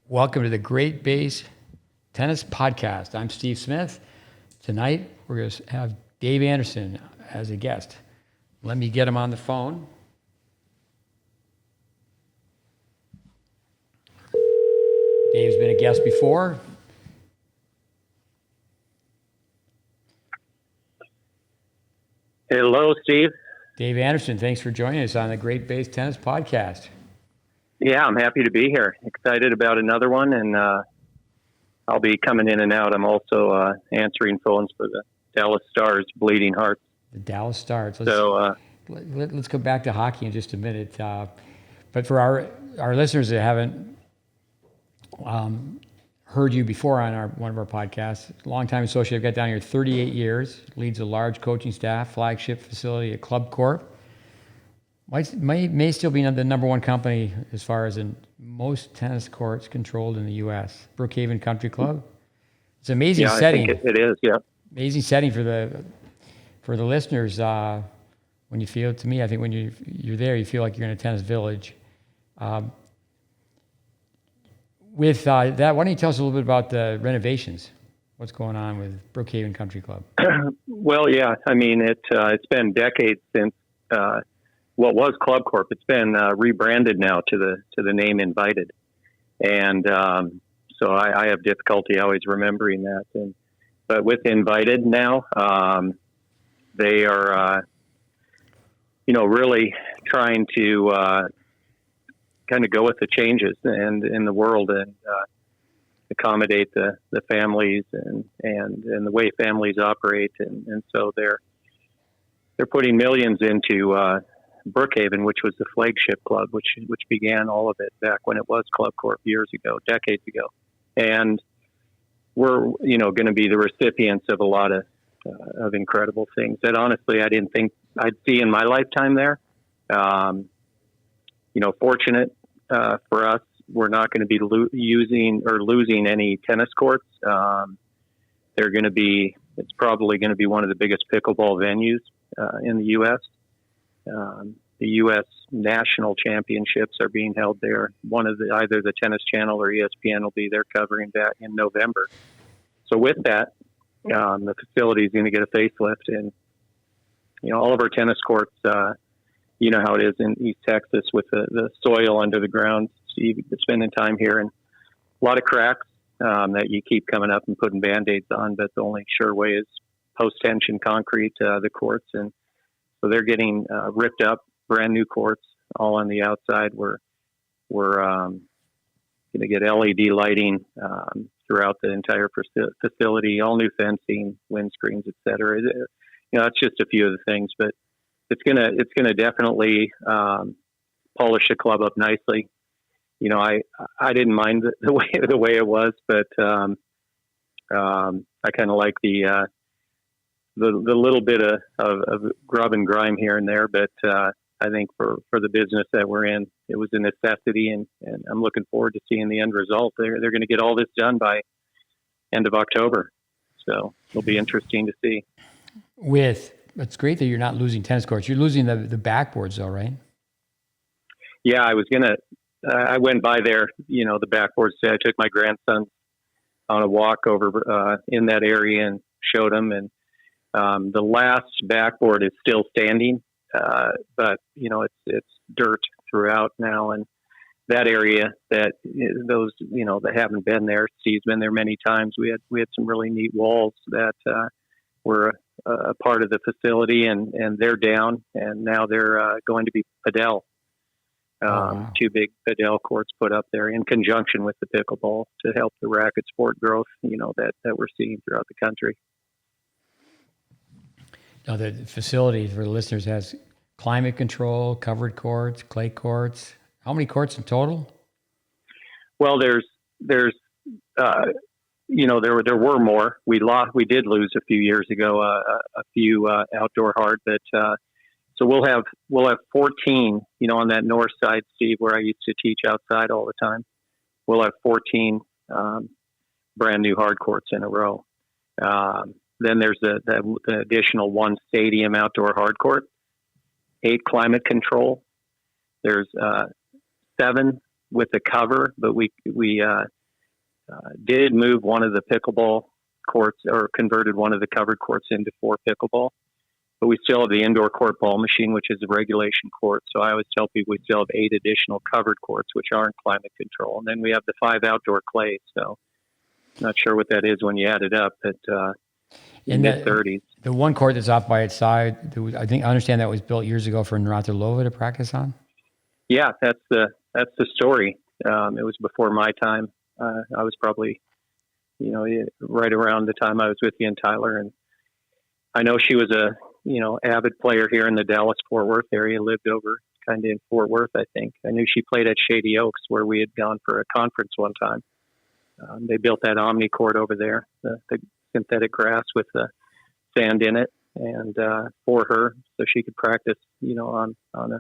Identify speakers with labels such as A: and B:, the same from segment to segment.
A: Welcome to the GreatBase Tennis Podcast. I'm Steve Smith. Tonight, we're going to have Dave Anderson as a guest. Let me get him on the phone. Dave's been a guest before.
B: Hello, Steve.
A: Dave Anderson, thanks for joining us on the GreatBase Tennis Podcast.
B: Yeah, I'm happy to be here. Excited about another one, and I'll be coming in and out. I'm also answering phones for the Dallas Stars Bleeding Hearts.
A: The Dallas Stars. Let's go back to hockey in just a minute. But for our listeners that haven't heard you before on one of our podcasts, longtime associate, I've got down here 38 years, leads a large coaching staff, flagship facility at Club Corp. May still be the number one company as far as in most tennis courts controlled in the U.S. Brookhaven Country Club. It's an amazing setting.
B: I think it is. Yeah,
A: amazing setting for the listeners. When you feel, to me, I think when you're there, you feel like you're in a tennis village. With that, why don't you tell us a little bit about the renovations? What's going on with Brookhaven Country Club?
B: Well, yeah. I mean, it's been decades since what was Club Corp. It's been rebranded now to the name Invited, and so I have difficulty always remembering that. But with Invited now, they are really trying to kind of go with the changes and in the world and accommodate the families and the way families operate, and so they're putting millions into Brookhaven, which was the flagship club, which began all of it back when it was Club Corp decades ago. And we're, going to be the recipients of a lot of incredible things that honestly I didn't think I'd see in my lifetime there. Fortunate for us, we're not going to be losing any tennis courts. It's probably going to be one of the biggest pickleball venues in the U.S. The U.S. national championships are being held there. Either the Tennis Channel or ESPN will be there covering that in November. So with that, the facility is going to get a facelift, and all of our tennis courts. You know how it is in East Texas with the soil under the ground. Steve, spending time here, and a lot of cracks that you keep coming up and putting Band-Aids on, but the only sure way is post-tension concrete, the courts. And so they're getting ripped up, brand new courts, all on the outside. We're going to get LED lighting throughout the entire facility, all new fencing, windscreens, et cetera. That's just a few of the things, but it's gonna definitely polish the club up nicely. I didn't mind the way it was, but I kind of like the little bit of grub and grime here and there. But I think for the business that we're in, it was a necessity, and I'm looking forward to seeing the end result. They're going to get all this done by end of October, so it'll be interesting to see.
A: It's great that you're not losing tennis courts. You're losing the backboards, though, right?
B: Yeah, I went by there, the backboards. I took my grandson on a walk over in that area and showed him. And the last backboard is still standing, but it's dirt throughout now. And that area that that haven't been there, Steve's been there many times. We had some really neat walls that were a part of the facility, and they're down, and now they're going to be padel. Wow. 2 big padel courts put up there in conjunction with the pickleball to help the racket sport growth, that we're seeing throughout the country.
A: Now, the facility for the listeners has climate control, covered courts, clay courts. How many courts in total?
B: Well, there were more. We did lose a few years ago, a few outdoor hard, but so we'll have 14. On that north side, Steve, where I used to teach outside all the time, we'll have 14 brand new hard courts in a row. Then there's the additional 1 stadium outdoor hard court, 8 climate control. There's 7 with the cover, but we did move one of the pickleball courts, or converted one of the covered courts into 4 pickleball. But we still have the indoor court ball machine, which is a regulation court. So I always tell people we still have 8 additional covered courts, which aren't climate control. And then we have the 5 outdoor clays. So not sure what that is when you add it up, but in mid-30s.
A: The one court that's off by its side, I understand that was built years ago for Navratilova to practice on.
B: Yeah, that's the story. It was before my time. I was probably, right around the time I was with you and Tyler. And I know she was a, avid player here in the Dallas-Fort Worth area, lived over kind of in Fort Worth, I think. I knew she played at Shady Oaks, where we had gone for a conference one time. They built that Omni court over there, the synthetic grass with the sand in it, and for her, so she could practice, on a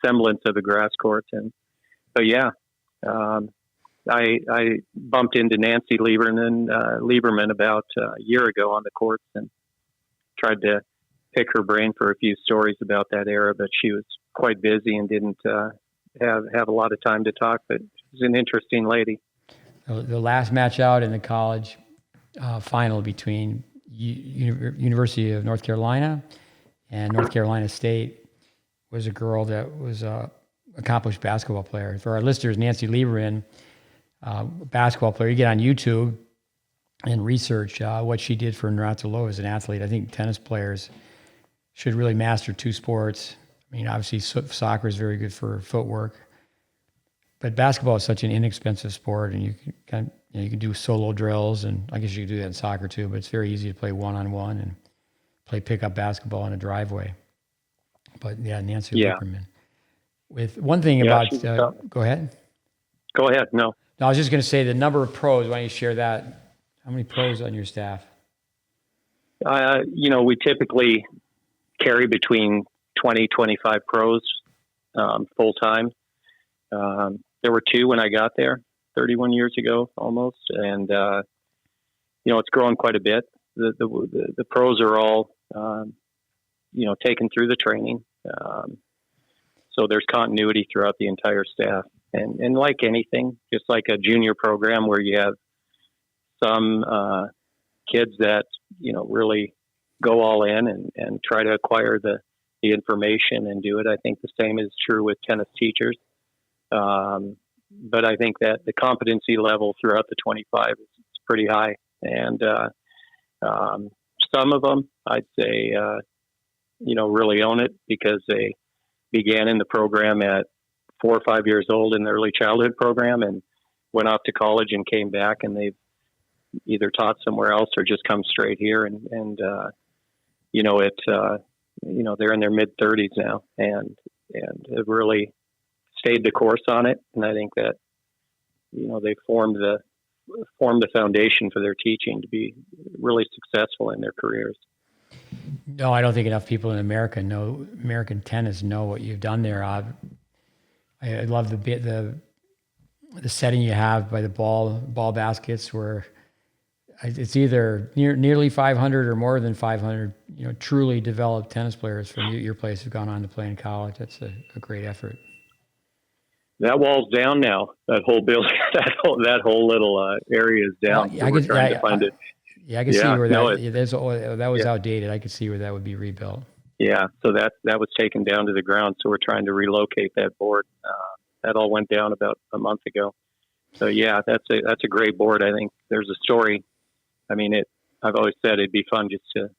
B: semblance of a grass court. But yeah, I bumped into Nancy Lieberman about a year ago on the courts and tried to pick her brain for a few stories about that era, but she was quite busy and didn't have a lot of time to talk. But she's an interesting lady.
A: The last match out in the college final between University of North Carolina and North Carolina State was a girl that was a accomplished basketball player. For our listeners, Nancy Lieberman, basketball player. You get on YouTube and research what she did for Navratilova as an athlete. I think tennis players should really master 2 sports. I mean, obviously soccer is very good for footwork, but basketball is such an inexpensive sport, and you can do solo drills, and I guess you can do that in soccer too. But it's very easy to play one-on-one and play pickup basketball in a driveway. But yeah, Nancy Lieberman. With one thing about, go ahead.
B: Go ahead. No,
A: I was just going to say the number of pros. Why don't you share that? How many pros on your staff?
B: We typically carry between 20, 25 pros full time. There were 2 when I got there 31 years ago almost. And, it's grown quite a bit. The pros are all, taken through the training. So there's continuity throughout the entire staff. And like anything, just like a junior program where you have some kids that, really go all in and try to acquire the information and do it. I think the same is true with tennis teachers. But I think that the competency level throughout the 25 is pretty high. And some of them, I'd say, really own it because they began in the program at 4 or 5 years old in the early childhood program and went off to college and came back, and they've either taught somewhere else or just come straight here. And they're in their mid-30s now and have really stayed the course on it. And I think that, they formed the foundation for their teaching to be really successful in their careers.
A: No, I don't think enough people in American tennis know what you've done there. I love the setting you have by the ball baskets where it's either nearly 500 or more than 500, truly developed tennis players from your place who've gone on to play in college. That's a great effort.
B: That wall's down now. That whole building, that whole little area is down.
A: Well,
B: so we're trying to find it.
A: Yeah, I can see where that was outdated. I could see where that would be rebuilt.
B: Yeah, so that was taken down to the ground. So we're trying to relocate that board. That all went down about a month ago. So yeah, that's a great board. I think there's a story. I mean, I've always said it'd be fun just to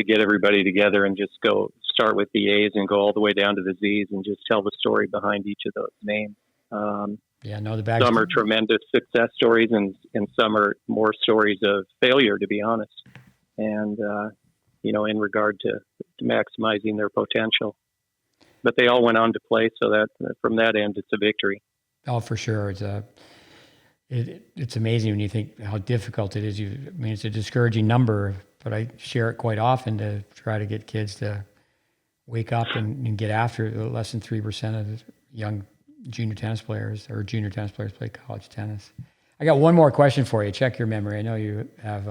B: get everybody together and just go start with the A's and go all the way down to the Z's and just tell the story behind each of those names. Some are tremendous success stories and some are more stories of failure, to be honest. And, in regard to maximizing their potential, but they all went on to play. So that from that end, it's a victory.
A: Oh, for sure. It's amazing when you think how difficult it is. It's a discouraging number, but I share it quite often to try to get kids to wake up and get after it. Less than 3% of young junior tennis players play college tennis. I got one more question for you. Check your memory. I know you have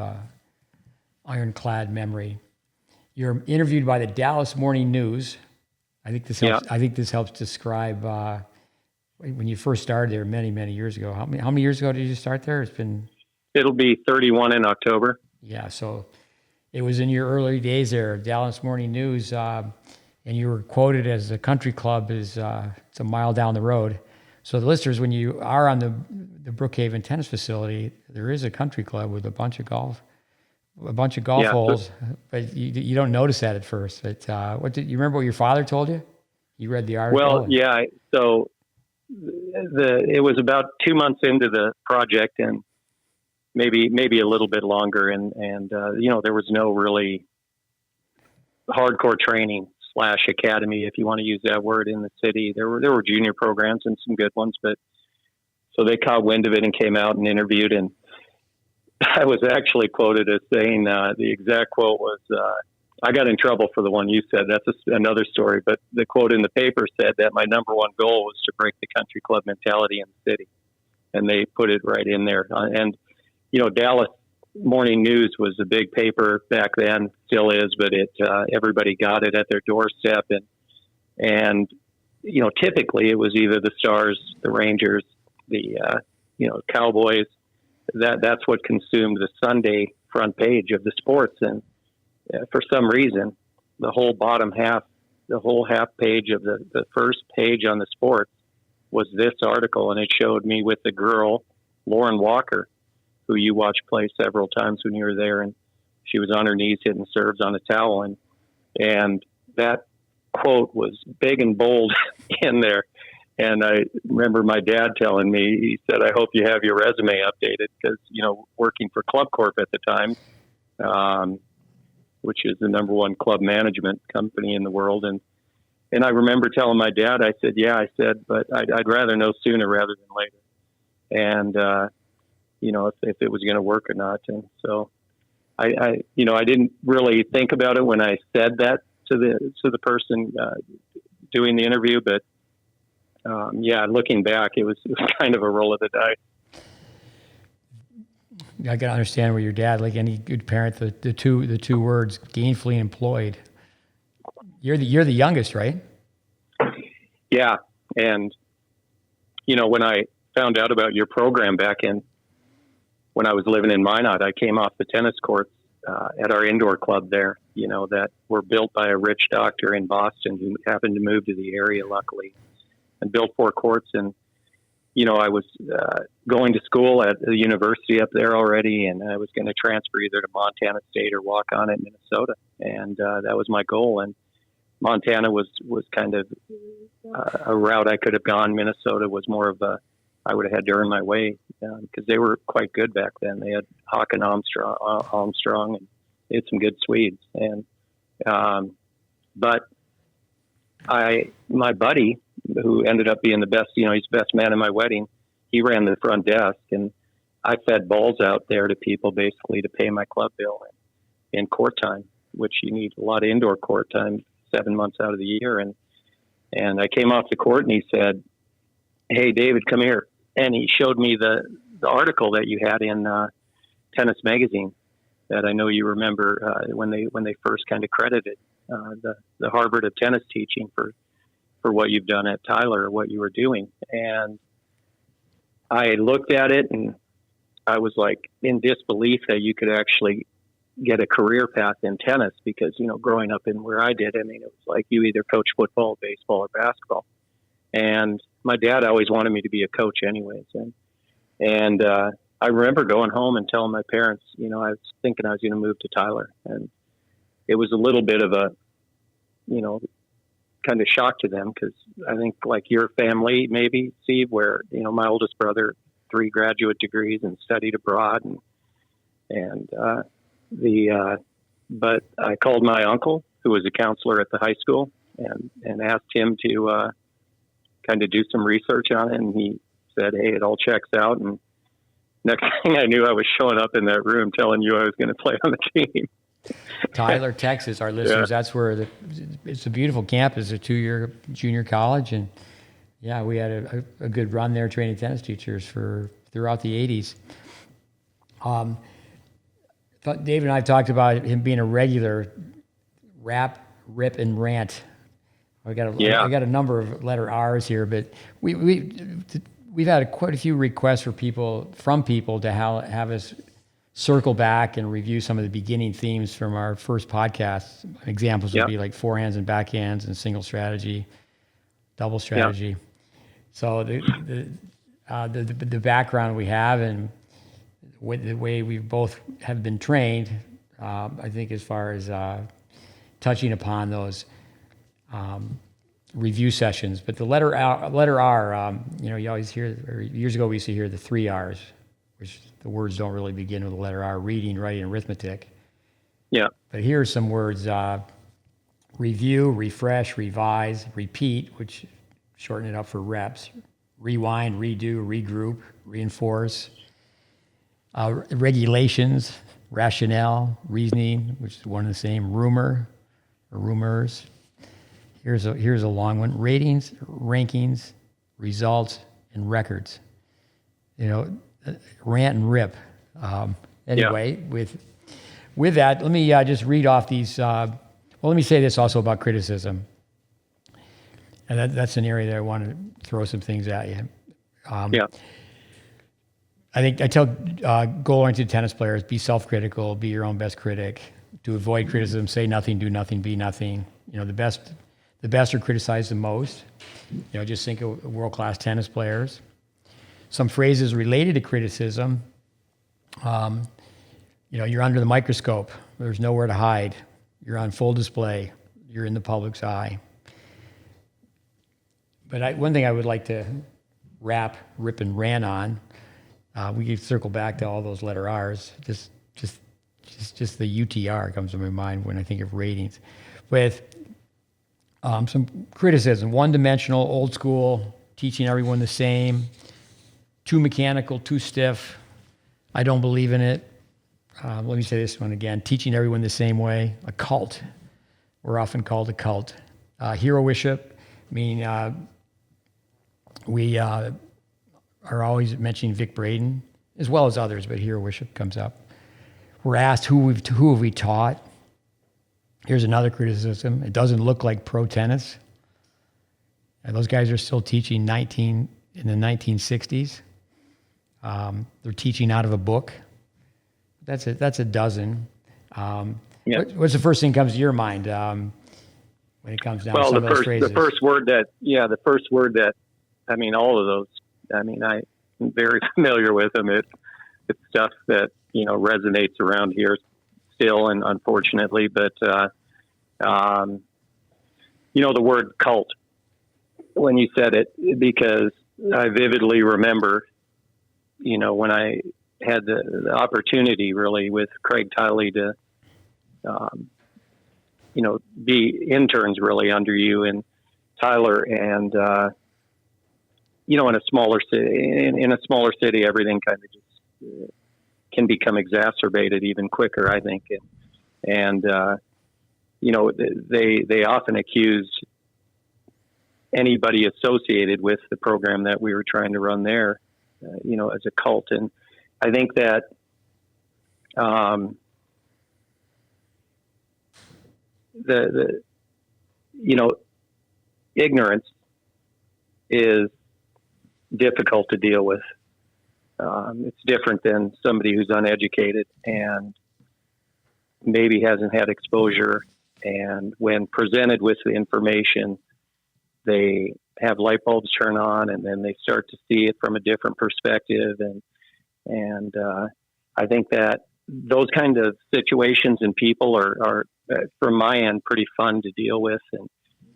A: ironclad memory. You're interviewed by the Dallas Morning News. I think this helps describe when you first started there many years ago. How many years ago did you start there?
B: It'll be 31 in October.
A: Yeah, so it was in your early days there, Dallas Morning News, and you were quoted as the country club is it's a mile down the road. So the listeners, when you are on the Brookhaven Tennis facility, there is a country club with a bunch of golf
B: Yeah.
A: holes, but you don't notice that at first. But you remember what your father told you? You read the article.
B: Well, yeah. So it was about 2 months into the project, and maybe a little bit longer, and there was no really hardcore training / academy, if you want to use that word, in the city. There were junior programs and some good ones, but so they caught wind of it and came out and interviewed, and I was actually quoted as saying, the exact quote was, I got in trouble for the one you said. That's another story. But the quote in the paper said that my number one goal was to break the country club mentality in the city. And they put it right in there. And, Dallas Morning News was a big paper back then, still is, but everybody got it at their doorstep. And typically it was either the Stars, the Rangers, the, Cowboys. That's what consumed the Sunday front page of the sports. And for some reason, the whole half page of the first page on the sports was this article, and it showed me with the girl, Lauren Walker, who you watched play several times when you were there, and she was on her knees hitting serves on a towel, and that quote was big and bold in there. And I remember my dad telling me, he said, I hope you have your resume updated, because, working for Club Corp at the time, which is the number one club management company in the world. And I remember telling my dad, I said, but I'd rather know sooner rather than later. And, if it was going to work or not. And so I didn't really think about it when I said that to the person, doing the interview, but, looking back, it was kind of a roll of the dice.
A: I can understand where your dad, like any good parent, the two words, gainfully employed. You're the youngest, right?
B: Yeah. And, when I found out about your program back when I was living in Minot, I came off the tennis courts at our indoor club there, that were built by a rich doctor in Boston who happened to move to the area, luckily, and built 4 courts. And, I was going to school at the university up there already, and I was going to transfer either to Montana State or walk on at Minnesota. And that was my goal. And Montana was kind of a route I could have gone. Minnesota was more of I would have had to earn my way, because they were quite good back then. They had Håkan Armstrong, and they had some good Swedes. And but my buddy, who ended up being the best, he's the best man in my wedding, he ran the front desk, and I fed balls out there to people basically to pay my club bill in court time, which you need a lot of indoor court time 7 months out of the year. And I came off the court, and he said, "Hey, David, come here." And he showed me the article that you had in Tennis Magazine that I know you remember when they first kind of credited the Harvard of tennis teaching for what you've done at Tyler, or what you were doing. And I looked at it, and I was like in disbelief that you could actually get a career path in tennis, because, growing up in where I did, it was like you either coach football, baseball, or basketball. And my dad always wanted me to be a coach anyways. And I remember going home and telling my parents, I was thinking I was going to move to Tyler. And it was a little bit of a, kind of shock to them, because I think like your family, maybe, Steve, where, my oldest brother, 3 graduate degrees and studied abroad. But I called my uncle, who was a counselor at the high school, and asked him to kind of do some research on it. And he said, "Hey, it all checks out." And next thing I knew, I was showing up in that room telling you I was going to play on the team.
A: Tyler, Texas, our listeners, that's where it's a beautiful campus, a 2-year junior college. And yeah, we had a good run there training tennis teachers throughout the 80s. David and I talked about him being a regular rap, rip, and rant I got a number of letter R's here, but we've had quite a few requests from people to have us circle back and review some of the beginning themes from our first podcast. Examples would be like forehands and backhands and single strategy, double strategy. So the background we have and the way we both have been trained, I think as far as touching upon those review sessions. But the letter R, you always hear, or years ago we used to hear the 3 R's, which the words don't really begin with the letter R: reading, writing, arithmetic.
B: Yeah.
A: But here are some words: review, refresh, revise, repeat, which shorten it up for reps, rewind, redo, regroup, reinforce, regulations, rationale, reasoning, which is one and the same, rumor or rumors. Here's a long one: ratings, rankings, results, and records. Rant and rip. Anyway, with that, let me just read off these. Let me say this also about criticism, and that's an area that I want to throw some things at you. I think I tell goal-oriented tennis players: be self-critical, be your own best critic. To avoid criticism, say nothing, do nothing, be nothing. The best are criticized the most. Just think of world-class tennis players. Some phrases related to criticism. You're under the microscope. There's nowhere to hide. You're on full display. You're in the public's eye. But one thing I would like to rip and rant on. We could circle back to all those letter R's. Just the UTR comes to my mind when I think of ratings. With some criticism: one-dimensional, old school, teaching everyone the same. Too mechanical, too stiff. I don't believe in it. Let me say this one again: teaching everyone the same way. A cult. We're often called a cult. Hero worship. We are always mentioning Vic Braden, as well as others, but hero worship comes up. We're asked who have we taught. Here's another criticism: it doesn't look like pro tennis. And those guys are still teaching in the 1960s. They're teaching out of a book. That's a dozen. What's the first thing that comes to your mind when it comes down to some of those phrases?
B: The first word that, all of those, I'm very familiar with them. It's stuff that, resonates around here still, and unfortunately, but, the word cult, when you said it, because I vividly remember, when I had the opportunity really with Craig Tiley to, be interns really under you and Tyler, and, in a smaller city, everything kind of just can become exacerbated even quicker, I think. And they often accused anybody associated with the program that we were trying to run there, as a cult. And I think that, ignorance is difficult to deal with. It's different than somebody who's uneducated and maybe hasn't had exposure. And when presented with the information, they have light bulbs turn on, and then they start to see it from a different perspective. And I think that those kind of situations and people are from my end, pretty fun to deal with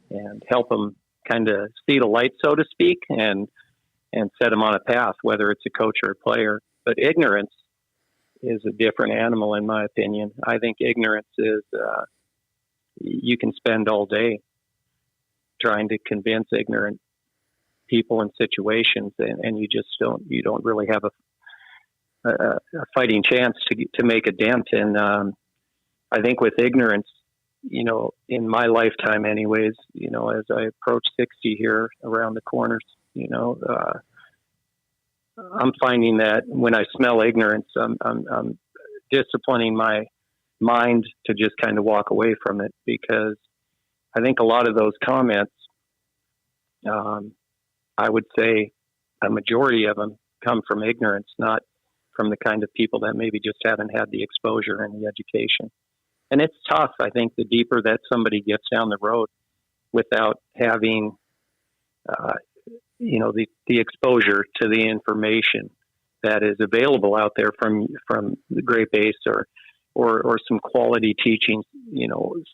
B: and help them kind of see the light, so to speak, and set them on a path, whether it's a coach or a player. But ignorance is a different animal, in my opinion. I think ignorance is, you can spend all day trying to convince ignorant people in situations, and you don't really have a fighting chance to make a dent. And I think with ignorance, in my lifetime anyways, as I approach 60 here around the corners, I'm finding that when I smell ignorance, I'm disciplining my mind to just kind of walk away from it, because I think a lot of those comments I would say a majority of them come from ignorance, not from the kind of people that maybe just haven't had the exposure and the education. And it's tough. I think the deeper that somebody gets down the road without having, the exposure to the information that is available out there from the GreatBase or some quality teaching,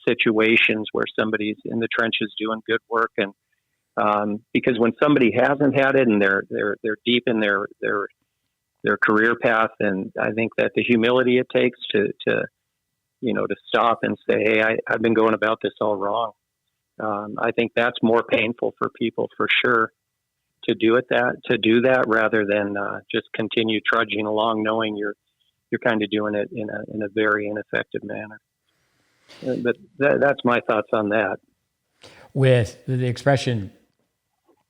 B: situations where somebody's in the trenches doing good work. And because when somebody hasn't had it and they're deep in their career path, and I think that the humility it takes to stop and say, hey, I've been going about this all wrong. I think that's more painful for people for sure to do that rather than just continue trudging along, knowing you're kind of doing it in a very ineffective manner. But that's my thoughts on that.
A: With the expression,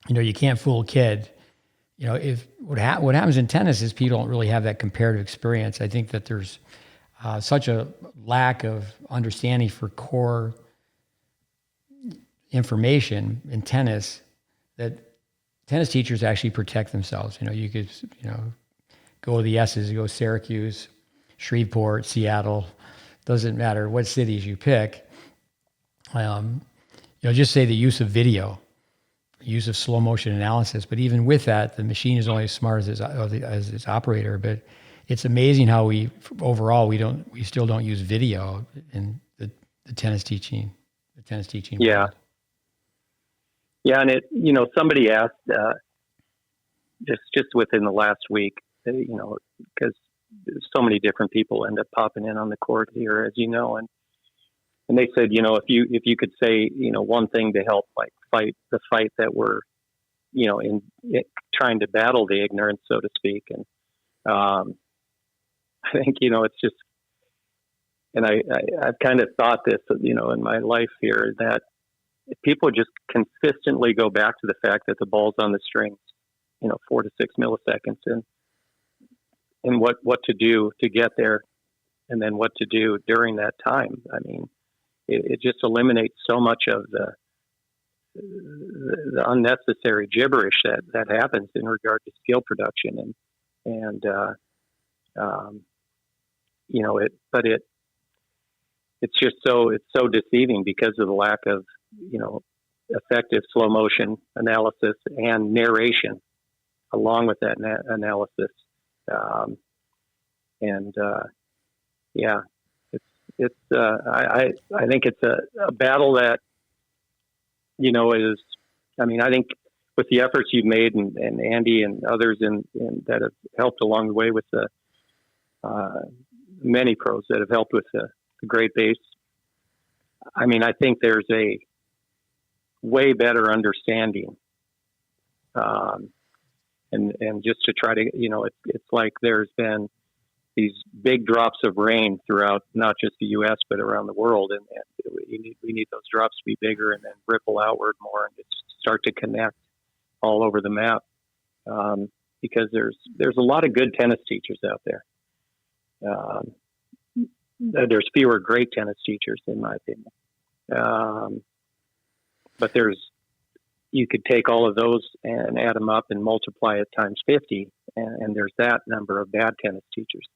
A: you can't fool a kid. If what happens in tennis is people don't really have that comparative experience. I think that there's such a lack of understanding for core information in tennis that tennis teachers actually protect themselves. You could, go with the S's, go Syracuse, Shreveport, Seattle, doesn't matter what cities you pick. Just say the use of video, use of slow motion analysis. But even with that, the machine is only as smart as its operator. But it's amazing how we still don't use video in the tennis teaching.
B: Yeah.
A: world.
B: Yeah. And somebody asked, just within the last week, because so many different people end up popping in on the court here, as you know, and they said, if you could say, one thing to help fight the fight that we're, in trying to battle the ignorance, so to speak. And I think, it's just, and I've kind of thought this, in my life here, that if people just consistently go back to the fact that the ball's on the strings, 4 to 6 milliseconds, and what to do to get there, and then what to do during that time. I mean, it just eliminates so much of the unnecessary gibberish that happens in regard to skill production, it's just so deceiving because of the lack of effective slow motion analysis and narration along with that analysis. I think it's a battle that, I think with the efforts you've made and Andy and others that have helped along the way with the many pros that have helped with the GreatBase. I think there's a way better understanding, and just to try to, it's like there's been these big drops of rain throughout not just the U.S. but around the world, and we need those drops to be bigger and then ripple outward more and start to connect all over the map, because there's a lot of good tennis teachers out there. There's fewer great tennis teachers, in my opinion, but you could take all of those and add them up and multiply it times 50, and there's that number of bad tennis teachers,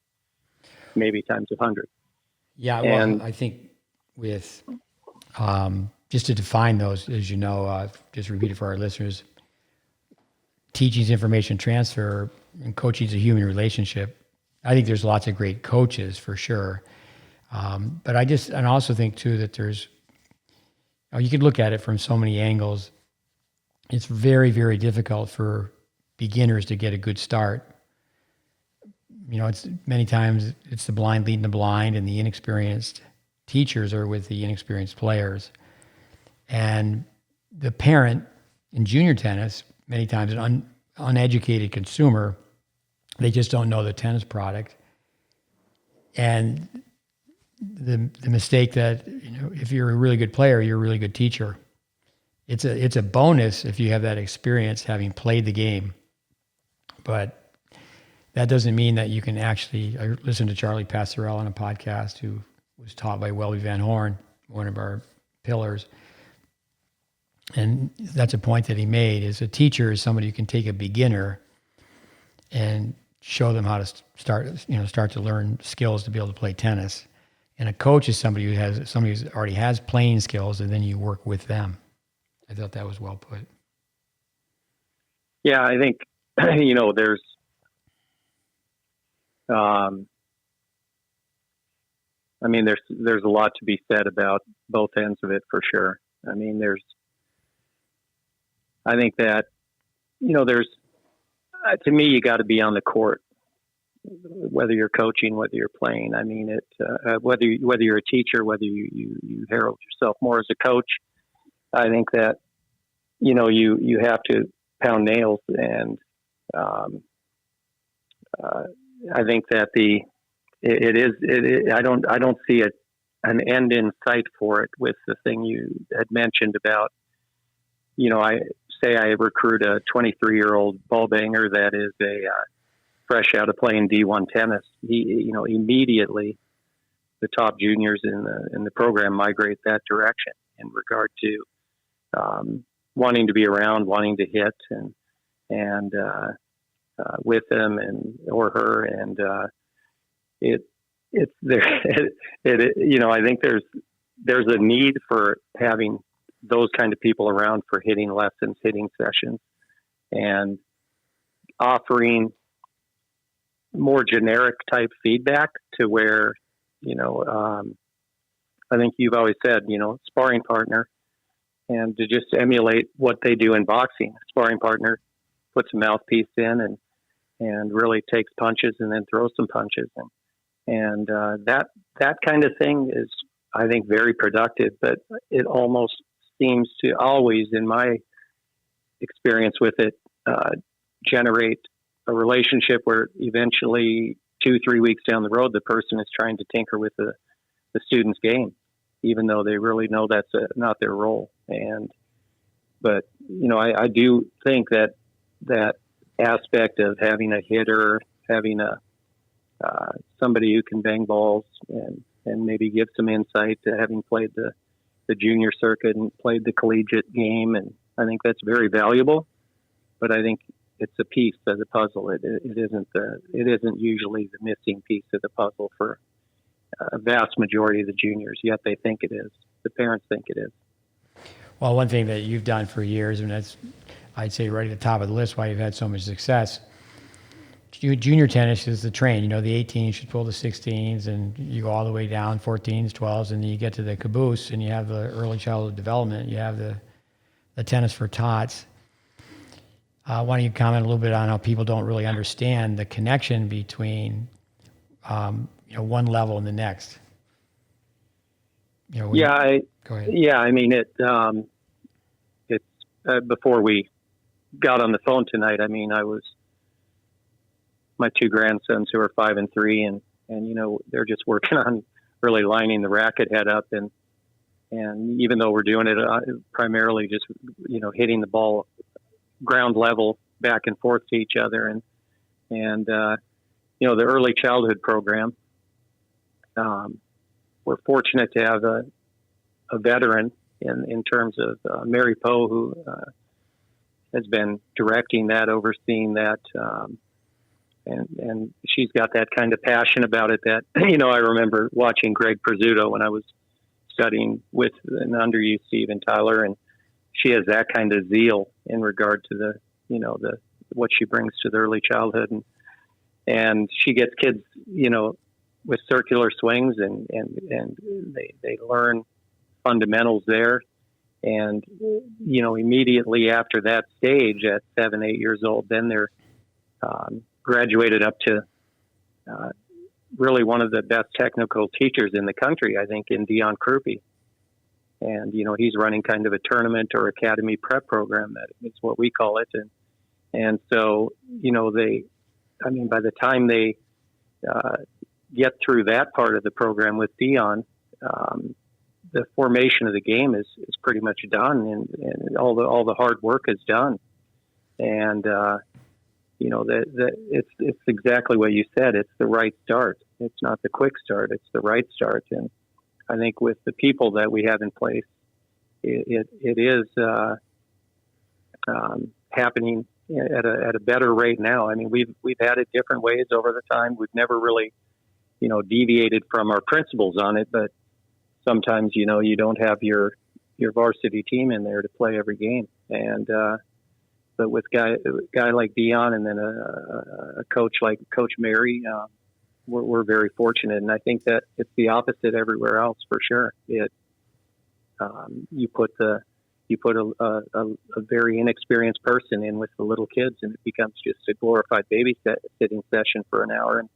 B: maybe times 100.
A: Yeah, well, I think with just to define those, as just repeat it for our listeners, teaching is information transfer and coaching is a human relationship. I think there's lots of great coaches for sure. But I also think too that you could look at it from so many angles. It's very, very difficult for beginners to get a good start. It's many times it's the blind leading the blind, and the inexperienced teachers are with the inexperienced players. And the parent in junior tennis, many times an uneducated consumer, they just don't know the tennis product. And the mistake that, if you're a really good player, you're a really good teacher. It's a bonus if you have that experience having played the game. But that doesn't mean that you can actually. I listened to Charlie Passerell on a podcast, who was taught by Welby Van Horn, one of our pillars. And that's a point that he made, is a teacher is somebody who can take a beginner and show them how to start to learn skills to be able to play tennis. And a coach is somebody who already has playing skills, and then you work with them. I thought that was well put.
B: Yeah, I think, there's, there's a lot to be said about both ends of it for sure. I think that, there's, to me, you got to be on the court, whether you're coaching, whether you're playing. Whether you're a teacher, whether you herald yourself more as a coach. I think that, you have to pound nails, and I think that I don't see an end in sight for it with the thing you had mentioned about, I recruit a 23-year-old ball banger that is fresh out of playing D1 tennis. He, immediately the top juniors in the program migrate that direction in regard to wanting to be around, wanting to hit and with them or her, and it's there. I think there's a need for having those kind of people around for hitting lessons, hitting sessions, and offering more generic type feedback to where, I think you've always said, sparring partner, and to just emulate what they do in boxing. A sparring partner puts a mouthpiece in and really takes punches and then throws some punches. And that kind of thing is, I think, very productive, but it almost seems to always, in my experience with it, generate a relationship where eventually 2-3 weeks down the road, the person is trying to tinker with the student's game, even though they really know that's not their role. But I do think that aspect of having a hitter, having somebody who can bang balls and maybe give some insight to having played the junior circuit and played the collegiate game. And I think that's very valuable, but I think it's a piece of the puzzle. It isn't usually the missing piece of the puzzle for a vast majority of the juniors, yet they think it is. The parents think it is.
A: Well, one thing that you've done for years, and that's, I'd say, right at the top of the list why you've had so much success. Junior tennis is the train. The 18s should pull the 16s, and you go all the way down, 14s, 12s, and then you get to the caboose, and you have the early childhood development. You have the tennis for tots. Why don't you comment a little bit on how people don't really understand the connection between one level and the next? Go ahead.
B: Yeah. It's before we got on the phone tonight. My two grandsons who are 5 and 3, and they're just working on really lining the racket head up, and even though we're doing it primarily just hitting the ball ground level back and forth to each other, and the early childhood program, we're fortunate to have a veteran in terms of Mary Poe, who has been directing that, overseeing that, and she's got that kind of passion about it that I remember watching Greg Prizzuto when I was studying with an under you Steven Tyler, and she has that kind of zeal in regard to the what she brings to the early childhood, and she gets kids with circular swings, and they learn fundamentals there, and immediately after that stage at 7-8 years old, then they're graduated up to really one of the best technical teachers in the country, I think, in Dion Krupe. And, he's running kind of a tournament or academy prep program, that is what we call it. And so, by the time they get through that part of the program with Dion, the formation of the game is pretty much done, and all the hard work is done. And, it's exactly what you said. It's the right start. It's not the quick start. It's the right start. And I think with the people that we have in place it is happening at a better rate now. I mean, we've had it different ways over the time. We've never really, deviated from our principles on it, but sometimes, you don't have your varsity team in there to play every game. And, but with a guy like Dion and then a coach like Coach Mary, we're very fortunate. And I think that it's the opposite everywhere else for sure. You put a very inexperienced person in with the little kids, and it becomes just a glorified babysitting session for an hour. And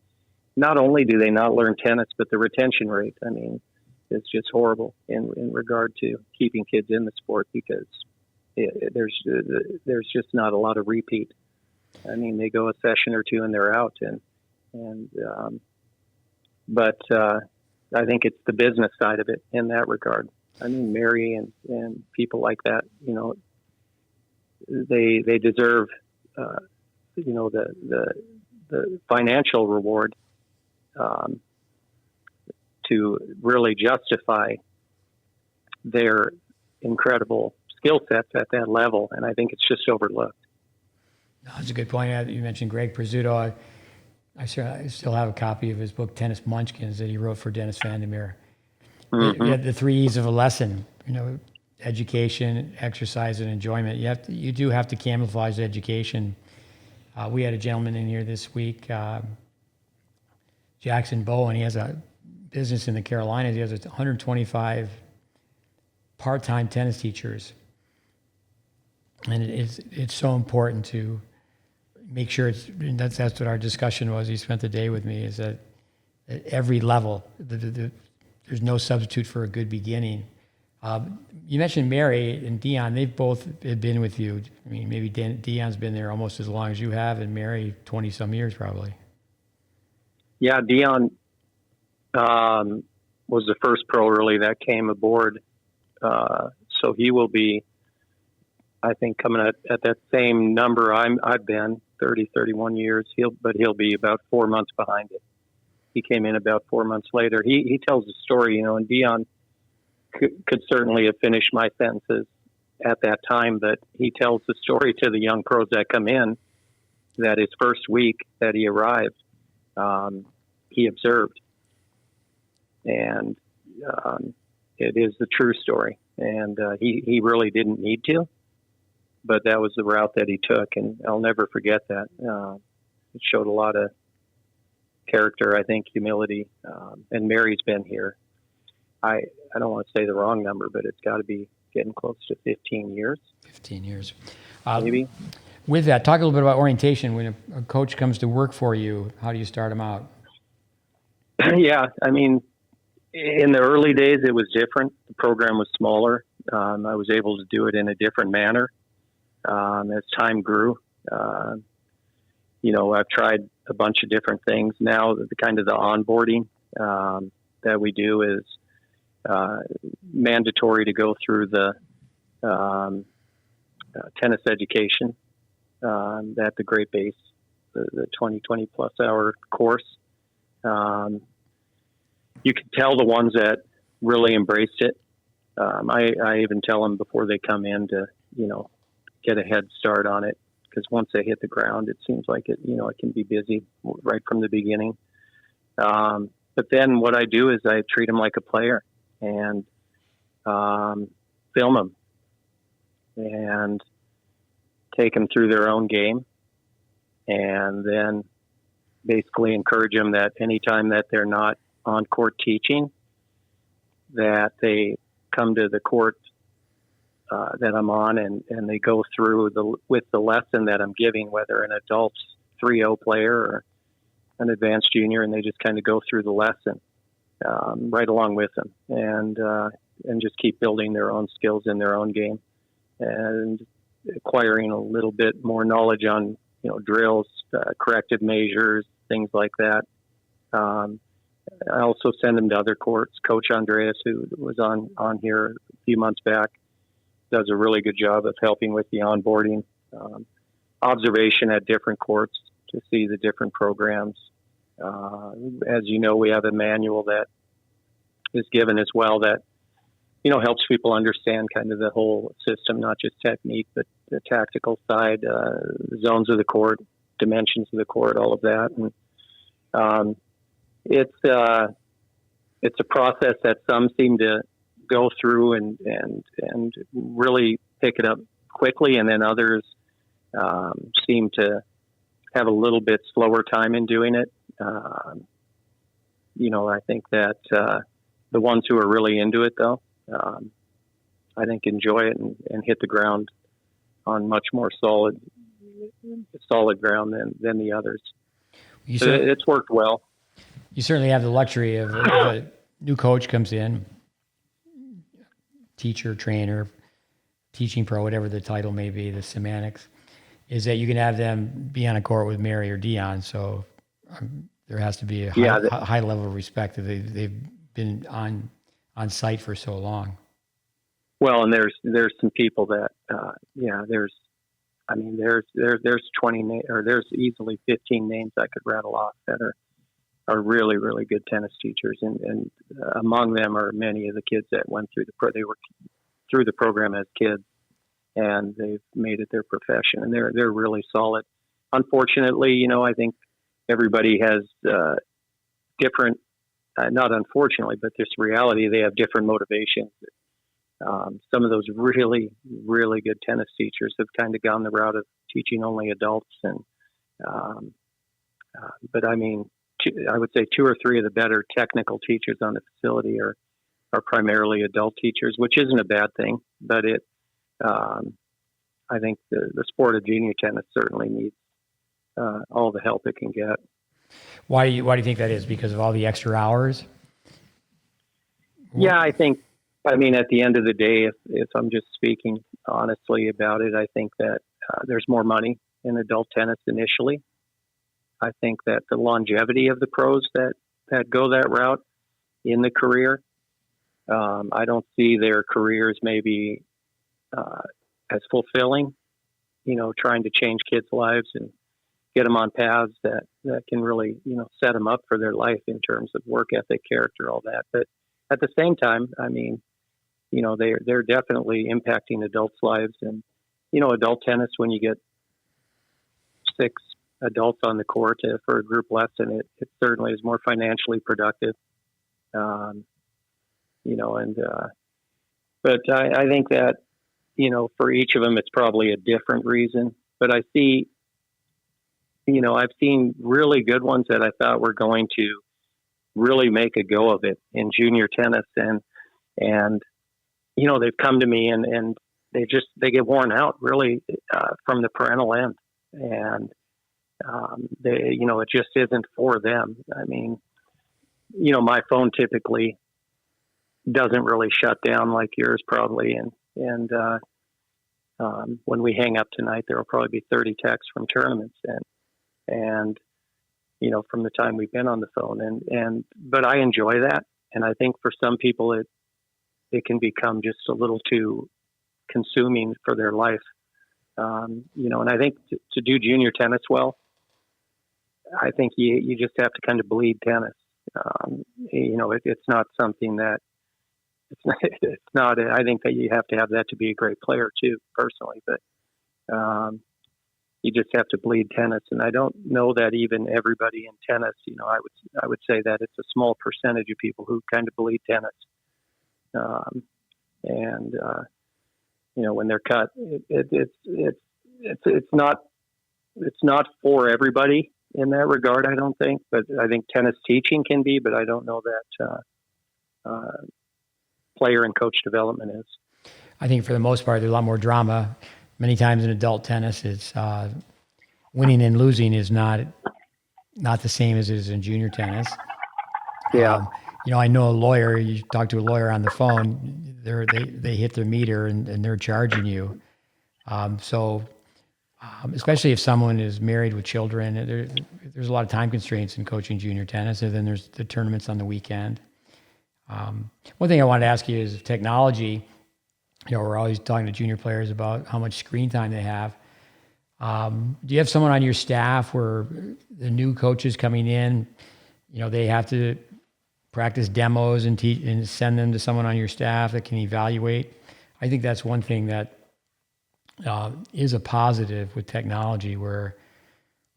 B: not only do they not learn tennis, but the retention rate, I mean, it's just horrible in regard to keeping kids in the sport, because there's just not a lot of repeat. I mean, they go a session or two and they're out, but I think it's the business side of it in that regard. I mean, Mary and people like that, they deserve, the financial reward to really justify their incredible skill sets at that level. And I think it's just overlooked.
A: That's a good point. You mentioned Greg Prizzuto. I still have a copy of his book, Tennis Munchkins, that he wrote for Dennis Vandermeer.
B: Mm-hmm.
A: You had the 3 E's of a lesson, education, exercise, and enjoyment. You do have to camouflage the education. We had a gentleman in here this week, Jackson Bowen. He has a business in the Carolinas. He has 125 part-time tennis teachers. And it's so important to make sure that's what our discussion was. He spent the day with me, is that at every level, there's no substitute for a good beginning. You mentioned Mary and Dion. They've both been with you. I mean, maybe Dion's been there almost as long as you have, and Mary 20-some years probably.
B: Yeah, Dion was the first pro really that came aboard. So he will be, I think, coming at that same number I've been, 30, 31 years. He'll be about 4 months behind it. He came in about 4 months later. He tells the story, and Dion could certainly have finished my sentences at that time, but he tells the story to the young pros that come in that his first week that he arrived, he observed. And it is the true story. And he really didn't need to, but that was the route that he took. And I'll never forget that. It showed a lot of character, I think, humility. And Mary's been here. I don't want to say the wrong number, but it's got to be getting close to 15 years.
A: 15 years.
B: Maybe.
A: With that, talk a little bit about orientation. When a coach comes to work for you, how do you start them out?
B: Yeah, I mean, in the early days, it was different. The program was smaller. I was able to do it in a different manner as time grew. I've tried a bunch of different things. Now, the onboarding that we do is mandatory to go through the tennis education at the GreatBase, the 20 plus hour course. You can tell the ones that really embraced it. I even tell them before they come in to, get a head start on it, because once they hit the ground, it seems like it can be busy right from the beginning. But then what I do is I treat them like a player and film them and take them through their own game, and then basically encourage them that anytime that they're not on court teaching, that they come to the court that I'm on and they go through with the lesson that I'm giving, whether an adult 3-0 player or an advanced junior, and they just kind of go through the lesson right along with them, and just keep building their own skills in their own game and acquiring a little bit more knowledge on drills, corrective measures, things like that. I also send them to other courts. Coach Andreas, who was on here a few months back, does a really good job of helping with the onboarding, observation at different courts to see the different programs. As you know, we have a manual that is given as well that helps people understand kind of the whole system, not just technique, but the tactical side, zones of the court, dimensions of the court, all of that. And it's a process that some seem to go through and really pick it up quickly, and then others seem to have a little bit slower time in doing it. I think that the ones who are really into it, though, I think enjoy it and hit the ground on much more solid ground than the others. It's worked well.
A: You certainly have the luxury of a new coach comes in, teacher, trainer, teaching pro, whatever the title may be, the semantics, is that you can have them be on a court with Mary or Dion. So there has to be a high level of respect that they've been on site for so long.
B: Well, and there's some people that there's 20 or there's easily 15 names I could rattle off that are really, really good tennis teachers, and among them are many of the kids that went through they were through the program as kids, and they've made it their profession, and they're really solid. Unfortunately, I think everybody has different, not unfortunately, but this reality, they have different motivations. Some of those really, really good tennis teachers have kind of gone the route of teaching only adults, and but I mean, I would say 2 or 3 of the better technical teachers on the facility are primarily adult teachers, which isn't a bad thing, but I think the sport of junior tennis certainly needs all the help it can get.
A: Why do you think that is? Because of all the extra hours?
B: Yeah, I think, at the end of the day, if I'm just speaking honestly about it, I think that there's more money in adult tennis initially. I think that the longevity of the pros that go that route in the career, I don't see their careers maybe as fulfilling, trying to change kids' lives and get them on paths that can really, set them up for their life in terms of work ethic, character, all that. But at the same time, they're definitely impacting adults' lives. And, adult tennis, when you get 6 adults on the court for a group lesson, it certainly is more financially productive. But I think that, for each of them, it's probably a different reason. But I see, I've seen really good ones that I thought were going to really make a go of it in junior tennis. And they've come to me and they get worn out really from the parental end. And it just isn't for them. I mean, my phone typically doesn't really shut down like yours probably. And when we hang up tonight, there will probably be 30 texts from tournaments and from the time we've been on the phone. But I enjoy that. And I think for some people, it can become just a little too consuming for their life. And I think to do junior tennis well, I think you just have to kind of bleed tennis. It's not something that it's not. I think that you have to have that to be a great player too, personally. But you just have to bleed tennis, and I don't know that even everybody in tennis. I would say that it's a small percentage of people who kind of bleed tennis. When they're cut, it's not for everybody in that regard, I don't think, but I think tennis teaching can be, but I don't know that player and coach development is.
A: I think for the most part, there's a lot more drama. Many times in adult tennis, it's winning and losing is not the same as it is in junior tennis.
B: Yeah.
A: I know a lawyer, you talk to a lawyer on the phone, they hit their meter and they're charging you. Especially if someone is married with children, there's a lot of time constraints in coaching junior tennis, and then there's the tournaments on the weekend. One thing I wanted to ask you is technology. We're always talking to junior players about how much screen time they have. Do you have someone on your staff where the new coaches coming in, they have to practice demos and teach and send them to someone on your staff that can evaluate. I think that's one thing that is a positive with technology, where,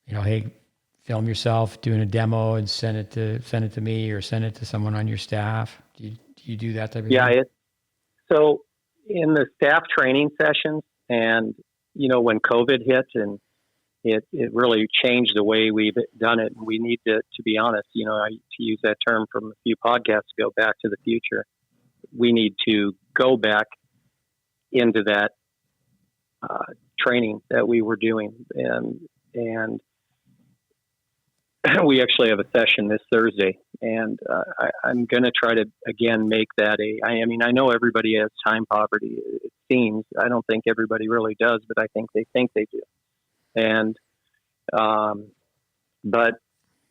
A: hey, film yourself doing a demo and send it to me, or send it to someone on your staff. Do you do that type of thing?
B: So in the staff training sessions, and when COVID hit, and it really changed the way we've done it. We need to be honest, to use that term from a few podcasts ago, back to the future. We need to go back into that training that we were doing. And we actually have a session this Thursday, and I'm going to try to, again, make that I know everybody has time poverty. It seems. I don't think everybody really does, but I think they do. And, but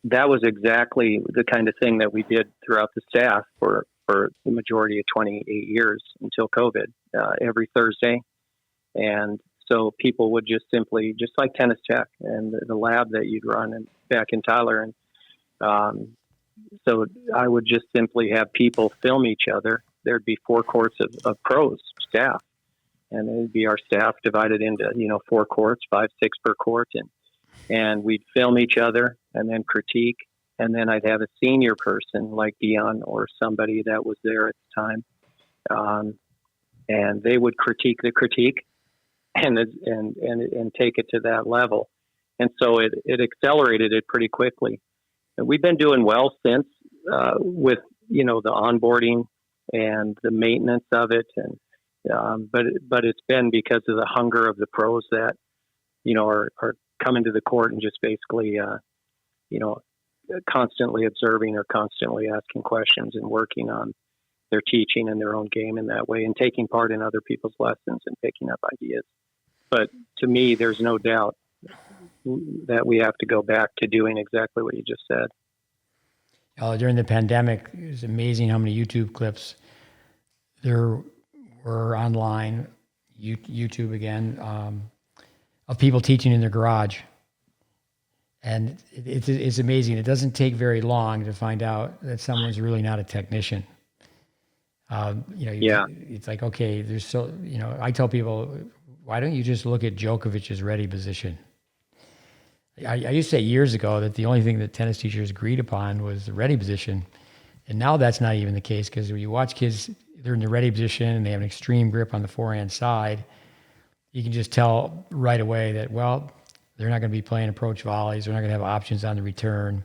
B: that was exactly the kind of thing that we did throughout the staff for the majority of 28 years until COVID, every Thursday. And so people would just simply, just like Tennis Tech and the lab that you'd run and back in Tyler. And, so I would just simply have people film each other. There'd be 4 courts of pros staff, and it'd be our staff divided into, 4 courts, 5, 6 per court. And we'd film each other and then critique. And then I'd have a senior person like Dion or somebody that was there at the time. And they would critique the critique and take it to that level. And so it accelerated it pretty quickly. And we've been doing well since, with, the onboarding and the maintenance of it. And, but it's been because of the hunger of the pros that, are coming to the court and just basically, constantly observing or constantly asking questions and working on their teaching and their own game in that way, and taking part in other people's lessons and picking up ideas. But to me, there's no doubt that we have to go back to doing exactly what you just said.
A: During the pandemic, it was amazing how many YouTube clips there were online, YouTube again, of people teaching in their garage. And it's amazing. It doesn't take very long to find out that someone's really not a technician. It's like, okay, I tell people, why don't you just look at Djokovic's ready position? I used to say years ago that the only thing that tennis teachers agreed upon was the ready position. And now that's not even the case, because when you watch kids, they're in the ready position and they have an extreme grip on the forehand side, you can just tell right away that, well, they're not going to be playing approach volleys. They're not going to have options on the return.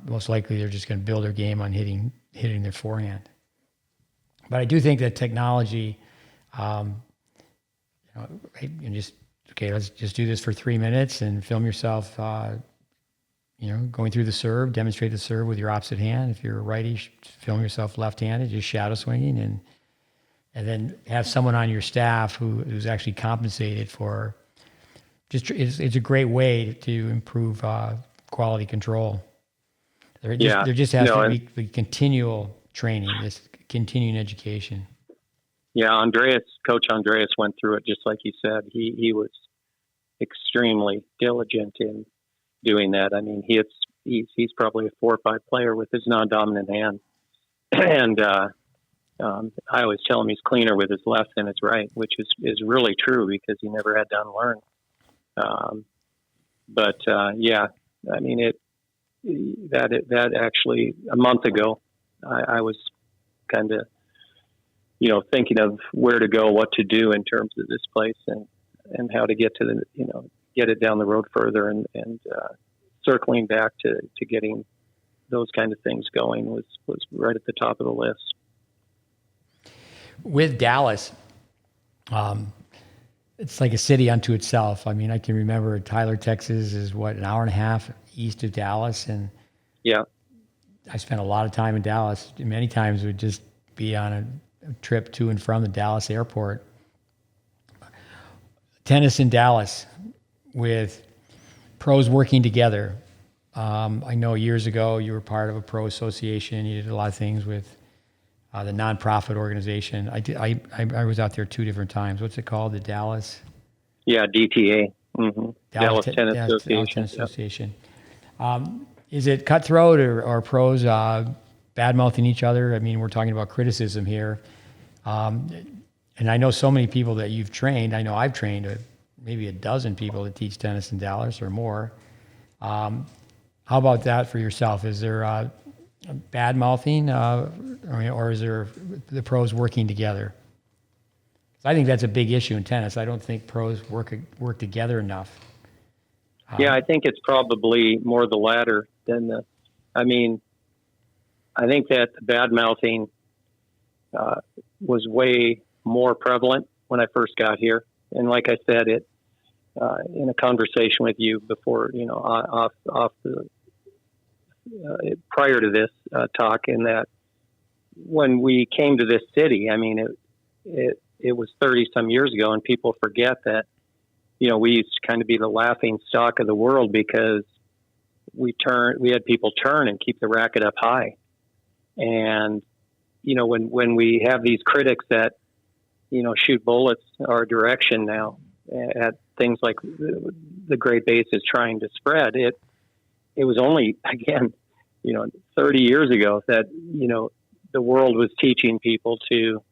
A: Most likely they're just going to build their game on hitting their forehand. But I do think that technology, let's just do this for 3 minutes and film yourself, going through the serve, demonstrate the serve with your opposite hand. If you're a righty, film yourself left-handed, just shadow swinging, and then have someone on your staff who's actually compensated for. It's a great way to improve quality control. There just has to be continual training, this continuing education.
B: Yeah, Coach Andreas went through it just like you said. He was extremely diligent in doing that. I mean, he's probably a 4 or 5 player with his non-dominant hand, and I always tell him he's cleaner with his left than his right, which is really true because he never had to unlearn. I mean, that actually a month ago, I was kind of, thinking of where to go, what to do in terms of this place and how to get to get it down the road further, and circling back to getting those kind of things going was right at the top of the list.
A: With Dallas, it's like a city unto itself. I mean, I can remember Tyler, Texas is an hour and a half east of Dallas. And
B: yeah,
A: I spent a lot of time in Dallas. Many times would just be on a trip to and from the Dallas airport. Tennis in Dallas with pros working together. I know years ago you were part of a pro association. You did a lot of things with the nonprofit organization. I was out there 2 different times. What's it called? The Dallas?
B: Yeah, DTA. Mm-hmm. Dallas Tennis Association.
A: Dallas Tennis Association. Is it cutthroat or pros bad mouthing each other. I mean, we're talking about criticism here. And I know so many people that you've trained. I know I've trained maybe a dozen people that teach tennis in Dallas or more. How about that for yourself? Is there bad mouthing, or is there the pros working together? I think that's a big issue in tennis. I don't think pros work together enough.
B: Yeah, I think it's probably more the latter than the. I mean, I think that the bad mouthing was way more prevalent when I first got here, and like I said, it in a conversation with you before, off the prior to this talk, in that when we came to this city, I mean, it was 30 some years ago, and people forget that, we used to kind of be the laughing stock of the world because we had people turn and keep the racket up high. And, when we have these critics that, shoot bullets our direction now at things like the GreatBase is trying to spread, it was only, again, 30 years ago that, the world was teaching people to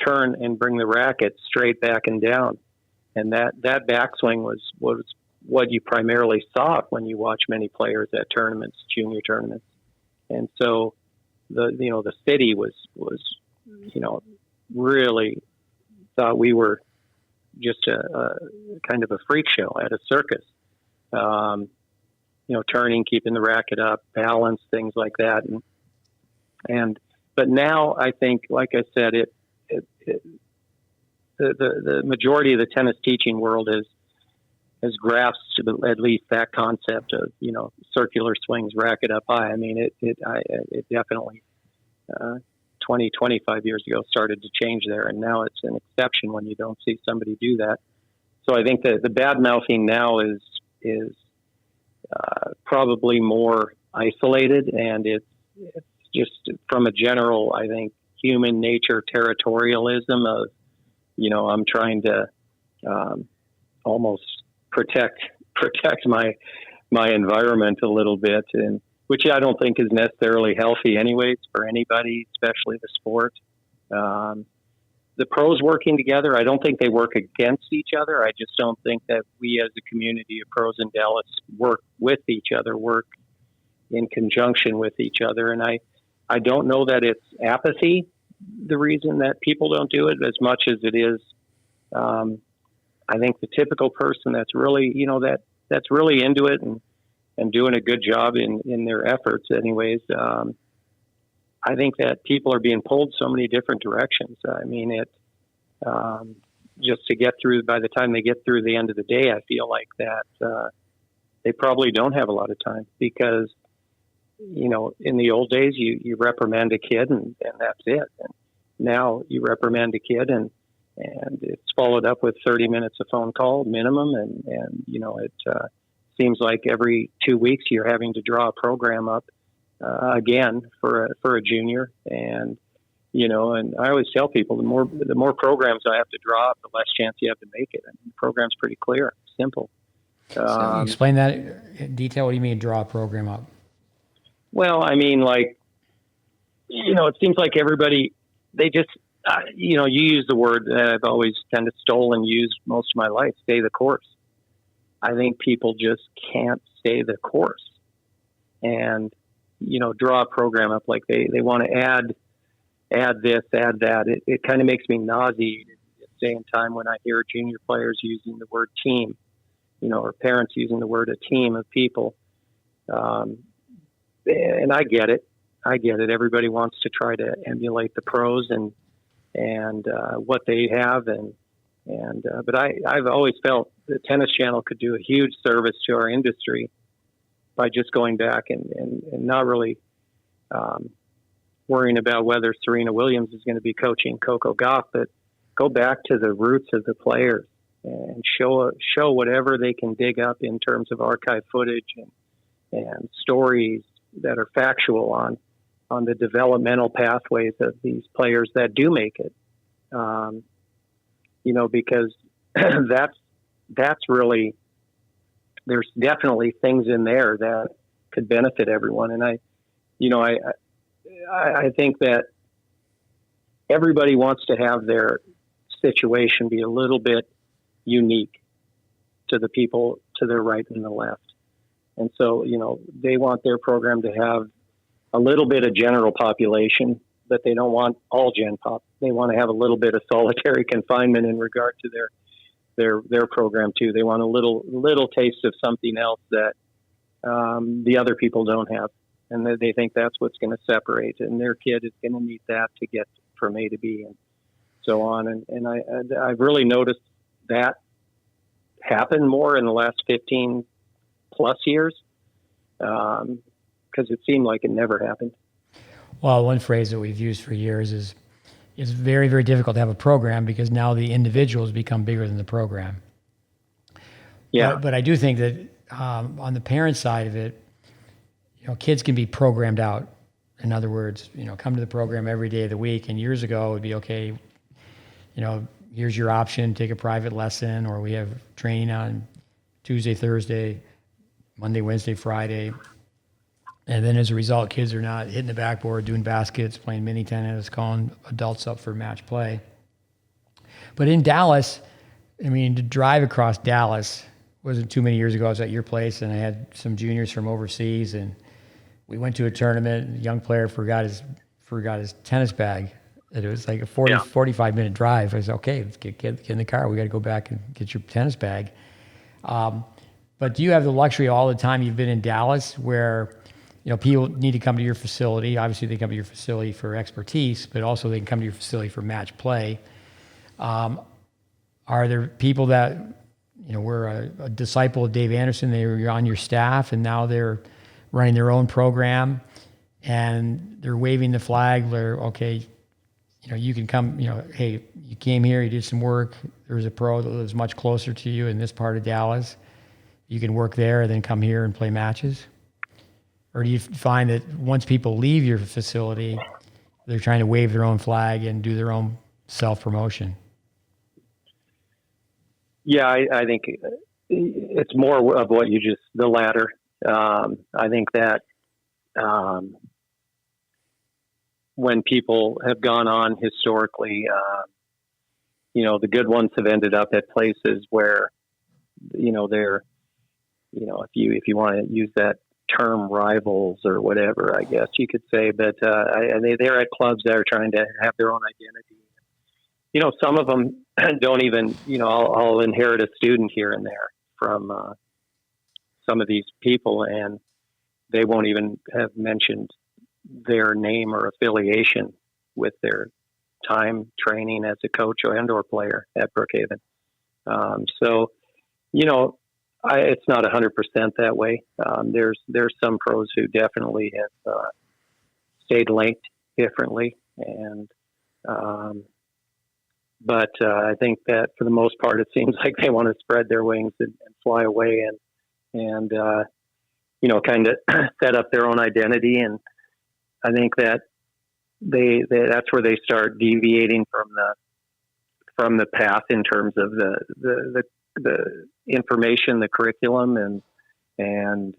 B: turn and bring the racket straight back and down. And that backswing was what you primarily saw when you watch many players at tournaments, junior tournaments. And so the city was really thought we were just a kind of a freak show at a circus. Turning, keeping the racket up, balance, things like that. But now I think, like I said, the majority of the tennis teaching world has grasped at least that concept of, circular swings, racket up high. I mean, it definitely 20, 25 years ago started to change there, and now it's an exception when you don't see somebody do that. So I think that the bad mouthing now is probably more isolated, and it's just from a general, I think, human nature territorialism of, I'm trying to almost protect my environment a little bit, and which I don't think is necessarily healthy anyways for anybody, especially the sport. The pros working together, I don't think they work against each other. I just don't think that we as a community of pros in Dallas work with each other, work in conjunction with each other. And I don't know that it's apathy, the reason that people don't do it, as much as it is, I think the typical person that's really, that's really into it and doing a good job in their efforts anyways. I think that people are being pulled so many different directions. I mean, just to get through, by the time they get through the end of the day, I feel like that they probably don't have a lot of time because, in the old days, you reprimand a kid and that's it. And now you reprimand a kid and it's followed up with 30 minutes of phone call minimum. And it seems like every 2 weeks you're having to draw a program up again for a junior. And, and I always tell people the more programs I have to draw up, the less chance you have to make it. I mean, the program's pretty clear, simple.
A: So explain that in detail. What do you mean draw a program up?
B: Well, I mean, like, it seems like everybody, they just, you use the word that I've always kind of stolen and used most of my life, stay the course. I think people just can't stay the course and, draw a program up like they want to add this, add that. It kind of makes me nauseated at the same time when I hear junior players using the word team, or parents using the word a team of people. And I get it. Everybody wants to try to emulate the pros and what they have. But I've always felt the Tennis Channel could do a huge service to our industry by just going back and not really worrying about whether Serena Williams is going to be coaching Coco Gauff, but go back to the roots of the players and show whatever they can dig up in terms of archive footage and stories that are factual on the developmental pathways of these players that do make it. Because that's really, there's definitely things in there that could benefit everyone. And I think that everybody wants to have their situation be a little bit unique to the people to their right and the left. And so, they want their program to have a little bit of general population, but they don't want all gen pop. They want to have a little bit of solitary confinement in regard to their program too. They want a little taste of something else that the other people don't have, and they think that's what's going to separate. And their kid is going to need that to get from A to B and so on. And I've really noticed that happen more in the last 15 plus years, because it seemed like it never happened.
A: Well, one phrase that we've used for years is it's very, very difficult to have a program because now the individuals become bigger than the program.
B: Yeah.
A: But I do think that on the parent side of it, kids can be programmed out. In other words, come to the program every day of the week. And years ago, it would be, okay, here's your option, take a private lesson, or we have training on Tuesday, Thursday, Monday, Wednesday, Friday. And then as a result, kids are not hitting the backboard, doing baskets, playing mini tennis, calling adults up for match play. But in Dallas, to drive across Dallas wasn't too many years ago. I was at your place and I had some juniors from overseas, and we went to a tournament. A young player forgot his tennis bag. It was like a 45-minute drive. I said, okay, let's get in the car. We got to go back and get your tennis bag. But do you have the luxury all the time you've been in Dallas where, people need to come to your facility? Obviously, they come to your facility for expertise, but also they can come to your facility for match play. Are there people that, were a disciple of Dave Anderson, they were on your staff, and now they're running their own program, and they're waving the flag where, okay, you can come, hey, you came here, you did some work, there's a pro that lives much closer to you in this part of Dallas. You can work there and then come here and play matches? Or do you find that once people leave your facility, they're trying to wave their own flag and do their own self-promotion?
B: Yeah, I think it's more of what the latter. I think that when people have gone on historically, the good ones have ended up at places where, they're, if you want to use that term, rivals or whatever, I guess you could say, but they're at clubs that are trying to have their own identity. Some of them don't even, I'll inherit a student here and there from some of these people, and they won't even have mentioned their name or affiliation with their time training as a coach or player at Brookhaven. So, it's not 100% that way. There's some pros who definitely have stayed linked differently, and but I think that for the most part, it seems like they want to spread their wings and fly away and kind of set up their own identity. And I think that that's where they start deviating from the path in terms of the information, the curriculum, and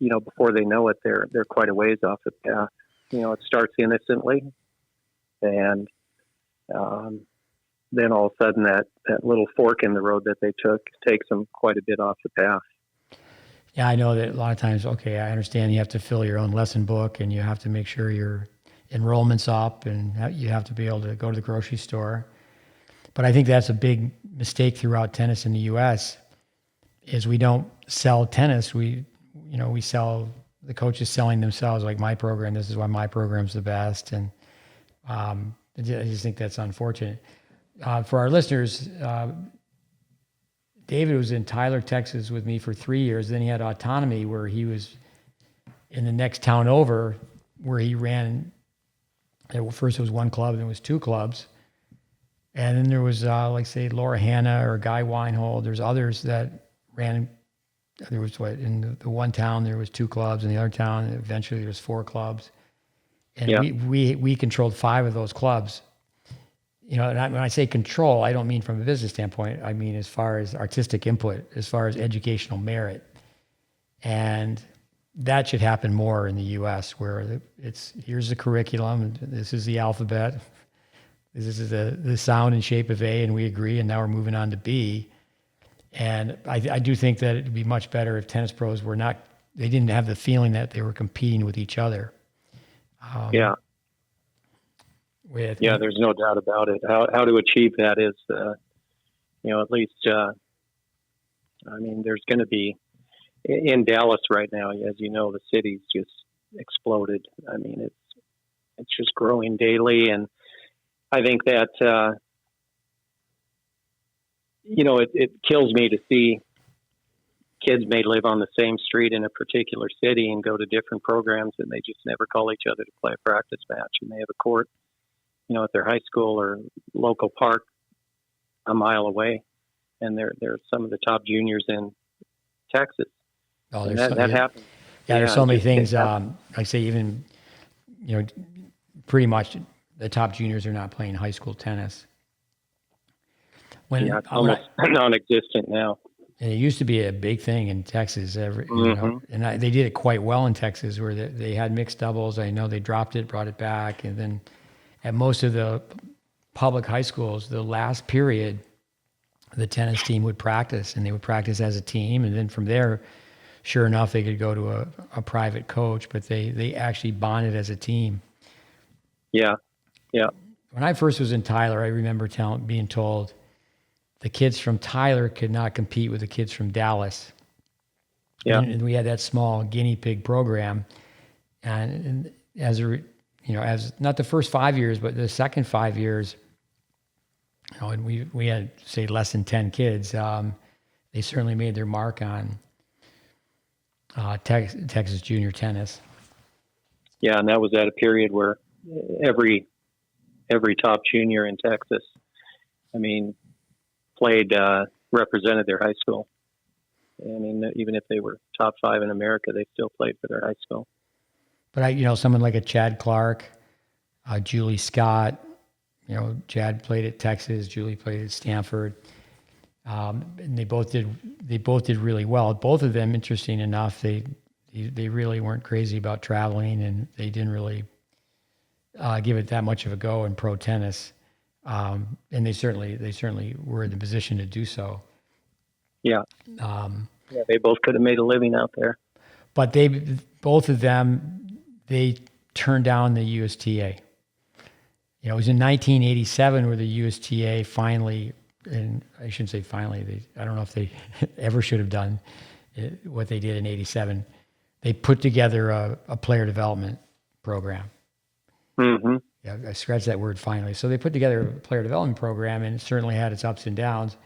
B: before they know it, they're quite a ways off the path. It starts innocently, and then all of a sudden that little fork in the road that they took takes them quite a bit off the path.
A: Yeah, I know that a lot of times, okay, I understand you have to fill your own lesson book and you have to make sure your enrollment's up and you have to be able to go to the grocery store. But I think that's a big mistake throughout tennis in the U.S. is we don't sell tennis. We sell, the coaches selling themselves, like my program, this is why my program's the best. And I just think that's unfortunate. For our listeners, David was in Tyler, Texas with me for 3 years. Then he had autonomy where he was in the next town over where he ran. First it was one club, then it was two clubs. And then there was, say, Laura Hanna or Guy Weinhold. There's others that ran. There was in the one town, there was two clubs. In the other town, eventually there was four clubs. And we controlled 5 of those clubs. And when I say control, I don't mean from a business standpoint. I mean as far as artistic input, as far as educational merit. And that should happen more in the U.S., where here's the curriculum, this is the alphabet, this is the sound and shape of A, and we agree, and now we're moving on to B. And I do think that it'd be much better if tennis pros they didn't have the feeling that they were competing with each other.
B: Yeah, there's no doubt about it. How to achieve that is, at least, there's going to be, in Dallas right now, as you know, the city's just exploded. I mean, it's just growing daily. And I think that, it kills me to see kids may live on the same street in a particular city and go to different programs, and they just never call each other to play a practice match. And they have a court, at their high school or local park a mile away. And they're some of the top juniors in Texas.
A: Oh,
B: and that happens.
A: Yeah, there's so many things. Like I say, even, pretty much the top juniors are not playing high school tennis.
B: It's almost non-existent now.
A: And it used to be a big thing in Texas, and they did it quite well in Texas, where they had mixed doubles. I know they dropped it, brought it back, and then at most of the public high schools, the last period, the tennis team would practice, and they would practice as a team, and then from there, sure enough, they could go to a private coach, but they actually bonded as a team.
B: Yeah.
A: When I first was in Tyler, I remember being told the kids from Tyler could not compete with the kids from Dallas. Yeah. And we had that small guinea pig program. And as not the first 5 years, but the second 5 years, and we had, say, less than 10 kids. They certainly made their mark on Texas junior tennis.
B: Yeah, and that was at a period where every top junior in Texas, played, represented their high school. Even if they were top 5 in America, they still played for their high school.
A: But someone like a Chad Clark, Julie Scott, Chad played at Texas, Julie played at Stanford, and they both did really well. Both of them, interesting enough, they really weren't crazy about traveling, and they didn't really give it that much of a go in pro tennis. And they certainly were in the position to do so.
B: Yeah. They both could have made a living out there.
A: But both of them turned down the USTA. It was in 1987 where the USTA finally, and I shouldn't say finally, I don't know if they ever should have done what they did in 87. They put together a player development program.
B: Mm-hmm.
A: Yeah, I scratched that word finally. So they put together a player development program, and it certainly had its ups and downs.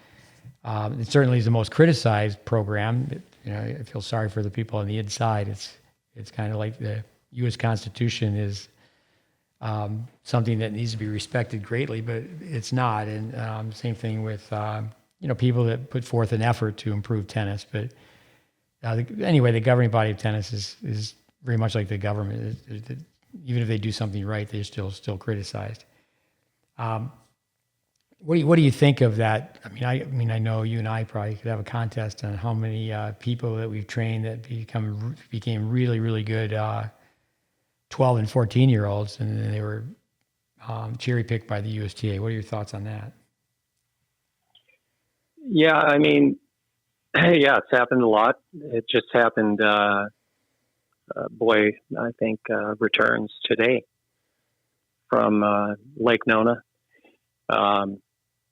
A: It certainly is the most criticized program. I feel sorry for the people on the inside. It's kind of like the U.S. Constitution is something that needs to be respected greatly, but it's not. And same thing with people that put forth an effort to improve tennis. But anyway, the governing body of tennis is very much like the government. Even if they do something right, they're still criticized. What do you think of that? I know you and I probably could have a contest on how many people that we've trained that became really, really good 12 and 14-year-olds, and then they were cherry-picked by the USTA. What are your thoughts on that?
B: Yeah, it's happened a lot. It just happened, I think returns today from Lake Nona.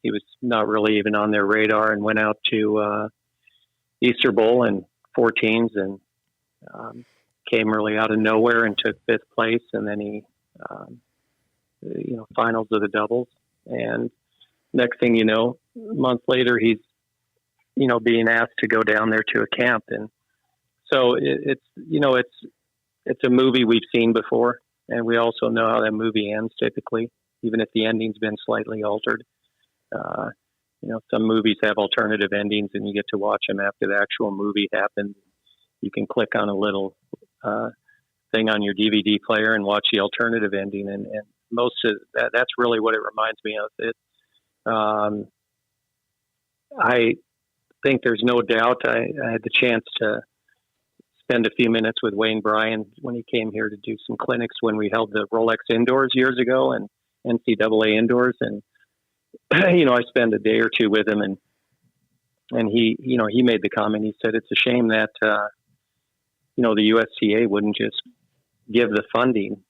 B: He was not really even on their radar and went out to Easter Bowl in 14s and came really out of nowhere and took 5th place. And then he, finals of the doubles. And next thing you know, a month later, he's, being asked to go down there to a camp. And so it's a movie we've seen before. And we also know how that movie ends typically, even if the ending's been slightly altered. Some movies have alternative endings, and you get to watch them after the actual movie happens. You can click on a little thing on your DVD player and watch the alternative ending. And most of that's really what it reminds me of. I think there's no doubt. I had the chance to spend a few minutes with Wayne Bryan when he came here to do some clinics when we held the Rolex Indoors years ago and NCAA Indoors. And, I spent a day or two with him, and he, he made the comment. He said, it's a shame that, the USTA wouldn't just give the funding,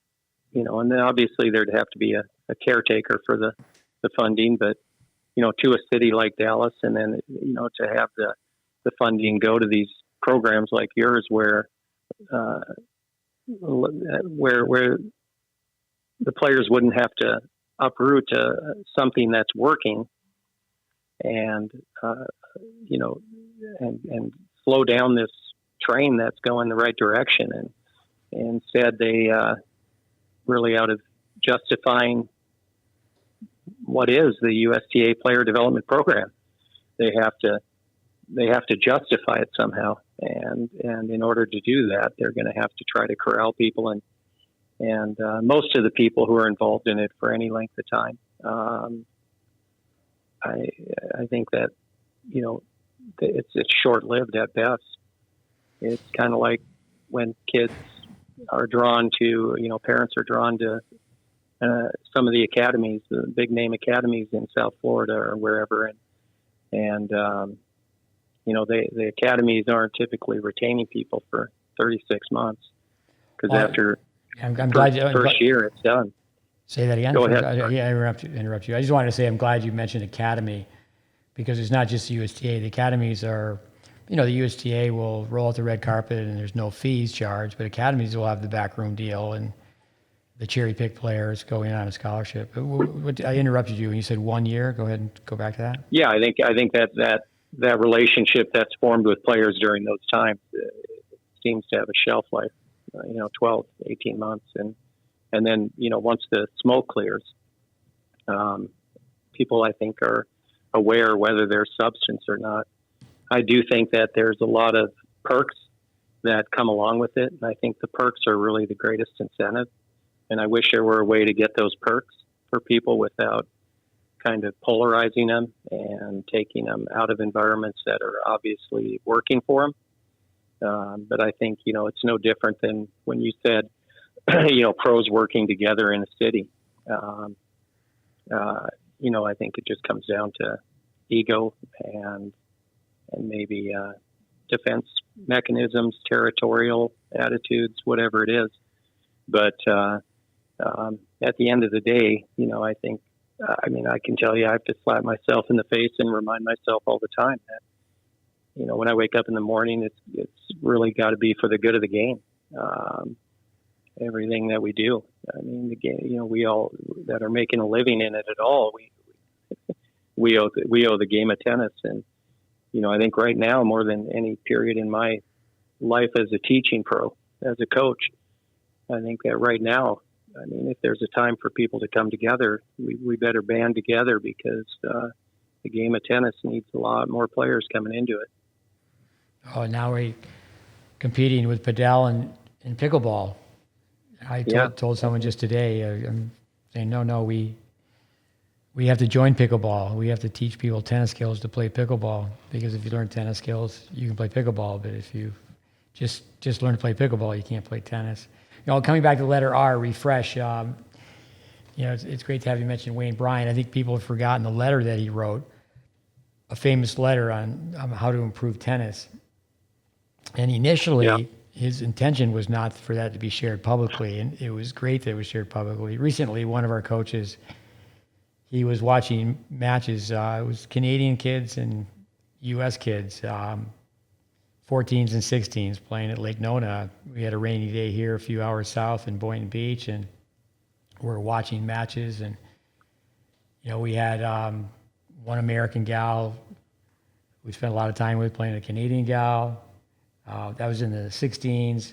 B: and then obviously there'd have to be a caretaker for the funding, but, to a city like Dallas, and then, to have the funding go to these programs like yours where the players wouldn't have to uproot something that's working and slow down this train that's going the right direction. And instead they really, out of justifying what is the USTA player development program, they have to justify it somehow. And in order to do that, they're going to have to try to corral people and most of the people who are involved in it for any length of time. I think that, it's short-lived at best. It's kind of like when kids are drawn to, parents are drawn to some of the academies, the big name academies in South Florida or wherever. And the academies aren't typically retaining people for 36 months because after first year, it's done.
A: Say that again.
B: Go ahead.
A: Yeah, interrupt you. I just wanted to say I'm glad you mentioned academy, because it's not just the USTA. The academies are, the USTA will roll out the red carpet and there's no fees charged, but academies will have the backroom deal and the cherry pick players going on a scholarship. I interrupted you and you said 1 year. Go ahead and go back to that.
B: Yeah, I think that relationship that's formed with players during those times seems to have a shelf life, 12, 18 months. And then, once the smoke clears, people, I think, are aware whether there's substance or not. I do think that there's a lot of perks that come along with it. And I think the perks are really the greatest incentive. And I wish there were a way to get those perks for people without kind of polarizing them and taking them out of environments that are obviously working for them. But I think, it's no different than when you said, pros working together in a city. I think it just comes down to ego and maybe defense mechanisms, territorial attitudes, whatever it is. But at the end of the day, I think, I can tell you I have to slap myself in the face and remind myself all the time that, when I wake up in the morning, it's really got to be for the good of the game. Everything that we do. The game, we all that are making a living in it at all, we owe the game of tennis. And, I think right now, more than any period in my life as a teaching pro, as a coach, I think that right now, if there's a time for people to come together, we better band together because the game of tennis needs a lot more players coming into it.
A: Oh, now we're competing with padel and pickleball. I told someone just today, I'm saying, no, we have to join pickleball. We have to teach people tennis skills to play pickleball, because if you learn tennis skills, you can play pickleball. But if you just learn to play pickleball, you can't play tennis. Coming back to the letter R, refresh. It's great to have you mention Wayne Bryan. I think people have forgotten the letter that he wrote, a famous letter on how to improve tennis. And initially, his intention was not for that to be shared publicly, and it was great that it was shared publicly. Recently, one of our coaches, he was watching matches. It was Canadian kids and U.S. kids, 14s and 16s playing at Lake Nona. We had a rainy day here a few hours south in Boynton Beach, and we're watching matches. And, we had one American gal we spent a lot of time with playing a Canadian gal. That was in the 16s,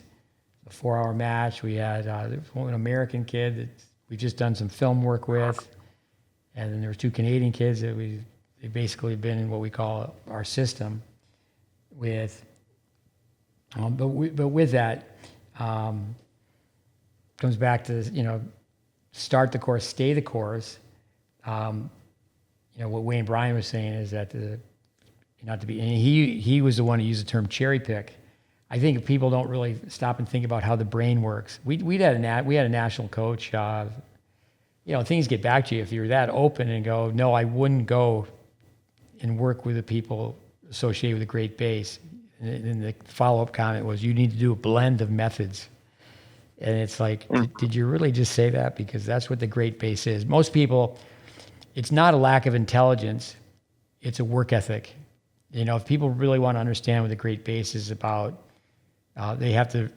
A: a 4-hour match. We had one American kid that we just done some film work with. And then there were 2 Canadian kids that they've basically been in what we call our system with. But with that, comes back to, start the course, stay the course. What Wayne Bryan was saying is that not to be, and he was the one who used the term cherry pick. I think people don't really stop and think about how the brain works. We had a national coach. Things get back to you if you're that open and go, no, I wouldn't go and work with the people associated with the GreatBase. And the follow-up comment was, you need to do a blend of methods. And it's like, did you really just say that? Because that's what the GreatBase is. Most people, it's not a lack of intelligence, it's a work ethic. If people really want to understand what the GreatBase is about, they have to,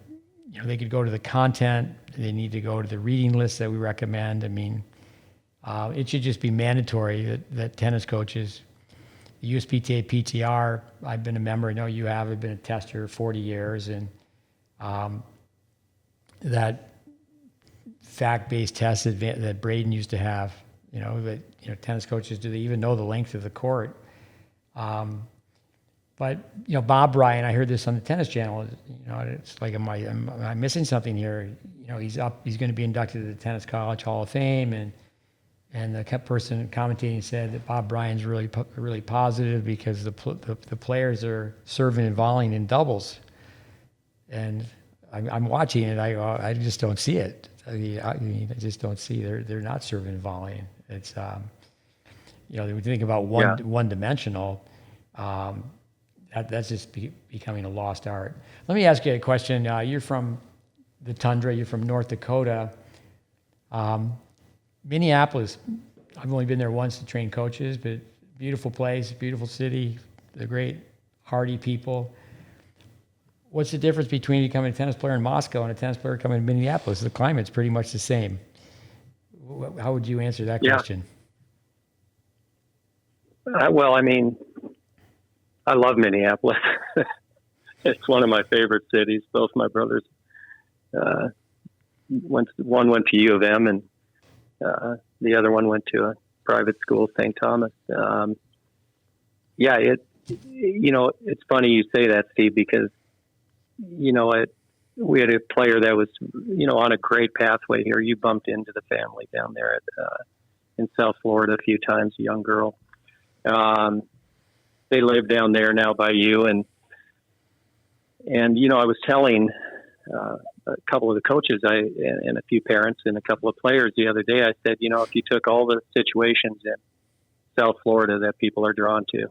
A: they could go to the content, they need to go to the reading list that we recommend. I mean, it should just be mandatory that tennis coaches, the USPTA PTR, I've been a member, I know you have, I've been a tester 40 years, and that fact-based test that Braden used to have, tennis coaches, do they even know the length of the court? But Bob Bryan, I heard this on the Tennis Channel. It's like, am I missing something here? He's going to be inducted to the Tennis College Hall of Fame, and the person commentating said that Bob Bryan's really positive because the players are serving and volleying in doubles, and I'm watching it. I just don't see it. I just don't see they're not serving and volleying. It's when you think about one dimensional. That's just becoming a lost art. Let me ask you a question. You're from the tundra. You're from North Dakota. Minneapolis, I've only been there once to train coaches, but beautiful place, beautiful city, the great, hardy people. What's the difference between becoming a tennis player in Moscow and a tennis player coming to Minneapolis? The climate's pretty much the same. How would you answer that question?
B: Well, I mean, I love Minneapolis. It's one of my favorite cities. Both my brothers one went to U of M, and the other one went to a private school, St. Thomas. It's funny you say that, Steve, because we had a player that was on a great pathway here. You bumped into the family down there in South Florida a few times, a young girl. They live down there now by you, and I was telling a couple of the coaches and a few parents and a couple of players the other day, I said, if you took all the situations in South Florida that people are drawn to,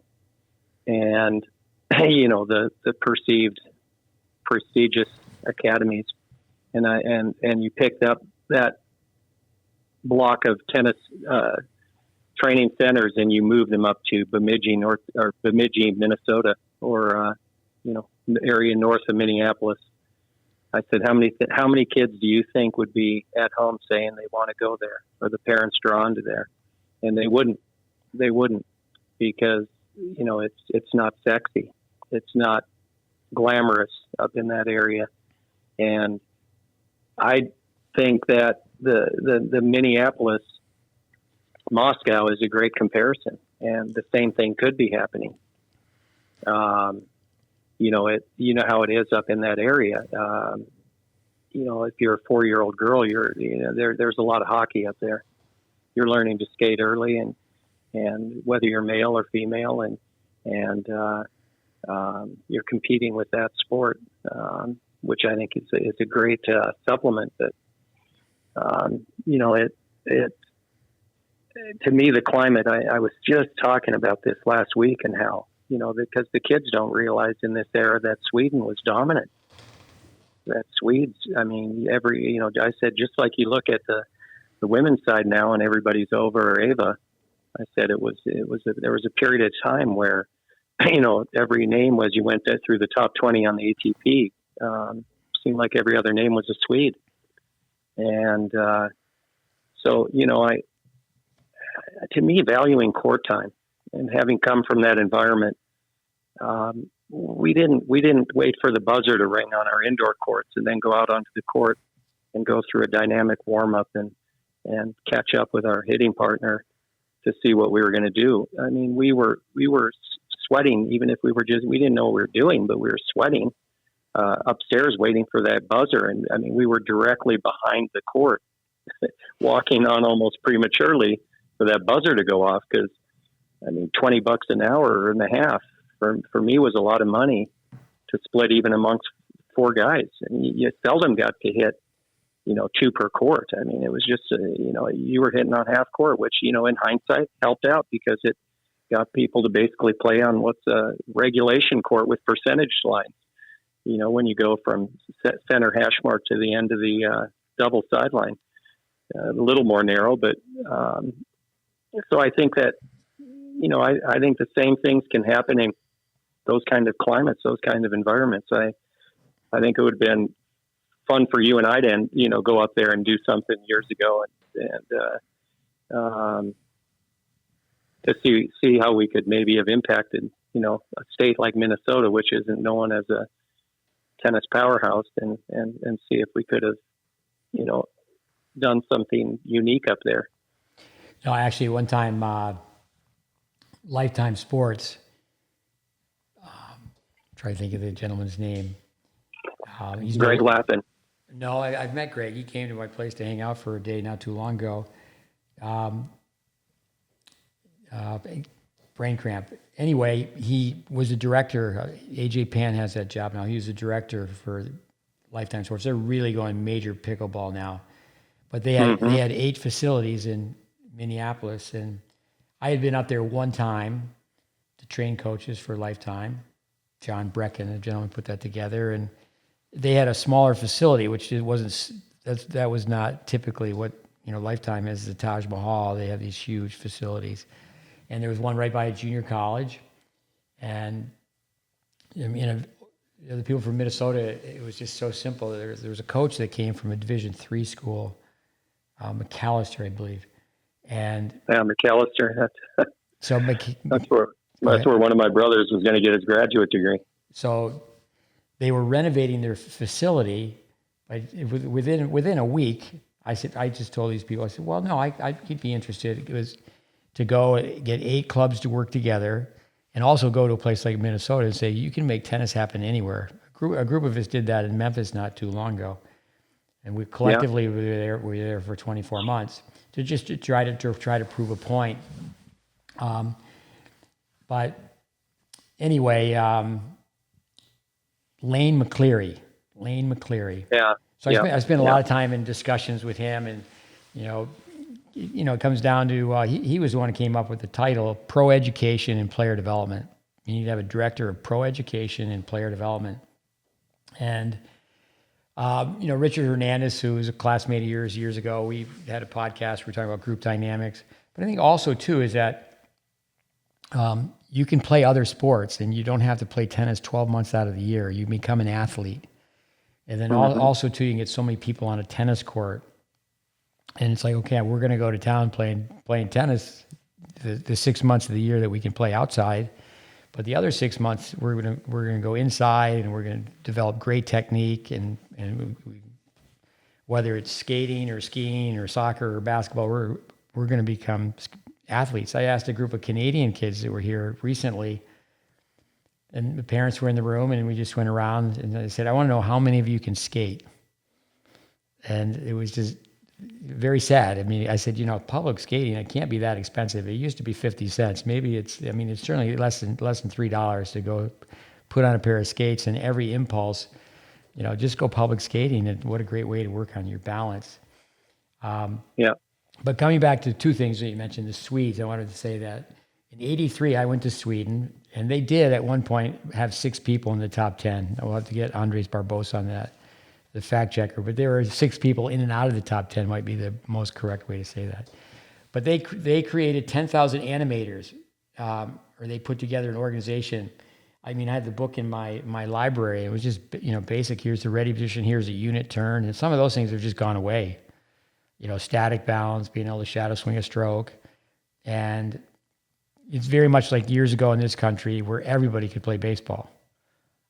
B: and the perceived prestigious academies, and you picked up that block of tennis training centers and you moved them up to Bemidji, Minnesota, or the area north of Minneapolis. I said, how many kids do you think would be at home saying they want to go there, or the parents drawn to there? And they wouldn't, because it's not sexy, it's not glamorous up in that area. And I think that the Minneapolis Moscow is a great comparison, and the same thing could be happening. How it is up in that area. If you're a 4-year-old girl, there's a lot of hockey up there. You're learning to skate early, and whether you're male or female, and you're competing with that sport, which I think is a great supplement. That to me, the climate. I was just talking about this last week, and how because the kids don't realize in this era that Sweden was dominant. That Swedes, I said, just like you look at the women's side now, and everybody's over Ava. I said there was a period of time where every name was, you went through the top 20 on the ATP. Seemed like every other name was a Swede. And to me, valuing court time and having come from that environment, we didn't wait for the buzzer to ring on our indoor courts and then go out onto the court and go through a dynamic warm up and catch up with our hitting partner to see what we were going to do. I mean, we were sweating, even if we didn't know what we were doing, but we were sweating upstairs waiting for that buzzer. And I mean, we were directly behind the court, walking on almost prematurely for that buzzer to go off. Cause $20 an hour and a half for me was a lot of money to split even amongst 4 guys, and you seldom got to hit, 2 per court. I mean, it was just, you were hitting on half court, which, in hindsight helped out because it got people to basically play on what's a regulation court with percentage lines. When you go from center hash mark to the end of the double sideline, a little more narrow. But so I think that, I think the same things can happen in those kind of climates, those kind of environments. I think it would have been fun for you and I to, go up there and do something years ago and to see how we could maybe have impacted, a state like Minnesota, which isn't known as a tennis powerhouse, and see if we could have, done something unique up there.
A: No, actually, one time, Lifetime Sports, try to think of the gentleman's name. He's
B: Greg Lappin.
A: No, I've met Greg. He came to my place to hang out for a day not too long ago. Brain cramp. Anyway, he was a director. AJ Pan has that job now. He was a director for Lifetime Sports. They're really going major pickleball now. But they had 8 facilities in Minneapolis, and I had been up there one time to train coaches for Lifetime. John Brecken, a gentleman, put that together, and they had a smaller facility, which it wasn't. That was not typically what Lifetime is. The Taj Mahal. They have these huge facilities, and there was one right by a junior college, and the people from Minnesota. It was just so simple. There was a coach that came from a Division III school, McAllister, I believe, and
B: McAllister.
A: So
B: that's where one of my brothers was going to get his graduate degree.
A: So they were renovating their facility, but within a week, I just told these people, I said, well, no, I could be interested. It was to go get 8 clubs to work together, and also go to a place like Minnesota and say, you can make tennis happen anywhere. A group of us did that in Memphis not too long ago, and we collectively were there for 24 months to try to prove a point. But anyway, Lane McCleary.
B: Yeah.
A: So I spent a lot of time in discussions with him, and it comes down to he was the one who came up with the title Pro Education and Player Development. You need to have a director of Pro Education and Player Development, and Richard Hernandez, who was a classmate of yours years ago, we had a podcast. We were talking about group dynamics, but I think also too is that you can play other sports, and you don't have to play tennis 12 months out of the year. You become an athlete. And then also, too, you can get so many people on a tennis court. And it's like, okay, we're going to go to town playing tennis the 6 months of the year that we can play outside. But the other 6 months, we're going to go inside, and we're going to develop great technique. And whether it's skating or skiing or soccer or basketball, we're going to become athletes. I asked a group of Canadian kids that were here recently, and the parents were in the room, and we just went around, and I said, I want to know how many of you can skate. And it was just very sad. I mean, I said, public skating, it can't be that expensive. It used to be 50 cents. Maybe it's certainly less than $3 to go put on a pair of skates, and every impulse, just go public skating. And what a great way to work on your balance. But coming back to 2 things that you mentioned, the Swedes, I wanted to say that in '83, I went to Sweden, and they did at one point have 6 people in the top 10. I'll have to get Andres Barbosa on that, the fact checker. But there were 6 people in and out of the top 10 might be the most correct way to say that. But they created 10,000 animators, or they put together an organization. I mean, I had the book in my library. It was just, basic. Here's the ready position. Here's a unit turn. And some of those things have just gone away. Static balance, being able to shadow swing a stroke. And it's very much like years ago in this country where everybody could play baseball.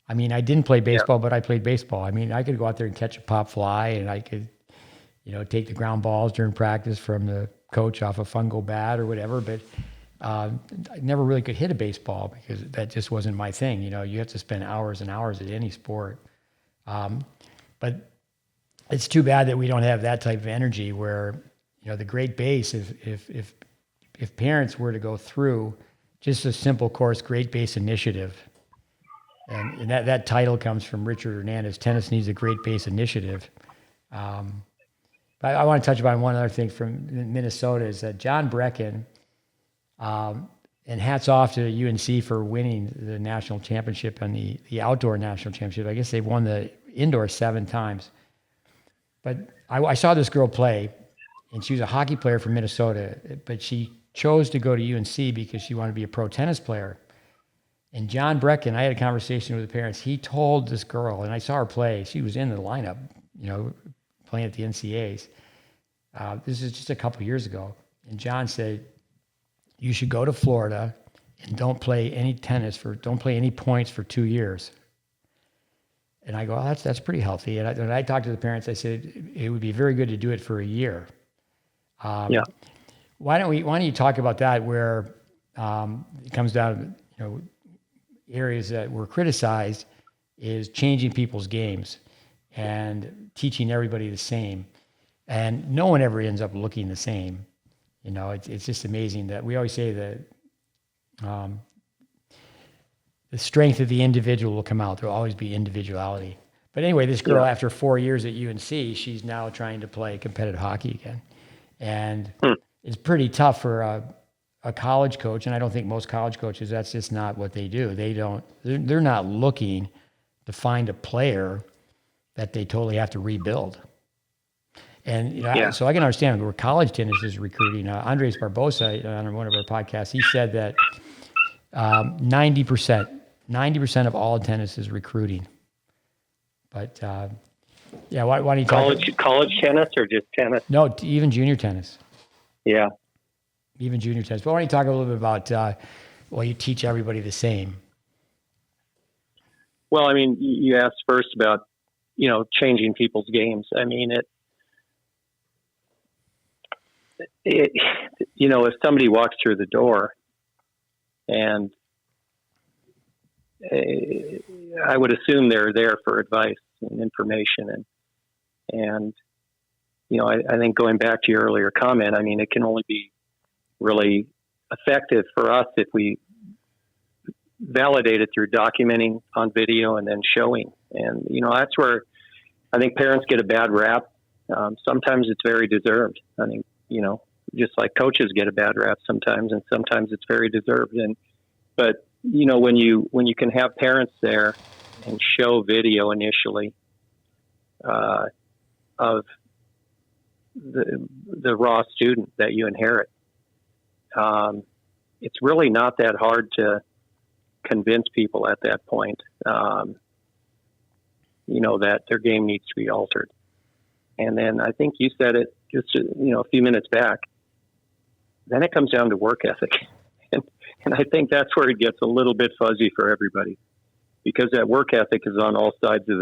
A: I mean, I didn't play baseball, but I played baseball. I mean, I could go out there and catch a pop fly, and I could, take the ground balls during practice from the coach off a fungo bat or whatever. But I never really could hit a baseball because that just wasn't my thing. You have to spend hours and hours at any sport. But it's too bad that we don't have that type of energy where, the GreatBase, if parents were to go through just a simple course, GreatBase initiative, And that title comes from Richard Hernandez. Tennis needs a GreatBase initiative. But I want to touch upon one other thing from Minnesota is that John Brecken, and hats off to UNC for winning the national championship and the outdoor national championship. I guess they've won the indoor 7 times. But I saw this girl play, and she was a hockey player from Minnesota, but she chose to go to UNC because she wanted to be a pro tennis player. And John Brecken, I had a conversation with the parents. He told this girl, and I saw her play. She was in the lineup, playing at the NCAAs. This is just a couple years ago. And John said, you should go to Florida and don't play any points for 2 years. And I go, oh, that's pretty healthy. And when I talked to the parents, I said, it would be very good to do it for a year.
B: Yeah.
A: Why don't you talk about that where it comes down to, areas that were criticized is changing people's games and teaching everybody the same. And no one ever ends up looking the same. It's just amazing that we always say that the strength of the individual will come out. There'll always be individuality. But anyway, this girl, after 4 years at UNC, she's now trying to play competitive hockey again. And it's pretty tough for a college coach. And I don't think most college coaches, that's just not what they do. They're not looking to find a player that they totally have to rebuild. And so I can understand where college tennis is recruiting. Andres Barbosa on one of our podcasts, he said that 90% of all tennis is recruiting. But why don't you talk
B: college tennis or just tennis?
A: No, even junior tennis.
B: Yeah,
A: even junior tennis. But why don't you talk a little bit about you teach everybody the same?
B: Well, I mean, you asked first about changing people's games. I mean if somebody walks through the door and I would assume they're there for advice and information. And I think going back to your earlier comment, I mean, it can only be really effective for us if we validate it through documenting on video and then showing. And, that's where I think parents get a bad rap. Sometimes it's very deserved. I think, just like coaches get a bad rap sometimes, and sometimes it's very deserved. But when you can have parents there and show video initially of the raw student that you inherit, it's really not that hard to convince people at that point, that their game needs to be altered. And then I think you said it just a few minutes back. Then it comes down to work ethic. And I think that's where it gets a little bit fuzzy for everybody, because that work ethic is on all sides of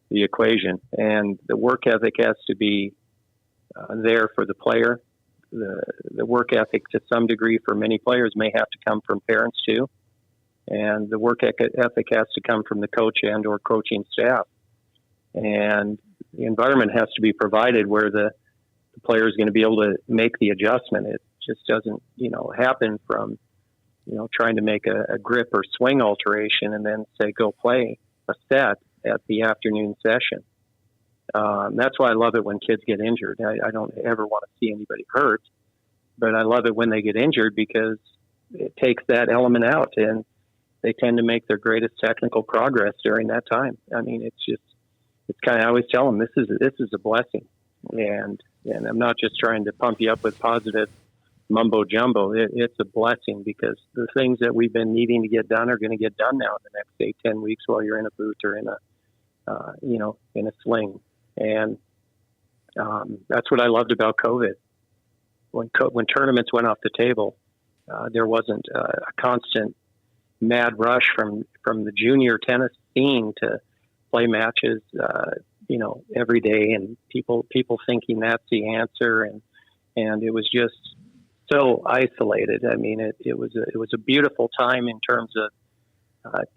B: the equation. And the work ethic has to be there for the player. The work ethic to some degree for many players may have to come from parents too. And the work ethic has to come from the coach and or coaching staff. And the environment has to be provided where the player is going to be able to make the adjustment. It just doesn't, happen from, trying to make a grip or swing alteration and then say, go play a set at the afternoon session. That's why I love it when kids get injured. I don't ever want to see anybody hurt, but I love it when they get injured because it takes that element out and they tend to make their greatest technical progress during that time. I mean, it's kind of, I always tell them, this is a blessing. And I'm not just trying to pump you up with positive mumbo jumbo. It's a blessing because the things that we've been needing to get done are going to get done now in the next 8-10 weeks while you're in a boot or in a sling. And that's what I loved about COVID. When tournaments went off the table, there wasn't a constant mad rush from the junior tennis scene to play matches, every day, and people thinking that's the answer, and it was just so isolated. I mean, it was a beautiful time in terms of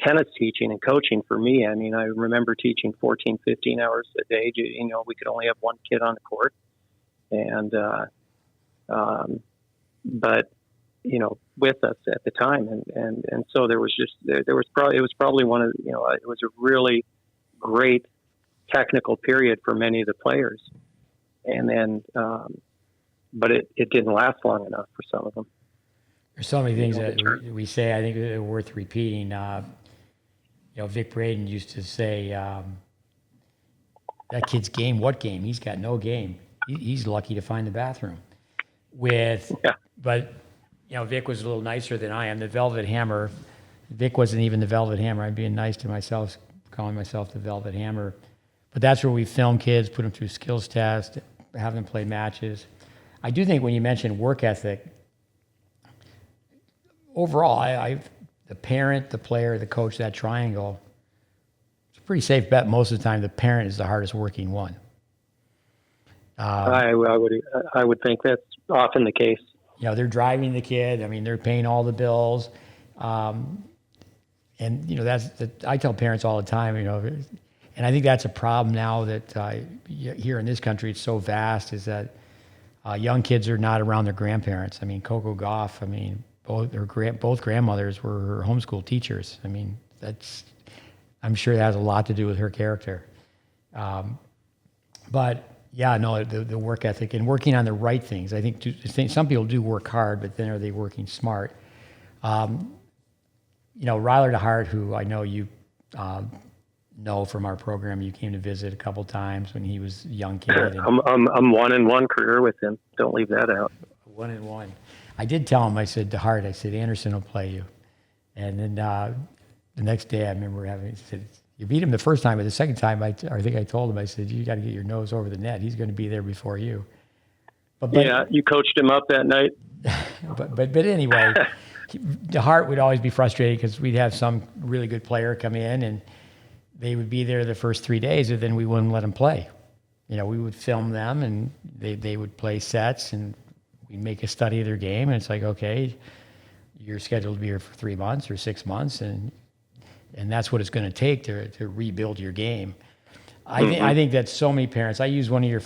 B: tennis teaching and coaching for me. I mean, I remember teaching 14, 15 hours a day. We could only have one kid on the court, and but with us at the time. And so it was probably one of, it was a really great technical period for many of the players. And then, but it didn't last long enough for some of them.
A: There's so many things that we say, I think are worth repeating. Vic Braden used to say, that kid's game, what game? He's got no game. He's lucky to find the bathroom. But Vic was a little nicer than I am. The Velvet Hammer, Vic wasn't even the Velvet Hammer. I'm being nice to myself, calling myself the Velvet Hammer. But that's where we film kids, put them through skills tests, have them play matches. I do think when you mention work ethic, overall, the parent, the player, the coach, that triangle, it's a pretty safe bet most of the time the parent is the hardest working one.
B: I would think that's often the case.
A: They're driving the kid. I mean, they're paying all the bills. And, I tell parents all the time, and I think that's a problem now that here in this country, it's so vast, is that young kids are not around their grandparents. I mean, Coco Gauff, both grandmothers were her homeschool teachers. I mean, I'm sure that has a lot to do with her character. But yeah, no, the work ethic and working on the right things. I think some people do work hard, but then are they working smart? Ryler DeHart, who I know you know from our program, you came to visit a couple times when he was a young kid.
B: I'm 1-1 career with him. Don't leave that out.
A: 1-1. I did tell him, I said, DeHart, I said, Anderson will play you. And then the next day I remember he said, you beat him the first time, but the second time, I think I told him, I said, you got to get your nose over the net. He's going to be there before you. But
B: yeah, you coached him up that night.
A: but anyway, DeHart would always be frustrated because we'd have some really good player come in and they would be there the first 3 days, and then we wouldn't let them play. We would film them and they would play sets and we'd make a study of their game. And it's like, okay, you're scheduled to be here for 3 months or 6 months. And that's what it's going to take to rebuild your game. I think that so many parents, I use one of your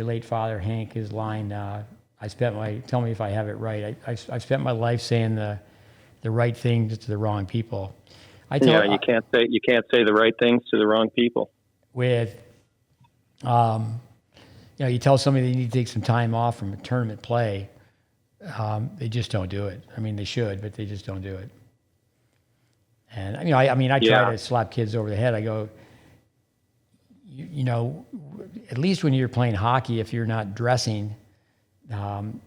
A: late father, Hank, his line, tell me if I have it right. I spent my life saying the right things to the wrong people.
B: You can't say the right things to the wrong people.
A: You tell somebody they need to take some time off from tournament play. They just don't do it. I mean, they should, but they just don't do it. And I try to slap kids over the head. I go, at least when you're playing hockey, if you're not dressing, one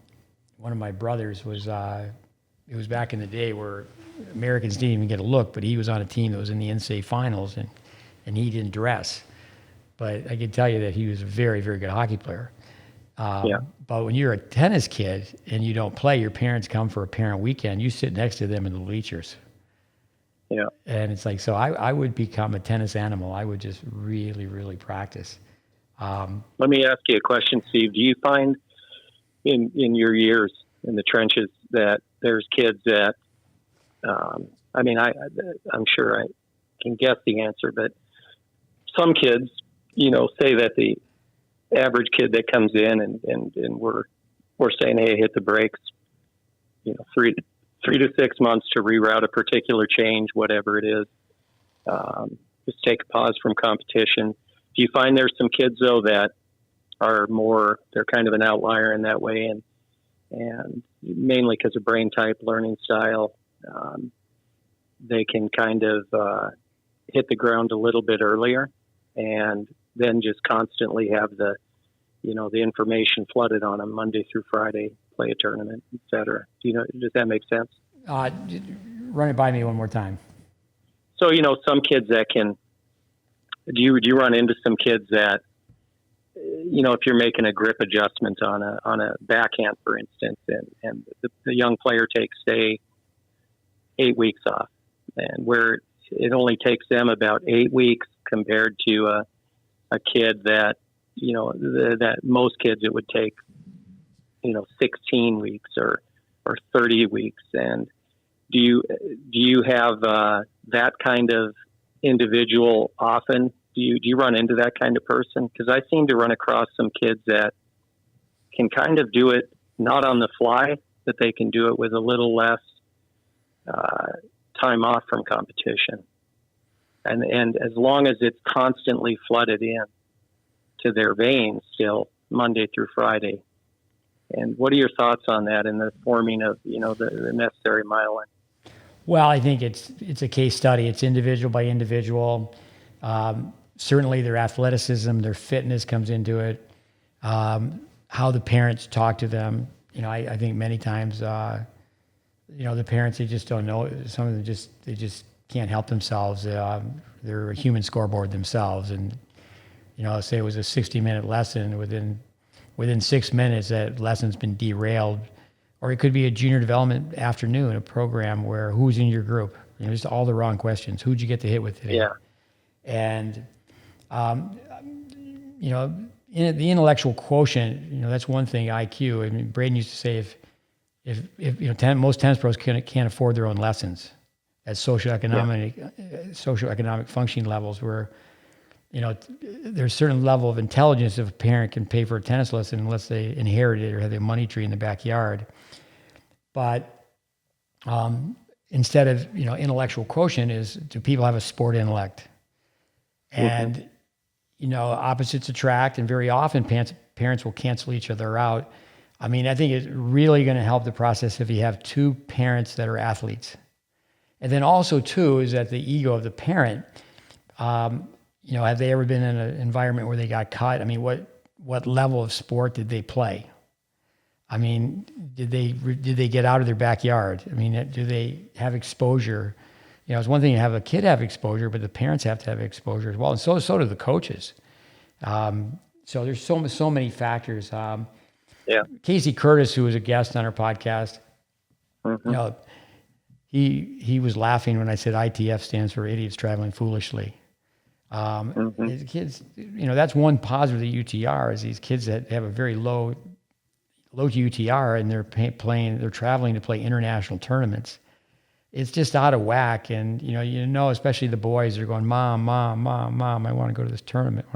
A: of my brothers was, it was back in the day where Americans didn't even get a look, but he was on a team that was in the NCAA finals and he didn't dress. But I can tell you that he was a very, very good hockey player. But when you're a tennis kid and you don't play, your parents come for a parent weekend, you sit next to them in the bleachers.
B: Yeah.
A: And it's like, so I would become a tennis animal. I would just really, really practice.
B: Let me ask you a question, Steve. Do you find in your years in the trenches that there's kids that, I'm sure I can guess the answer, but some kids, say that the average kid that comes in and we're saying, hey, hit the brakes, 3 to 6 months to reroute a particular change, whatever it is. Just take a pause from competition. Do you find there's some kids though that are they're kind of an outlier in that way, and mainly because of brain type, learning style, they can kind of hit the ground a little bit earlier, and then just constantly have the information flooded on them Monday through Friday, play a tournament, et cetera. Does that make sense?
A: Run it by me one more time.
B: So, some kids that can, do you run into some kids that, if you're making a grip adjustment on a backhand, for instance, and the young player takes, say, 8 weeks off, and where it only takes them about 8 weeks compared to a kid that, that most kids it would take, 16 weeks or 30 weeks. And do you have that kind of individual often? Do you run into that kind of person? Because I seem to run across some kids that can kind of do it not on the fly that they can do it with a little less time off from competition. And as long as it's constantly flooded in to their veins still Monday through Friday. And what are your thoughts on that in the forming of, the necessary myelin?
A: Well, I think it's a case study. It's individual by individual. Certainly their athleticism, their fitness comes into it. How the parents talk to them. I think many times, the parents, they just don't know. Some of them they just can't help themselves. They're a human scoreboard themselves. And, say it was a 60-minute lesson, within 6 minutes, that lesson's been derailed. Or it could be a junior development afternoon, a program where who's in your group? Just all the wrong questions. Who'd you get to hit with today?
B: Yeah.
A: And, in the intellectual quotient, that's one thing, IQ. I mean, Braden used to say if most tennis pros can't afford their own lessons at socioeconomic functioning levels where, there's a certain level of intelligence if a parent can pay for a tennis lesson unless they inherit it or have their money tree in the backyard. But instead of, intellectual quotient do people have a sport intellect? And, opposites attract, and very often parents will cancel each other out. I mean, I think it's really going to help the process if you have two parents that are athletes. And then also, too, is that the ego of the parent, have they ever been in an environment where they got cut? I mean, what level of sport did they play? I mean, did they get out of their backyard? I mean, do they have exposure? It's one thing to have a kid have exposure, but the parents have to have exposure as well, and so do the coaches. So there's so many factors. Casey Curtis, who was a guest on our podcast, he was laughing when I said ITF stands for idiots traveling foolishly. His kids, that's one positive of the UTR is these kids that have a very low UTR and they're traveling to play international tournaments. It's just out of whack. And, especially the boys are going, mom, I want to go to this tournament.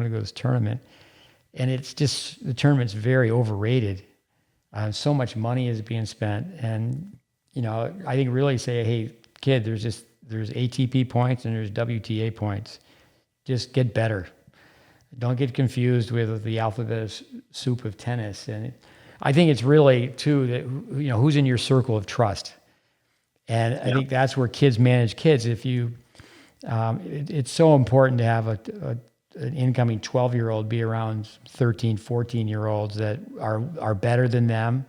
A: And it's just, the tournament's very overrated. So much money is being spent. And, I think really say, hey, kid, there's ATP points and there's WTA points. Just get better. Don't get confused with the alphabet soup of tennis. And I think it's really, too, that, who's in your circle of trust. And I think that's where kids manage kids. If you, it's so important to have an incoming 12-year-old be around 13, 14-year-olds that are better than them.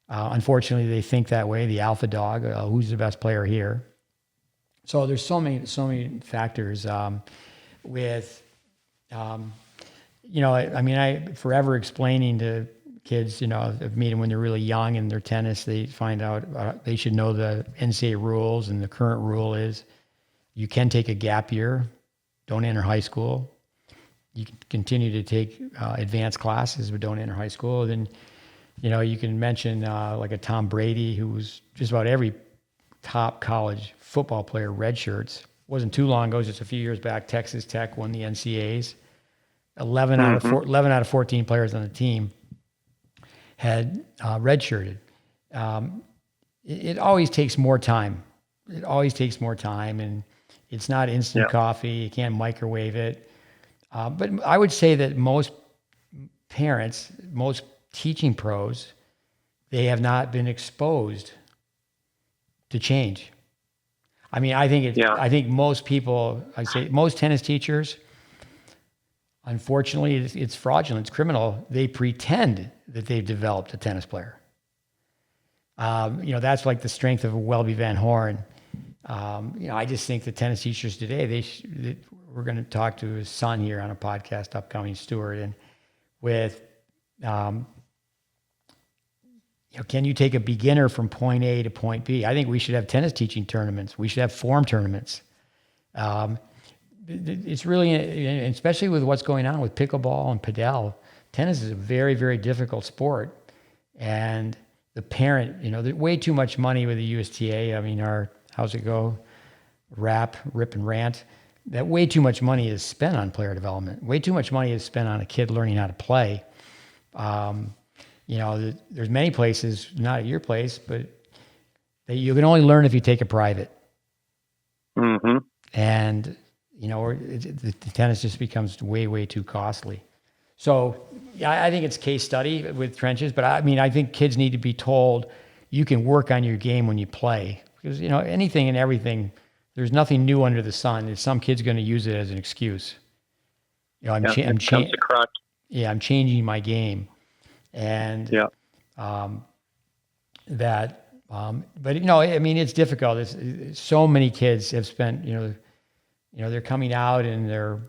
A: Unfortunately, they think that way, the alpha dog, who's the best player here. So there's so many factors I forever explaining to kids, of meeting when they're really young and their tennis, they find out they should know the NCAA rules, and the current rule is you can take a gap year, don't enter high school. You can continue to take advanced classes, but don't enter high school. Then, you can mention like a Tom Brady, who was just about every top college football player redshirts. Wasn't too long ago, just a few years back, Texas Tech won the NCAAs. 11 out of 14 players on the team had redshirted. It always takes more time. And it's not instant coffee. You can't microwave it. But I would say that most parents, most teaching pros, they have not been exposed to change. I mean, I think most people, most tennis teachers, unfortunately, it's fraudulent, it's criminal. They pretend that they've developed a tennis player. That's like the strength of a Welby Van Horn. I just think the tennis teachers today, we're going to talk to his son here on a podcast upcoming, Stuart, and with, can you take a beginner from point A to point B? I think we should have tennis teaching tournaments. We should have form tournaments. It's really, especially with what's going on with pickleball and padel, tennis is a very, very difficult sport. And the parent, there's way too much money with the USTA. I mean, how's it go? Rip and rant. That way too much money is spent on player development. Way too much money is spent on a kid learning how to play. there's many places, not at your place, but that you can only learn if you take it private.
B: Mm-hmm.
A: And, the tennis just becomes way, way too costly. So yeah, I think it's case study with trenches, but I think kids need to be told you can work on your game when you play, because, anything and everything, there's nothing new under the sun. There's some kids going to use it as an excuse. I'm changing my game. And but it's difficult. It's so many kids have spent, they're coming out and they're,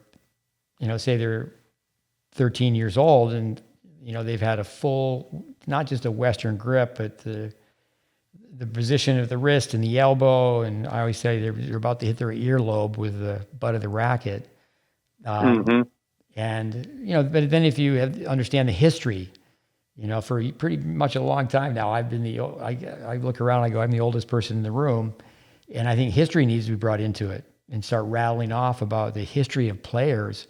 A: say they're 13 years old and, they've had a full, not just a Western grip, but the position of the wrist and the elbow. And I always say they're about to hit their earlobe with the butt of the racket. And, but then if you understand the history, for pretty much a long time now, I've been I look around, I go, I'm the oldest person in the room. And I think history needs to be brought into it and start rattling off about the history of players.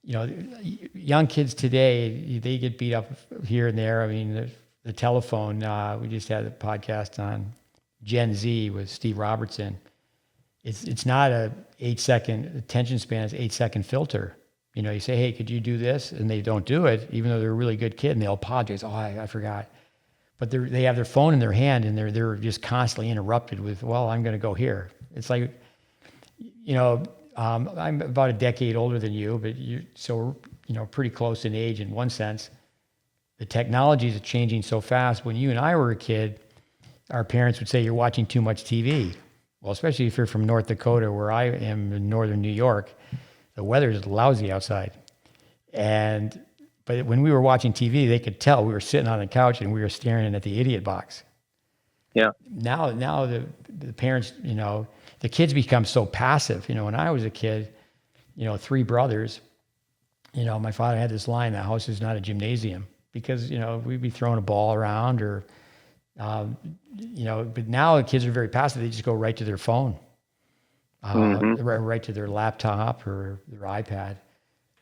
A: Young kids today, they get beat up here and there. I mean, the telephone, we just had a podcast on Gen Z with Steve Robertson. It's not a 8-second attention span, it's 8-second filter. You say, hey, could you do this? And they don't do it, even though they're a really good kid, and they'll apologize. Oh, I forgot. But they have their phone in their hand, and they're just constantly interrupted with, well, I'm going to go here. It's like, I'm about a decade older than you, but pretty close in age in one sense. The technologies are changing so fast. When you and I were a kid, our parents would say, you're watching too much TV. Well, especially if you're from North Dakota, where I am in northern New York, the weather is lousy outside. But when we were watching TV, they could tell we were sitting on the couch and we were staring at the idiot box.
B: Yeah.
A: Now the parents, the kids become so passive. When I was a kid, 3 brothers, my father had this line, the house is not a gymnasium, because, we'd be throwing a ball around or, but now the kids are very passive. They just go right to their phone, right to their laptop or their iPad.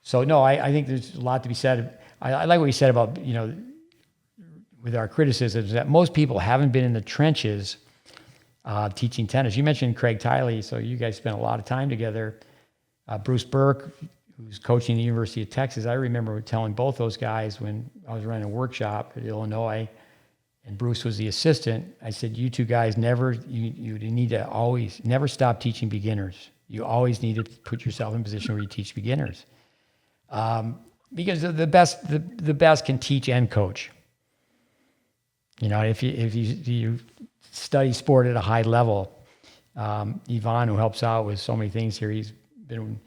A: So no, I think there's a lot to be said. I like what you said about, with our criticisms, that most people haven't been in the trenches teaching tennis. You mentioned Craig Tiley, so you guys spent a lot of time together. Bruce Burke, who's coaching the University of Texas, I remember telling both those guys when I was running a workshop at Illinois, and Bruce was the assistant, I said, you two guys you need to always, never stop teaching beginners. You always need to put yourself in a position where you teach beginners. Because the best can teach and coach. If you study sport at a high level, Yvonne, who helps out with so many things here, he's been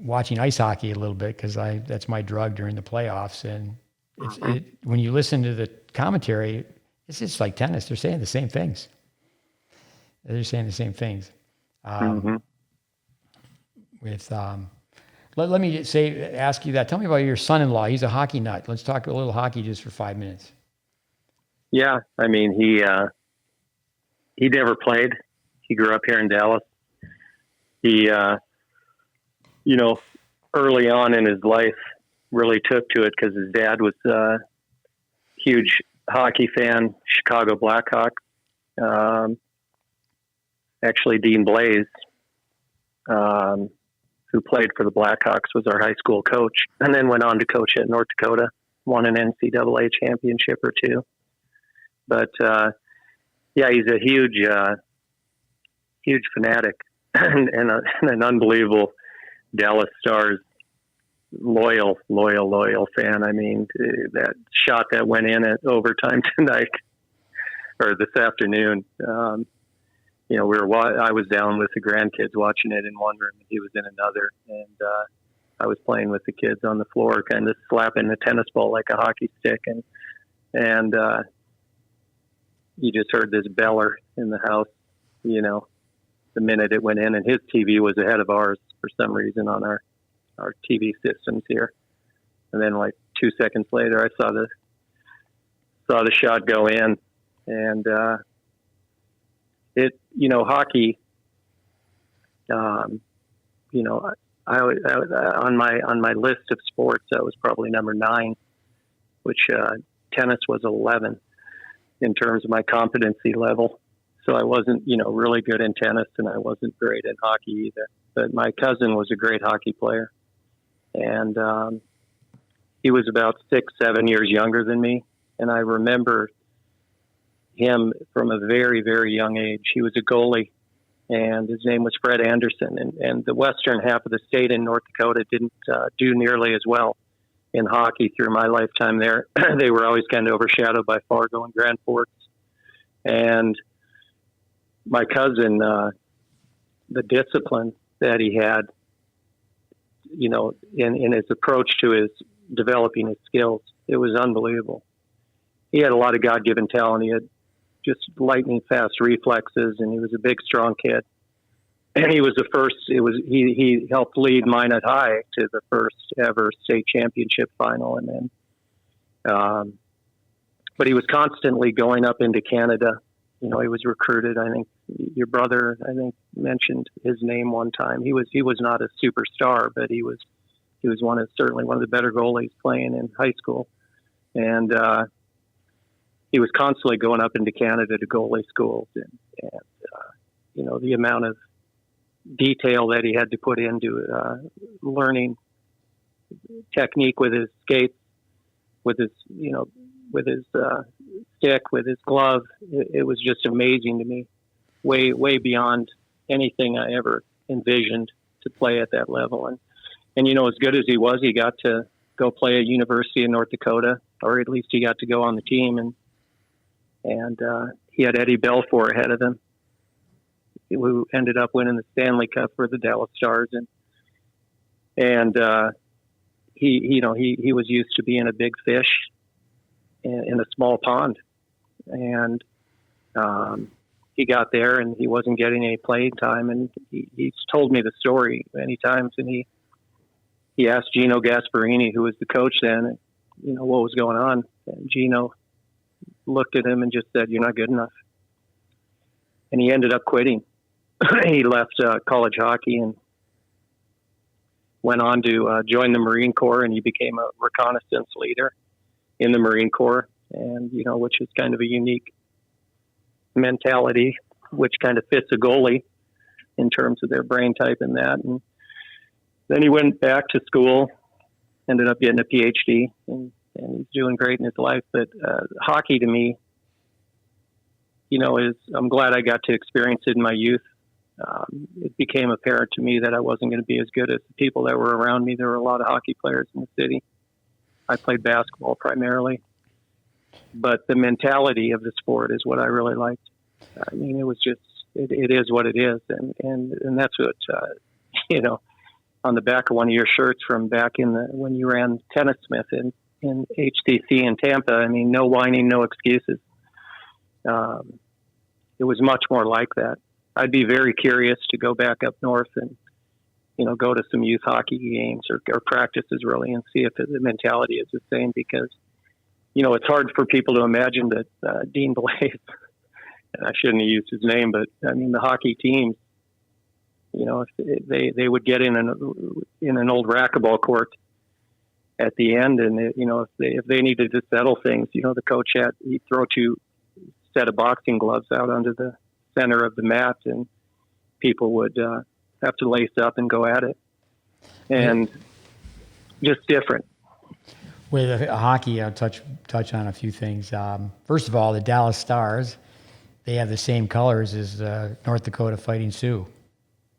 A: watching ice hockey a little bit because that's my drug during the playoffs. And when you listen to the commentary, it's just like tennis. They're saying the same things. Let me ask you that. Tell me about your son-in-law. He's a hockey nut. Let's talk a little hockey just for 5 minutes.
B: Yeah, I mean, he never played. He grew up here in Dallas. He, early on in his life, really took to it because his dad was a huge hockey fan, Chicago Blackhawk. Actually, Dean Blaze, who played for the Blackhawks, was our high school coach, and then went on to coach at North Dakota, won an NCAA championship or two. But he's a huge fanatic and an unbelievable Dallas Stars loyal fan. I mean, that shot that went in at overtime tonight or this afternoon. I was down with the grandkids watching it in one room, and he was in another, and I was playing with the kids on the floor, kind of slapping the tennis ball like a hockey stick, and you just heard this beller in the house, the minute it went in, and his TV was ahead of ours for some reason on our TV systems here. And then like 2 seconds later, I saw the shot go in, and hockey, on my list of sports, that was probably number 9, which tennis was 11 in terms of my competency level. So I wasn't, really good in tennis, and I wasn't great in hockey either. But my cousin was a great hockey player, and he was about 6-7 years younger than me. And I remember him from a very, very young age. He was a goalie, and his name was Fred Anderson. And the western half of the state in North Dakota didn't do nearly as well in hockey through my lifetime there. They were always kind of overshadowed by Fargo and Grand Forks. And my cousin, the discipline that he had, in his approach to his developing his skills, it was unbelievable. He had a lot of God-given talent. He had just lightning fast reflexes, and he was a big, strong kid. And he was the first. He helped lead Minot High to the first ever state championship final, and then, but he was constantly going up into Canada. He was recruited. I think your brother, mentioned his name one time. He was not a superstar, but he was certainly one of the better goalies playing in high school, and he was constantly going up into Canada to goalie schools, and the amount of detail that he had to put into learning technique with his skates, with his stick, with his glove. It was just amazing to me, way beyond anything I ever envisioned to play at that level. And as good as he was, he got to go play at University of North Dakota, or at least he got to go on the team, and he had Eddie Belfour ahead of him, who ended up winning the Stanley Cup for the Dallas Stars, and he was used to being a big fish in a small pond, and he got there and he wasn't getting any playing time, and he's told me the story many times, and he asked Gino Gasparini, who was the coach then, what was going on, and Gino looked at him and just said, "You're not good enough," and he ended up quitting. He left college hockey and went on to join the Marine Corps, and he became a reconnaissance leader in the Marine Corps, and which is kind of a unique mentality, which kind of fits a goalie in terms of their brain type and that. And then he went back to school, ended up getting a PhD, and he's doing great in his life. But hockey to me, I'm glad I got to experience it in my youth. It became apparent to me that I wasn't going to be as good as the people that were around me. There were a lot of hockey players in the city. I played basketball primarily, but the mentality of the sport is what I really liked. It was just, it is what it is. And that's what, on the back of one of your shirts from back when you ran Tennis Smith in HTC in Tampa, no whining, no excuses. It was much more like that. I'd be very curious to go back up north and, go to some youth hockey games or practices really, and see if the mentality is the same, because, it's hard for people to imagine that Dean Blaze, and I shouldn't have used his name, but the hockey teams, if they would get in an old racquetball court at the end, and if they needed to settle things, the coach he'd throw 2 set of boxing gloves out onto the center of the mat, and people would have to lace up and go at it, and just different.
A: With hockey, I'll touch on a few things. First of all, the Dallas Stars, they have the same colors as North Dakota Fighting Sioux.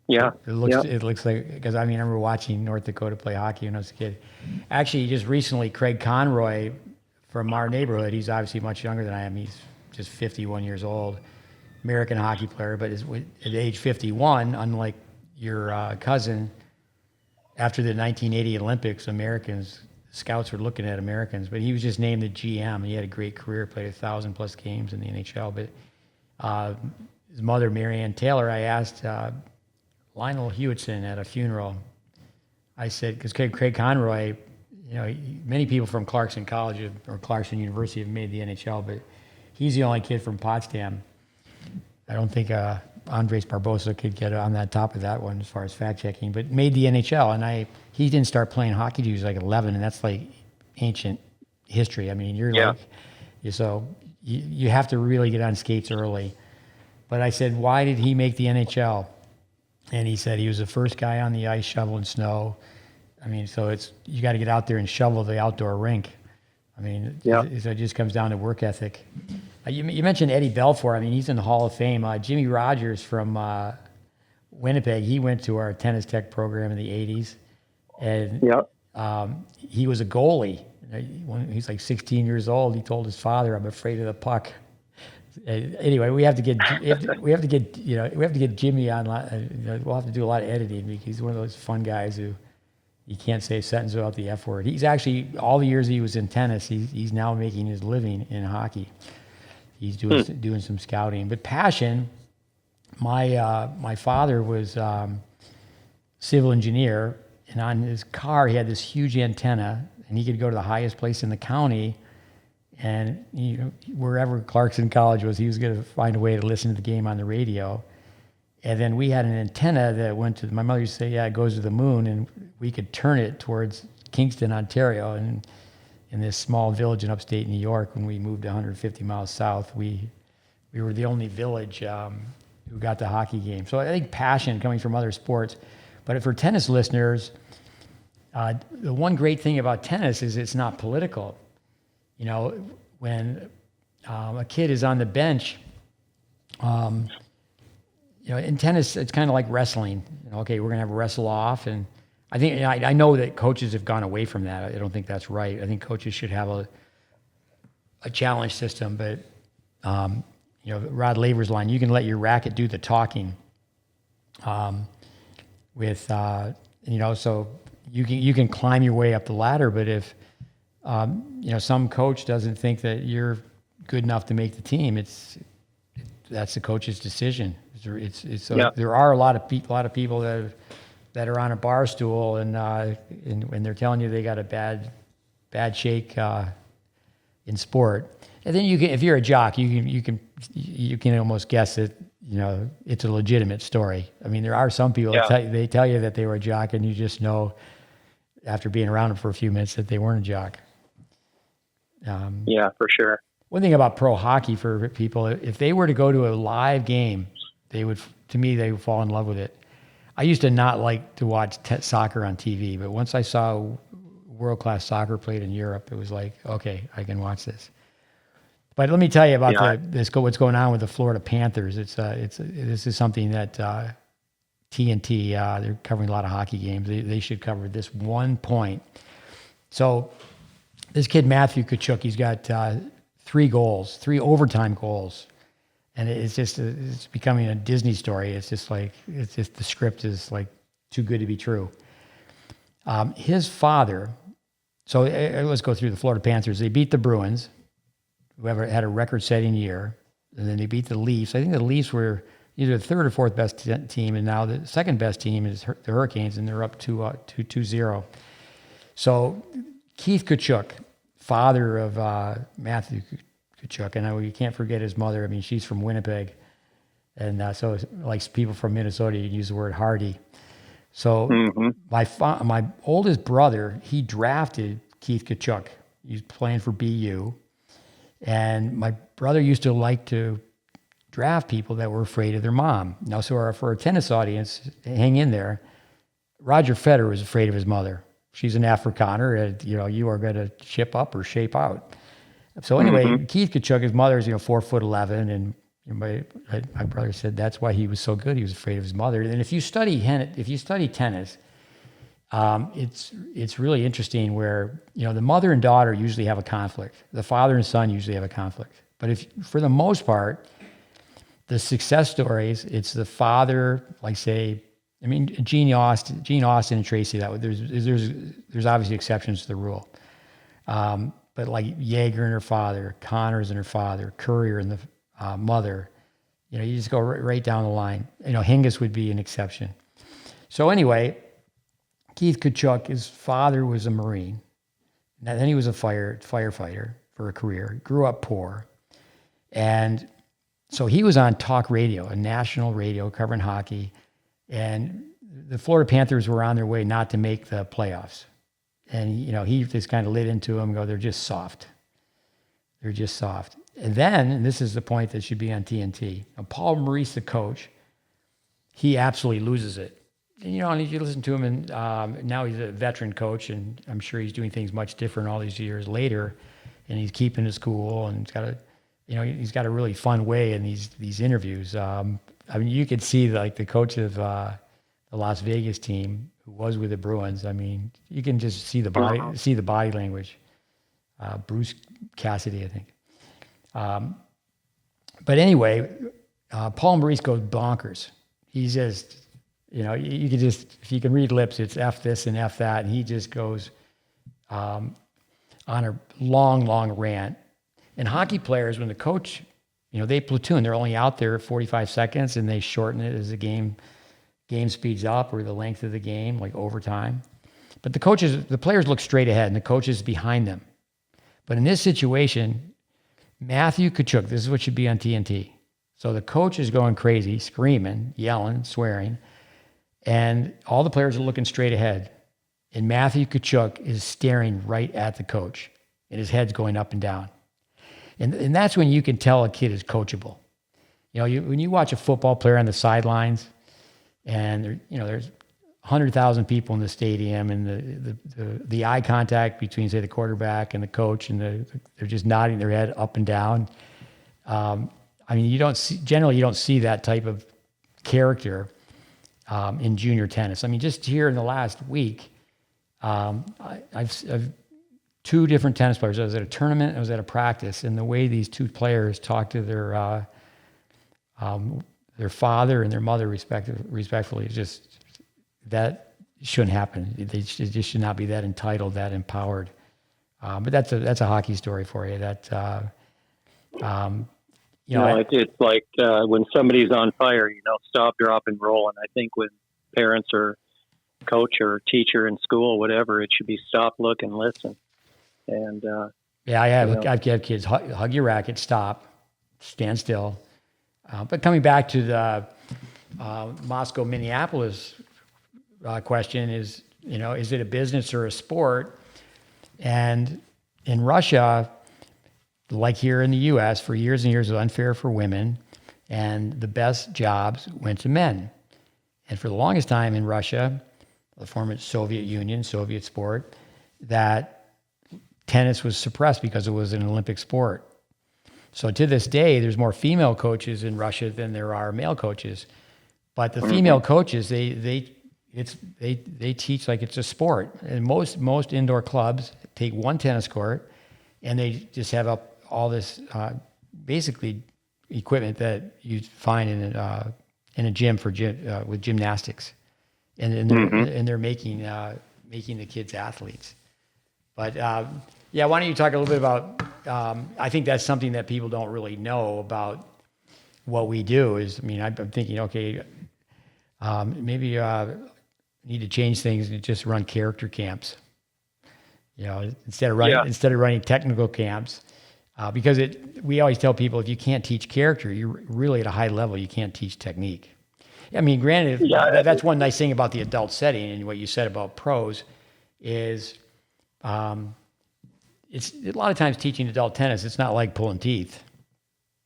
B: Yeah,
A: it looks like, because I remember watching North Dakota play hockey when I was a kid. Actually, just recently, Craig Conroy from our neighborhood, he's obviously much younger than I am. He's just 51 years old, American hockey player, but at age 51, unlike your cousin, after the 1980 Olympics, scouts were looking at Americans, but he was just named the GM. He had a great career, played 1,000+ games in the NHL. But his mother, Marianne Taylor, I asked Lionel Hewitson at a funeral. I said, because Craig Conroy, many people from Clarkson College or Clarkson University have made the NHL, but he's the only kid from Potsdam. I don't think Andres Barbosa could get on that top of that one as far as fact checking, but made the NHL. And he didn't start playing hockey till he was like 11, and that's like ancient history. I mean, so you have to really get on skates early. But I said, why did he make the NHL? And he said he was the first guy on the ice shoveling snow. I mean, so you got to get out there and shovel the outdoor rink. I mean, so it just comes down to work ethic. You mentioned Eddie Belfour. I mean, he's in the Hall of Fame. Jimmy Rogers from Winnipeg, he went to our tennis tech program in the 80s. And he was a goalie. When he's like 16 years old, he told his father, "I'm afraid of the puck." Anyway, we have to get Jimmy on. We'll have to do a lot of editing because he's one of those fun guys who you can't say a sentence without the F word. He's actually, all the years he was in tennis, he's now making his living in hockey. He's doing some scouting. But passion, my father was civil engineer, and on his car he had this huge antenna, and he could go to the highest place in the county. And wherever Clarkson College was, he was going to find a way to listen to the game on the radio. And then we had an antenna that went to, my mother used to say, yeah, it goes to the moon, and we could turn it towards Kingston, Ontario. And in this small village in upstate New York, when we moved 150 miles south, we were the only village who got the hockey game. So I think passion coming from other sports. But for tennis listeners, the one great thing about tennis is it's not political. When a kid is on the bench, in tennis, it's kind of like wrestling. Okay, we're going to have a wrestle off. And I think, I know that coaches have gone away from that. I don't think that's right. I think coaches should have a challenge system. But, Rod Laver's line, you can let your racket do the talking. So you can climb your way up the ladder, but if, some coach doesn't think that you're good enough to make the team, that's the coach's decision. There are a lot of people that are on a bar stool and they're telling you they got a bad shake in sport. And then if you're a jock, you can almost guess that it's a legitimate story. I mean, there are some people that they tell you that they were a jock, and you just know after being around them for a few minutes that they weren't a jock.
B: For sure.
A: One thing about pro hockey for people, if they were to go to a live game, they would fall in love with it. I used to not like to watch soccer on TV, but once I saw world-class soccer played in Europe, it was like, okay, I can watch this. But let me tell you about what's going on with the Florida Panthers. This is something that TNT, they're covering a lot of hockey games. They should cover this one point. So this kid, Matthew Tkachuk, he's got 3 overtime goals. And it's becoming a Disney story. It's just the script is like too good to be true. His father, so let's go through the Florida Panthers. They beat the Bruins, whoever had a record-setting year, and then they beat the Leafs. I think the Leafs were either the third or fourth best team, and now the second best team is the Hurricanes, and they're up 2-0. So Keith Tkachuk, father of Matthew Tkachuk, and you can't forget his mother. I mean, she's from Winnipeg, and so like people from Minnesota, you use the word hardy. So my oldest brother, he drafted Keith Tkachuk. He's playing for BU. And my brother used to like to draft people that were afraid of their mom. Now, so for our tennis audience, hang in there. Roger Federer was afraid of his mother. She's an Afrikaner, and you are going to ship up or shape out. So anyway, Keith Tkachuk, his mother is 4'11", and my brother said that's why he was so good. He was afraid of his mother. And if you study tennis, it's really interesting where the mother and daughter usually have a conflict. The father and son usually have a conflict. But for the most part, the success stories, it's the father, Gene Austin and Tracy. There's obviously exceptions to the rule. But like Jaeger and her father, Connors and her father, Courier and the mother, you just go right down the line. Hingis would be an exception. So anyway, Keith Tkachuk, his father was a Marine. Now, then he was a firefighter for a career. Grew up poor. And So he was on talk radio, a national radio covering hockey, and the Florida Panthers were on their way not to make the playoffs. And, he just kind of lit into them and go, they're just soft. They're just soft. And then, and this is the point that should be on TNT, now, Paul Maurice, the coach, he absolutely loses it. And, and you listen to him, and now he's a veteran coach, and I'm sure he's doing things much different all these years later, and he's keeping his cool, and he's got a really fun way in these interviews. You could see the coach of the Las Vegas team who was with the Bruins. You can just see the body language. Bruce Cassidy, I think. But anyway, Paul Maurice goes bonkers. He's just, you could just, if you can read lips, it's F this and F that. And he just goes on a long, long rant. And hockey players, when the coach, they platoon, they're only out there 45 seconds and they shorten it as the game speeds up or the length of the game, like overtime. But the players look straight ahead and the coach is behind them. But in this situation, Matthew Tkachuk, this is what should be on TNT. So the coach is going crazy, screaming, yelling, swearing, and all the players are looking straight ahead. And Matthew Tkachuk is staring right at the coach, and his head's going up and down. And that's when you can tell a kid is coachable. When you watch a football player on the sidelines, and there's 100,000 people in the stadium, and the eye contact between, say, the quarterback and the coach, and they're just nodding their head up and down. You don't see that type of character in junior tennis. Just here in the last week, I've two different tennis players. I was at a tournament, I was at a practice, and the way these two players talk to their father and their mother respectfully is just, that shouldn't happen. They just should not be that entitled, that empowered. But that's a hockey story for you. That
B: it's like when somebody's on fire, stop, drop, and roll. And I think when parents or coach or teacher in school, whatever, it should be stop, look, and listen. And
A: I've had kids hug your racket, stop, stand still. But coming back to the Moscow, Minneapolis question is it a business or a sport? And in Russia, like here in the U.S., for years and years, it was unfair for women, and the best jobs went to men. And for the longest time in Russia, the former Soviet Union, Soviet sport, that tennis was suppressed because it was an Olympic sport. So to this day, there's more female coaches in Russia than there are male coaches. But the female coaches, they teach like it's a sport. And most indoor clubs take one tennis court, and they just have up all this basically equipment that you find in a gym with gymnastics, and they're making the kids athletes. But why don't you talk a little bit about? I think that's something that people don't really know about what we do. I'm thinking, okay, maybe need to change things and just run character camps. Instead of running technical camps, because we always tell people if you can't teach character, you're really at a high level. You can't teach technique. Granted, that's one nice thing about the adult setting, and what you said about pros is, it's a lot of times teaching adult tennis. It's not like pulling teeth.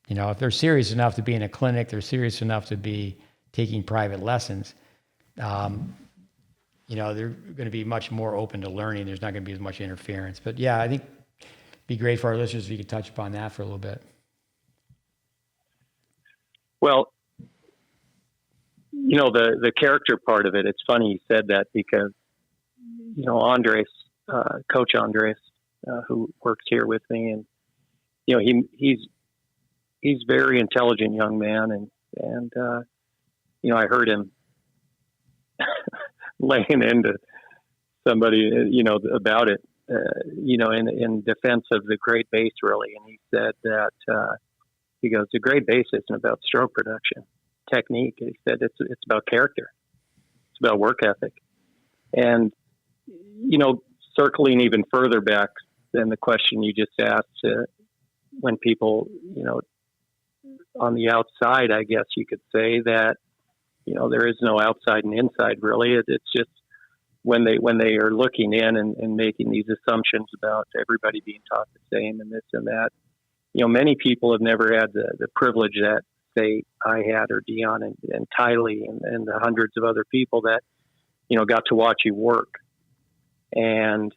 A: If they're serious enough to be in a clinic, they're serious enough to be taking private lessons. They're going to be much more open to learning. There's not going to be as much interference. But I think it'd be great for our listeners if you could touch upon that for a little bit.
B: Well, the character part of it, it's funny you said that because, Andres, Coach Andres, who works here with me, and, he's very intelligent young man. And I heard him laying into somebody, about it, in defense of the GreatBase, really. And he said that, he goes, the GreatBase isn't about stroke production, technique. He said it's about character. It's about work ethic. And, circling even further back than the question you just asked, when people, on the outside, I guess you could say that, there is no outside and inside really. It's just when they are looking in and making these assumptions about everybody being taught the same and this and that. Many people have never had the privilege that, say, I had, or Dion and Tylee and the hundreds of other people that, got to watch you work. And,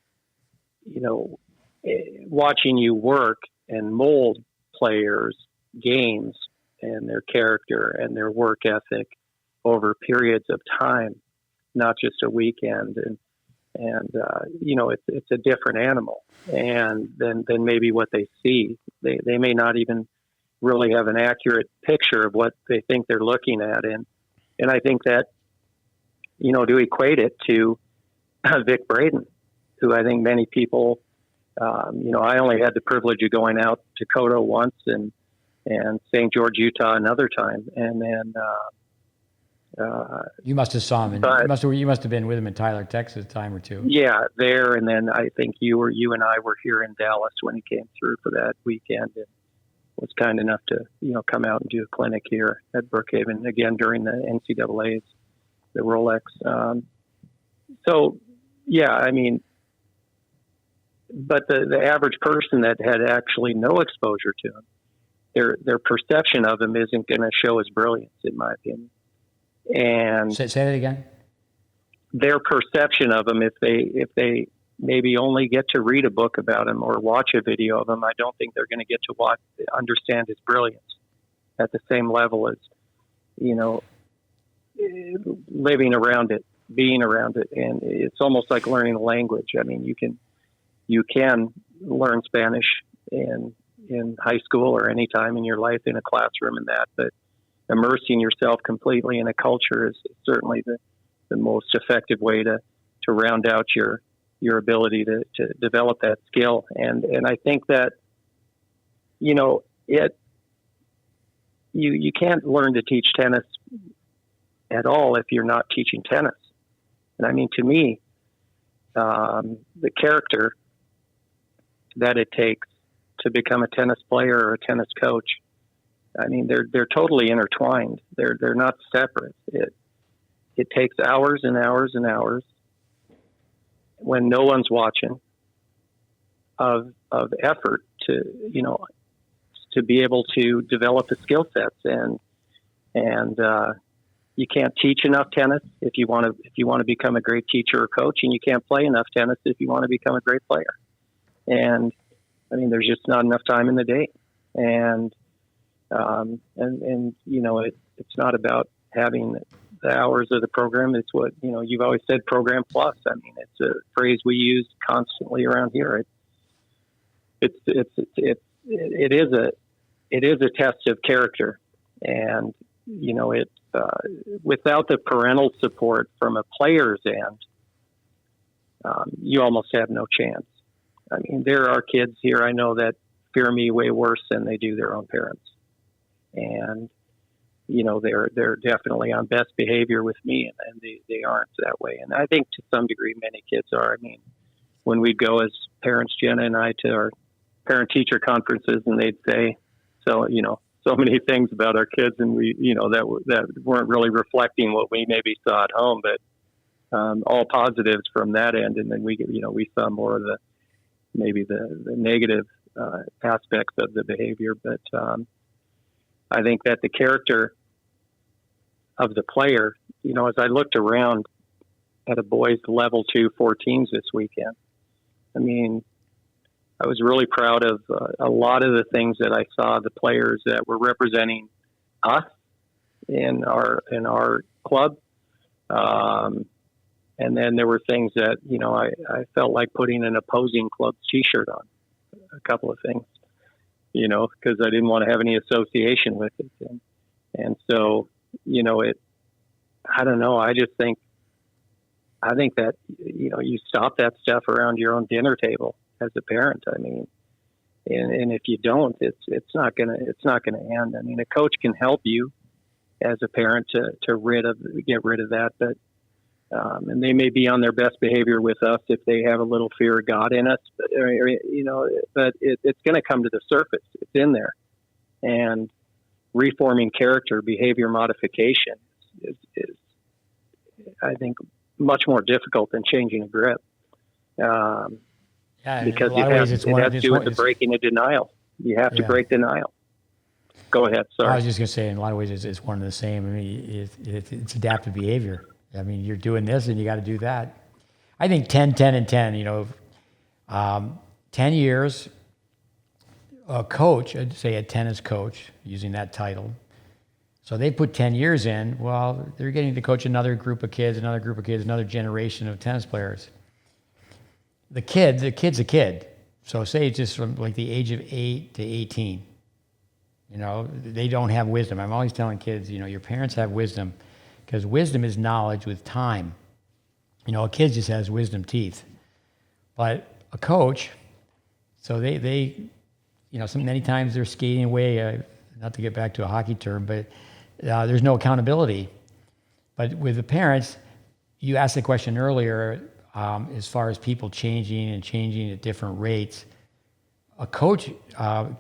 B: watching you work and mold players' games and their character and their work ethic over periods of time, not just a weekend. And it's a different animal. And then maybe what they see, they may not even really have an accurate picture of what they think they're looking at. And I think that, to equate it to Vic Braden, who I think many people, I only had the privilege of going out to Koto once and St. George, Utah another time. And then,
A: you must have saw him. You must have been with him in Tyler, Texas, a time or two.
B: Yeah, there. And then I think you and I were here in Dallas when he came through for that weekend, and was kind enough to come out and do a clinic here at Brookhaven again during the NCAA's, the Rolex. So yeah, I mean, but the average person that had actually no exposure to him, their perception of him isn't going to show his brilliance, in my opinion. And
A: say that again.
B: Their perception of him, if they maybe only get to read a book about him or watch a video of him, I don't think they're going to get to understand his brilliance at the same level as, living around it, being around it. And it's almost like learning a language. I mean, you can learn Spanish in high school or any time in your life in a classroom and that, but immersing yourself completely in a culture is certainly the most effective way to round out your ability to develop that skill. And I think that, you can't learn to teach tennis at all if you're not teaching tennis. And I mean, to me, the character that it takes to become a tennis player or a tennis coach, I mean, they're totally intertwined. They're not separate. It takes hours and hours and hours when no one's watching of effort to be able to develop the skill sets, and you can't teach enough tennis if you want to become a great teacher or coach, and you can't play enough tennis if you want to become a great player. And I mean, there's just not enough time in the day, and it's not about having the hours of the program. It's what, you've always said, program plus. I mean, it's a phrase we use constantly around here. It is a test of character, and without the parental support from a player's end, you almost have no chance. I mean, there are kids here I know that fear me way worse than they do their own parents, and they're definitely on best behavior with me, and they aren't that way. And I think to some degree many kids are. I mean, when we'd go as parents, Jenna and I, to our parent-teacher conferences, and they'd say, so many things about our kids, and we, that weren't really reflecting what we maybe saw at home, but all positives from that end. And then we saw more of the negative aspects of the behavior. But I think that the character of the player, as I looked around at a boys level 2 14s this weekend, I mean, I was really proud of a lot of the things that I saw, the players that were representing us in our club. And then there were things that, I felt like putting an opposing club's t-shirt on, a couple of things, because I didn't want to have any association with it. And so, I don't know. I think that, you stop that stuff around your own dinner table as a parent. I mean, and if you don't, it's not gonna end. I mean, a coach can help you as a parent to get rid of that, but and they may be on their best behavior with us if they have a little fear of God in us, but but it's going to come to the surface. It's in there, and reforming character, behavior modification is I think, much more difficult than changing a grip.
A: Yeah,
B: Because
A: in a lot of ways,
B: it has to do with the breaking of denial. You have to break denial. Go ahead. Sorry.
A: I was just going to say, in a lot of ways, it's one and the same. I mean, it's adaptive behavior. I mean, you're doing this and you got to do that. I think 10, 10, and 10, 10 years, a coach, I'd say a tennis coach, using that title. So they put 10 years in. Well, they're getting to coach another group of kids, another generation of tennis players. The kid's a kid. So say it's just from like the age of 8 to 18. They don't have wisdom. I'm always telling kids, your parents have wisdom, because wisdom is knowledge with time. A kid just has wisdom teeth. But a coach, so they many times they're skating away, not to get back to a hockey term, but there's no accountability. But with the parents, you asked the question earlier, as far as people changing at different rates. A coach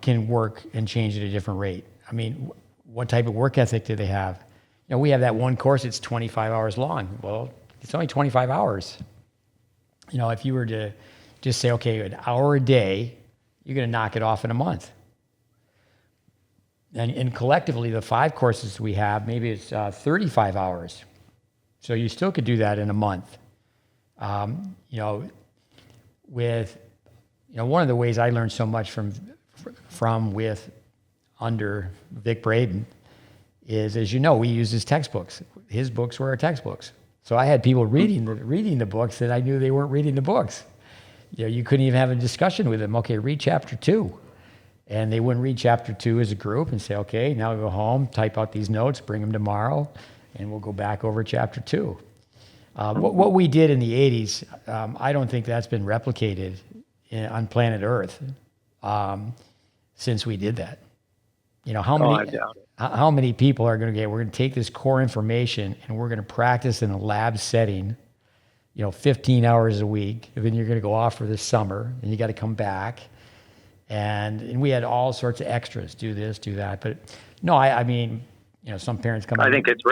A: can work and change at a different rate. I mean, what type of work ethic do they have? We have that one course, it's 25 hours long. Well, it's only 25 hours. If you were to just say, okay, an hour a day, you're going to knock it off in a month. And collectively, the 5 courses we have, maybe it's 35 hours. So you still could do that in a month. One of the ways I learned so much under Vic Braden is, as we use his textbooks. His books were our textbooks. So I had people reading the books that I knew they weren't reading the books. You couldn't even have a discussion with them. Okay, read chapter 2. And they wouldn't read chapter 2 as a group and say, okay, now go home, type out these notes, bring them tomorrow, and we'll go back over chapter 2. What we did in the 80s, I don't think that's been replicated on planet Earth since we did that. How many people are going to we're going to take this core information and we're going to practice in a lab setting, 15 hours a week. And then you're going to go off for the summer and you got to come back. And we had all sorts of extras, do this, do that. But no, I mean, some parents come.
B: I think it's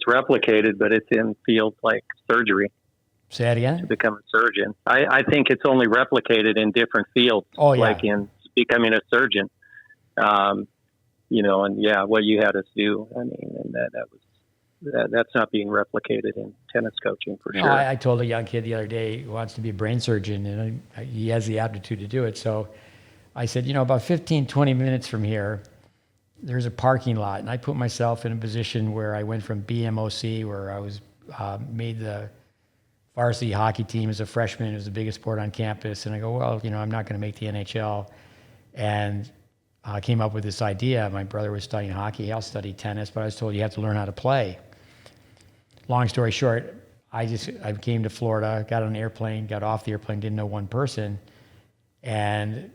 B: replicated, but it's in fields like surgery.
A: Say that again?
B: To become a surgeon. I think it's only replicated in different fields, like in becoming a surgeon. And what you had us do. I mean, and that's not being replicated in tennis coaching for sure.
A: I told a young kid the other day who wants to be a brain surgeon, and he has the aptitude to do it. So I said, about 15, 20 minutes from here, there's a parking lot. And I put myself in a position where I went from BMOC, where I was made the varsity hockey team as a freshman. It was the biggest sport on campus. And I go, well, I'm not going to make the NHL. And I came up with this idea. My brother was studying hockey. I'll study tennis, but I was told you have to learn how to play. Long story short, I came to Florida, got on an airplane, got off the airplane, didn't know one person, and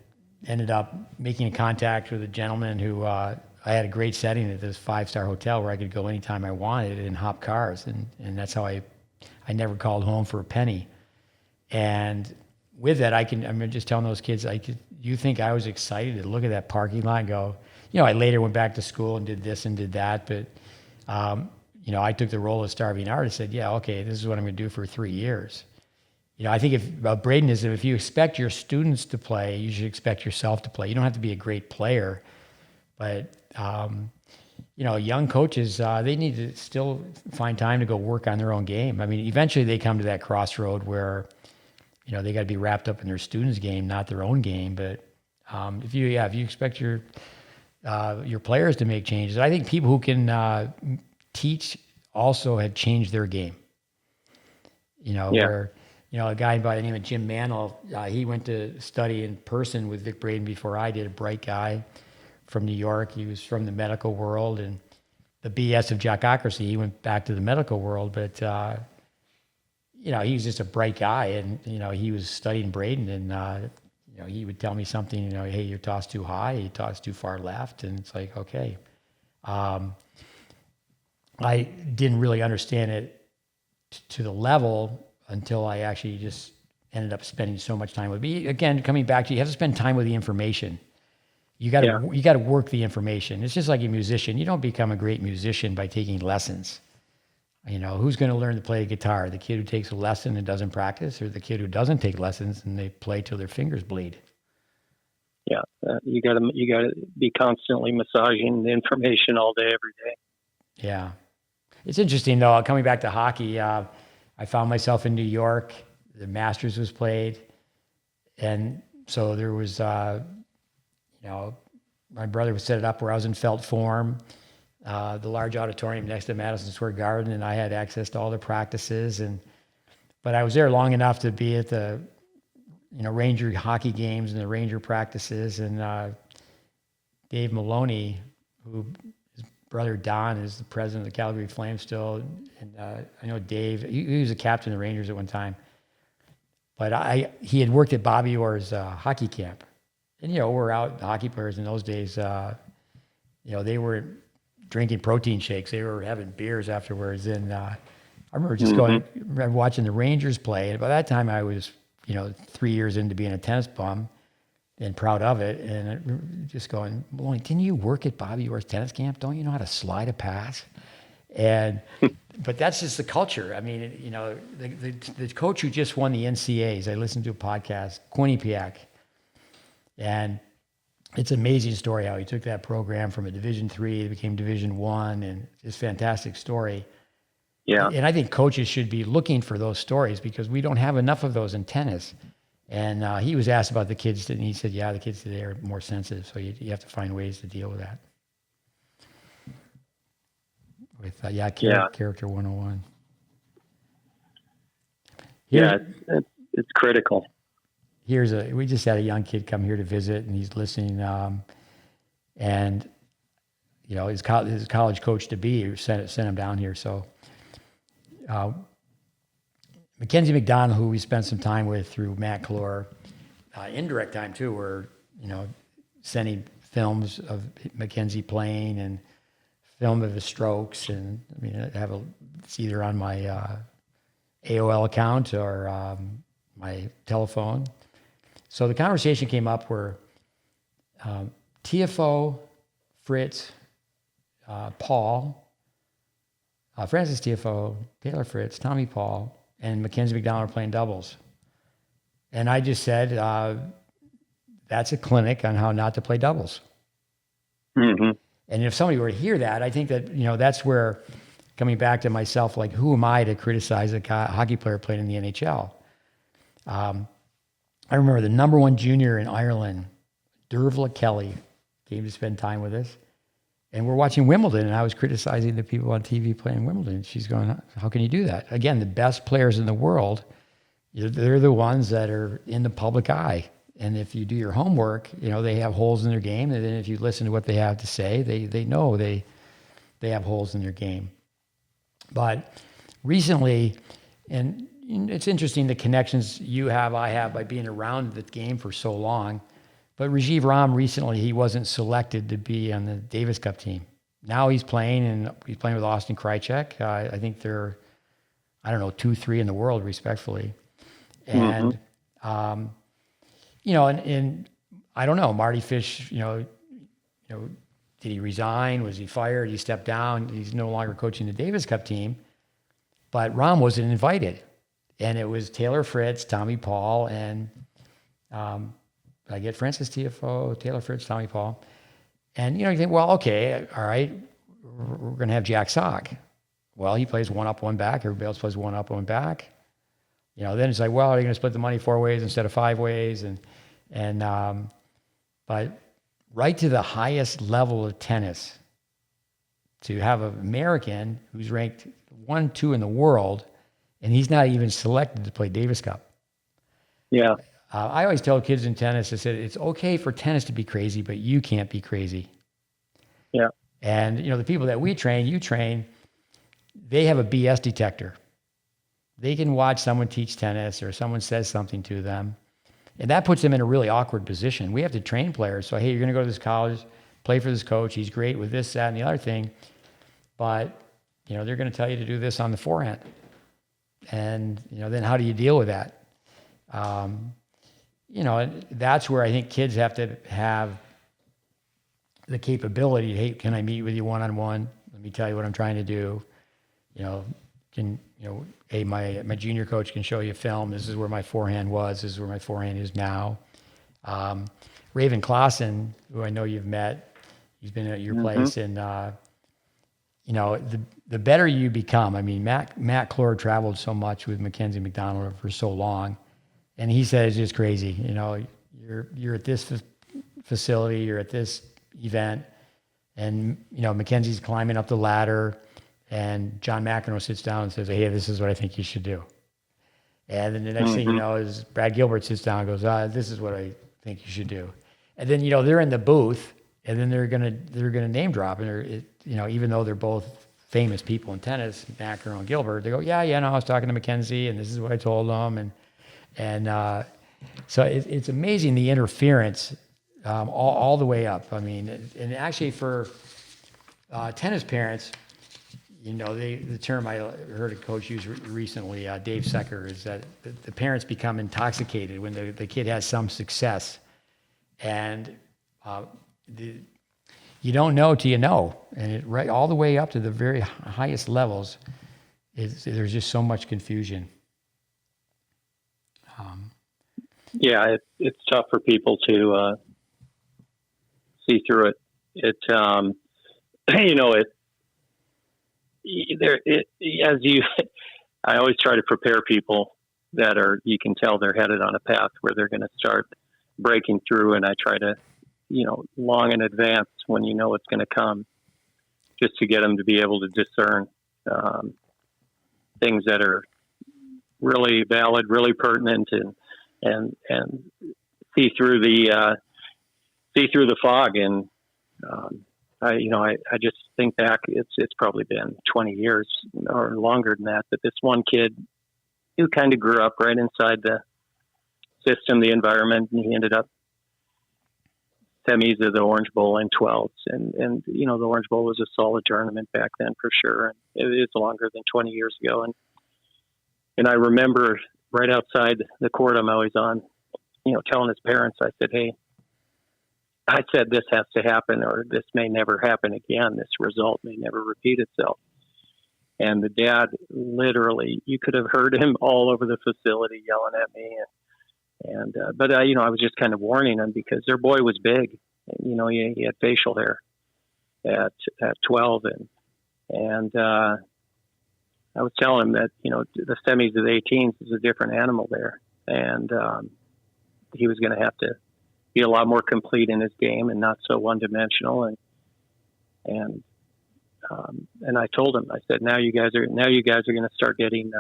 A: ended up making contact with a gentleman who I had a great setting at this 5-star hotel where I could go anytime I wanted and hop cars. And that's how I never called home for a penny. And with that, I'm just telling those kids, you think I was excited to look at that parking lot and go, I later went back to school and did this and did that. But, I took the role of starving artist and said, yeah, okay, this is what I'm going to do for 3 years. I think Bradenism, if you expect your students to play, you should expect yourself to play. You don't have to be a great player, but, young coaches, they need to still find time to go work on their own game. I mean, eventually they come to that crossroad where, they got to be wrapped up in their students' game, not their own game. But if you expect your players to make changes, I think people who can teach also had changed their game. Where a guy by the name of Jim Mantle, he went to study in person with Vic Braden before I did. A bright guy from New York. He was from the medical world, and the BS of jockocracy. He went back to the medical world, but he was just a bright guy, and he was studying Braden, and he would tell me something. Hey, you're tossed too high, you tossed too far left, and it's like, okay. I didn't really understand it to the level until I actually just ended up spending so much time with me. Again, coming back to, you have to spend time with the information. You got to work the information. It's just like a musician. You don't become a great musician by taking lessons. Who's going to learn to play guitar? The kid who takes a lesson and doesn't practice, or the kid who doesn't take lessons and they play till their fingers bleed?
B: Yeah, you got to be constantly massaging the information all day, every day.
A: Yeah, it's interesting though. Coming back to hockey, I found myself in New York. The Masters was played, and so there was, my brother would set it up where I was in Felt Forum, the large auditorium next to Madison Square Garden, and I had access to all the practices. But I was there long enough to be at the, Ranger hockey games and the Ranger practices. And Dave Maloney, his brother Don is the president of the Calgary Flames still. And I know Dave, he was a captain of the Rangers at one time. But he had worked at Bobby Orr's hockey camp. And, we're out, hockey players in those days, they were drinking protein shakes. They were having beers afterwards. And I remember just watching the Rangers play. And by that time I was, 3 years into being a tennis bum and proud of it. And just going, Maloney, didn't you work at Bobby Orr's tennis camp? Don't you know how to slide a pass? But that's just the culture. I mean, the coach who just won the NCAAs, I listened to a podcast, Quinnipiac, and it's an amazing story how he took that program from a Division III, it became Division I, and it's a fantastic story. Yeah. And I think coaches should be looking for those stories because we don't have enough of those in tennis. And he was asked about the kids, and he said, yeah, the kids today are more sensitive, so you have to find ways to deal with that. With Character 101.
B: It's critical.
A: We just had a young kid come here to visit, and he's listening. And his college coach to be sent him down here. So Mackenzie McDonald, who we spent some time with through Matt Clore, indirect time too, we're sending films of Mackenzie playing and film of his strokes, and it's either on my AOL account or my telephone. So the conversation came up where TFO, Fritz, Paul, Francis TFO, Taylor Fritz, Tommy Paul, and Mackenzie McDonald are playing doubles. And I just said, that's a clinic on how not to play doubles. Mm-hmm. And if somebody were to hear that, I think that, that's where, coming back to myself, like, who am I to criticize a hockey player playing in the NHL? I remember the number one junior in Ireland, Dervla Kelly, came to spend time with us. And we're watching Wimbledon, and I was criticizing the people on TV playing Wimbledon. She's going, how can you do that? Again, the best players in the world, they're the ones that are in the public eye. And if you do your homework, they have holes in their game. And then if you listen to what they have to say, they know they have holes in their game. But recently, and it's interesting the connections I have by being around the game for so long. But Rajiv Ram recently, he wasn't selected to be on the Davis Cup team. Now he's playing, and he's playing with Austin Krajicek. I think they're, 2-3 in the world, respectfully. And, and I don't know, Marty Fish, did he resign? Was he fired? He stepped down. He's no longer coaching the Davis Cup team. But Ram wasn't invited. And it was Taylor Fritz, Tommy Paul, and I get Francis TFO, Taylor Fritz, Tommy Paul. And, you think, well, okay, all right, we're going to have Jack Sock. Well, he plays one up, one back. Everybody else plays one up, one back. Then it's like, well, are you going to split the money 4 ways instead of 5 ways? But right to the highest level of tennis, to have an American who's ranked 1, 2 in the world, and he's not even selected to play Davis Cup. Yeah. I always tell kids in tennis, I said, it's okay for tennis to be crazy, but you can't be crazy. Yeah. And, the people that you train, they have a BS detector. They can watch someone teach tennis or someone says something to them, and that puts them in a really awkward position. We have to train players. So, hey, you're going to go to this college, play for this coach. He's great with this, that, and the other thing. But, they're going to tell you to do this on the forehand. And, then how do you deal with that? That's where I think kids have to have the capability. Hey, can I meet with you one-on-one? Let me tell you what I'm trying to do. Hey, my junior coach can show you film. This is where my forehand was. This is where my forehand is now. Raven Clausen, who I know you've met, he's been at your place, and the better you become. I mean, Matt Clore traveled so much with Mackenzie McDonald for so long, and he said it's just crazy. You're at this facility, you're at this event, and Mackenzie's climbing up the ladder, and John McEnroe sits down and says, "Hey, this is what I think you should do." And then the next thing you know is Brad Gilbert sits down and goes, "This is what I think you should do." And then they're in the booth, and then they're gonna name drop, and even though they're both famous people in tennis, McEnroe and Gilbert, they go, "Yeah, no, I was talking to Mackenzie, and this is what I told them," and so it's amazing the interference all the way up. I mean, and actually for tennis parents. The term I heard a coach use recently, Dave Secker, is that the parents become intoxicated when the kid has some success. And you don't know till you know. And right all the way up to the very highest levels, there's just so much confusion.
B: Yeah, it's tough for people to see through it. I always try to prepare people you can tell they're headed on a path where they're going to start breaking through. And I try to, long in advance when it's going to come, just to get them to be able to discern things that are really valid, really pertinent, and see through the fog. And, I just think back, it's probably been 20 years or longer than that this one kid who kind of grew up right inside the system, the environment, and he ended up semis of the Orange Bowl in 12s. And the Orange Bowl was a solid tournament back then for sure. And it's longer than 20 years ago. And I remember right outside the court I'm always on, telling his parents, I said, "Hey, I said this has to happen, or this may never happen again. This result may never repeat itself." And the dad, literally, you could have heard him all over the facility yelling at me. But I was just kind of warning him because their boy was big. He had facial hair at 12, and I was telling him that the semis of the 18s is a different animal there, and he was going to have to be a lot more complete in his game and not so one-dimensional. And I told him, I said, now you guys are going to start getting,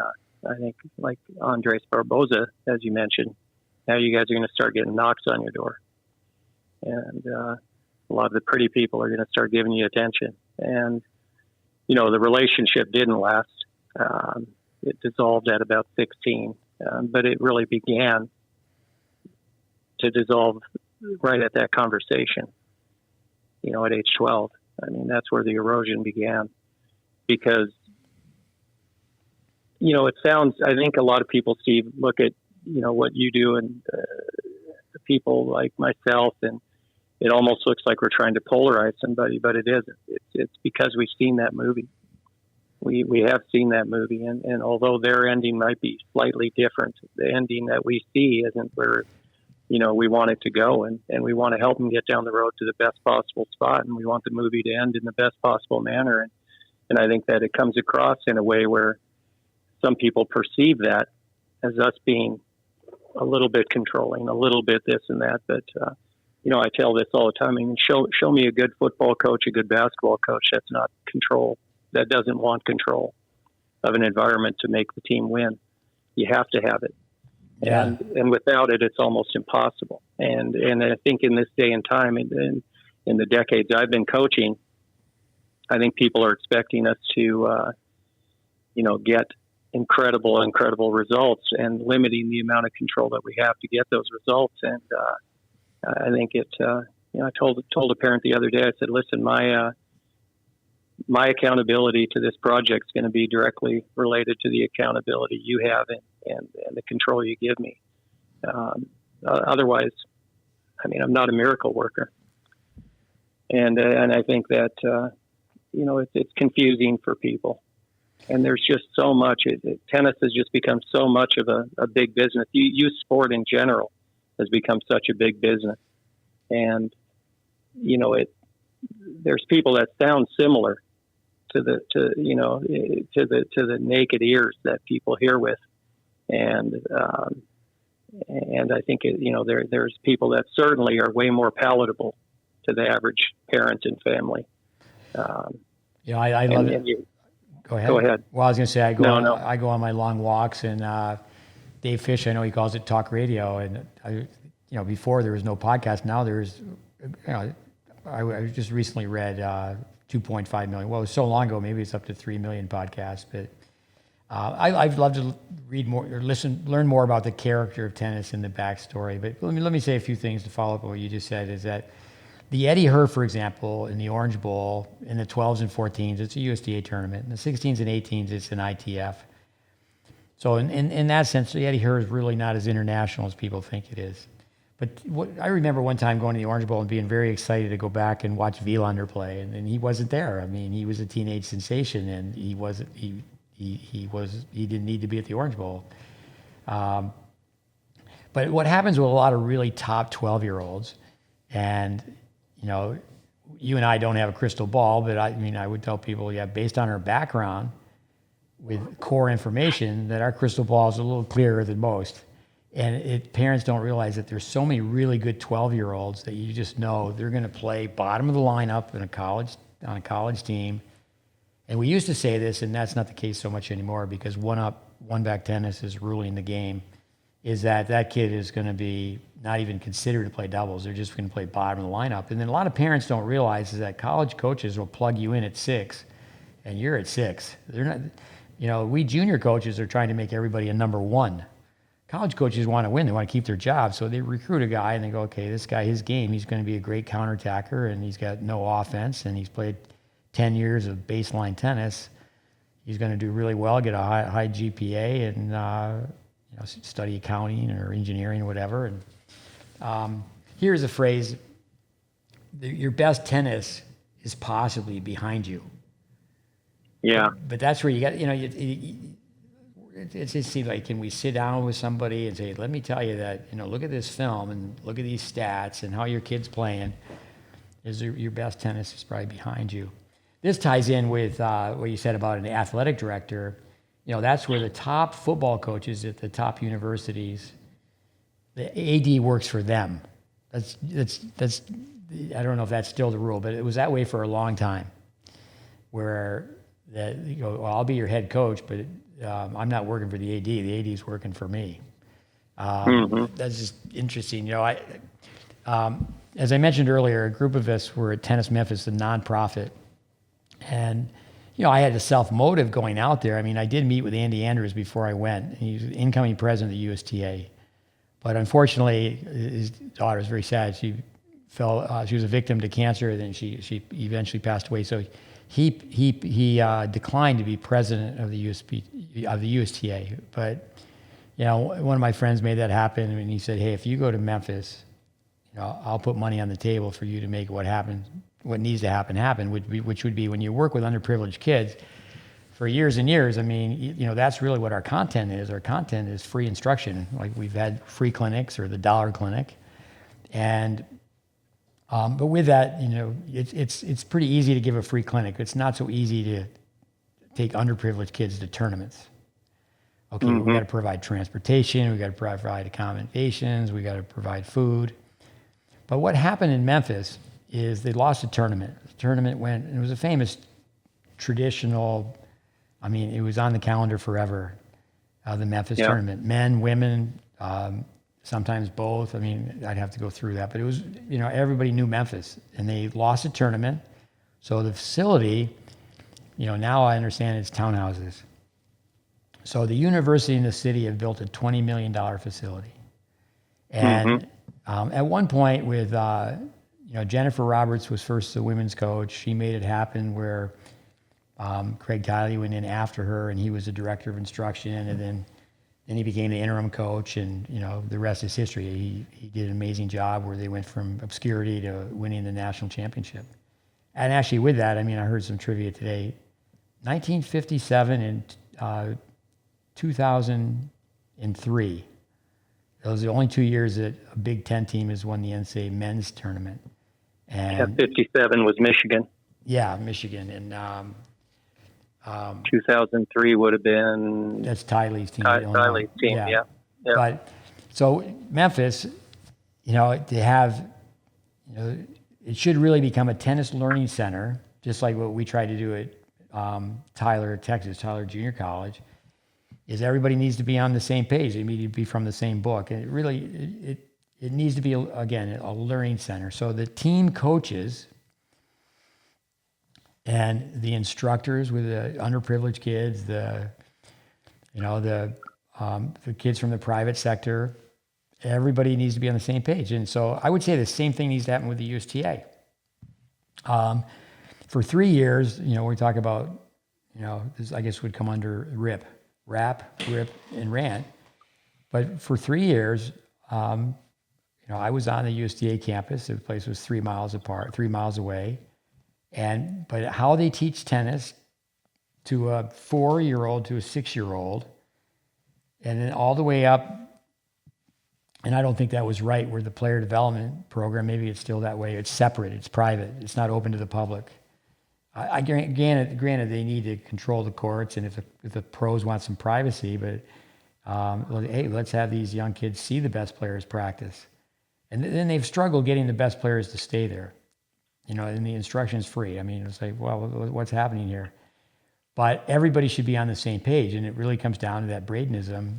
B: I think, like Andres Barboza, as you mentioned, now you guys are going to start getting knocks on your door. And a lot of the pretty people are going to start giving you attention. And, the relationship didn't last. It dissolved at about 16, but it really began to dissolve right at that conversation, at age 12. I mean, that's where the erosion began, because, it sounds, I think a lot of people, Steve, look at, what you do and the people like myself, and it almost looks like we're trying to polarize somebody, but it isn't. It's because we've seen that movie. We have seen that movie, and although their ending might be slightly different, the ending that we see isn't where we want it to go, and we want to help them get down the road to the best possible spot, and we want the movie to end in the best possible manner. And I think that it comes across in a way where some people perceive that as us being a little bit controlling, a little bit this and that. But, I tell this all the time. I mean, show me a good football coach, a good basketball coach that's not control, that doesn't want control of an environment to make the team win. You have to have it.
A: Yeah.
B: And without it, it's almost impossible. And I think in this day and time, in the decades I've been coaching, I think people are expecting us to, get incredible results, and limiting the amount of control that we have to get those results. And I think I told a parent the other day, I said, "Listen, my accountability to this project is going to be directly related to the accountability you have and the control you give me. Otherwise, I mean, I'm not a miracle worker." And I think that it's confusing for people. And there's just so much. Tennis has just become so much of a big business. Youth sport in general has become such a big business, and there's people that sound similar to the naked ears that people hear with, and I think there's people that certainly are way more palatable to the average parent and family.
A: I love it. Go ahead.
B: Go ahead.
A: Well, I was going to say I go on my long walks, and Dave Fish, I know he calls it talk radio, and before there was no podcast. Now there's, I just recently read 2.5 million. Well, it was so long ago, maybe it's up to 3 million podcasts. But I'd love to read more or learn more about the character of tennis and the backstory. But let me say a few things to follow up on what you just said. Is that the Eddie Herr, for example, in the Orange Bowl, in the 12s and 14s, it's a USTA tournament. In the 16s and 18s, it's an ITF. So in that sense, the Eddie Herr is really not as international as people think it is. But I remember one time going to the Orange Bowl and being very excited to go back and watch Wielander play, and he wasn't there. I mean, he was a teenage sensation, and he didn't need to be at the Orange Bowl. But what happens with a lot of really top 12-year-olds, and you and I don't have a crystal ball, but I would tell people, based on our background with core information, that our crystal ball is a little clearer than most. And parents don't realize that there's so many really good 12-year-olds that you just know they're going to play bottom of the lineup on a college team. And we used to say this, and that's not the case so much anymore because one-back tennis is ruling the game, is that kid is going to be not even considered to play doubles. They're just going to play bottom of the lineup. And then a lot of parents don't realize is that college coaches will plug you in at 6, and you're at 6. They're not, we junior coaches are trying to make everybody a number 1. College coaches want to win. They want to keep their job. So they recruit a guy and they go, okay, this guy, his game, he's going to be a great counterattacker, and he's got no offense, and he's played 10 years of baseline tennis. He's going to do really well, get a high GPA, and study accounting or engineering or whatever. And here's a phrase: your best tennis is possibly behind you.
B: Yeah.
A: But that's where you got, it just seems like, can we sit down with somebody and say, let me tell you that, look at this film and look at these stats and how your kid's playing. Your best tennis is probably behind you. This ties in with what you said about an athletic director. That's where the top football coaches at the top universities, the AD works for them. That's I don't know if that's still the rule, but it was that way for a long time, where I'll be your head coach, but I'm not working for the AD. The AD is working for me. That's just interesting. As I mentioned earlier, a group of us were at Tennis Memphis, a nonprofit, and I had a self-motive going out there. I mean, I did meet with Andy Andrews before I went. He was the incoming president of the USTA. But unfortunately, his daughter was very sad. She was a victim to cancer, and then she eventually passed away. So he declined to be president of the USTA. But, one of my friends made that happen, and he said, hey, if you go to Memphis, I'll put money on the table for you to make what needs to happen, which would be when you work with underprivileged kids for years and years. I mean, that's really what our content is. Our content is free instruction. Like we've had free clinics or the dollar clinic. And, but with that, it's pretty easy to give a free clinic. It's not so easy to take underprivileged kids to tournaments. Okay, we got to provide transportation. We got to provide accommodations. We got to provide food. But what happened in Memphis is they lost a tournament. The tournament went, and it was a famous traditional, it was on the calendar forever, the Memphis tournament. Men, women, sometimes both. I'd have to go through that. But it was, everybody knew Memphis. And they lost a tournament. So the facility, now I understand it's townhouses. So the university and the city have built a $20 million facility. And at one point with... Jennifer Roberts was first the women's coach. She made it happen where Craig Tiley went in after her, and he was the director of instruction. And then then he became the interim coach, and the rest is history. He did an amazing job where they went from obscurity to winning the national championship. And actually, with that, I heard some trivia today. 1957 and 2003. Those are the only 2 years that a Big Ten team has won the NCAA men's tournament. And
B: 57 was Michigan.
A: Yeah, Michigan. And
B: 2003 would have been
A: that's Ty Lee's team.
B: Ty Lee's team, yeah.
A: But so Memphis, they have, it should really become a tennis learning center, just like what we tried to do at Tyler Junior College. Is everybody needs to be on the same page. They need to be from the same book. And it needs to be, again, a learning center. So the team coaches and the instructors with the underprivileged kids, the kids from the private sector, everybody needs to be on the same page. And so I would say the same thing needs to happen with the USTA. For 3 years, we talk about, this I guess would come under RAP, and RANT. But for 3 years, I was on the USDA campus. The place was 3 miles apart, 3 miles away. But how they teach tennis to a 4-year-old to a 6-year-old, and then all the way up, and I don't think that was right, where the player development program, maybe it's still that way. It's separate, it's private, it's not open to the public. Granted, they need to control the courts, and if the pros want some privacy, but hey, let's have these young kids see the best players practice. And then they've struggled getting the best players to stay there. And the instruction is free. It's like, well, what's happening here? But everybody should be on the same page, and it really comes down to that Bradenism.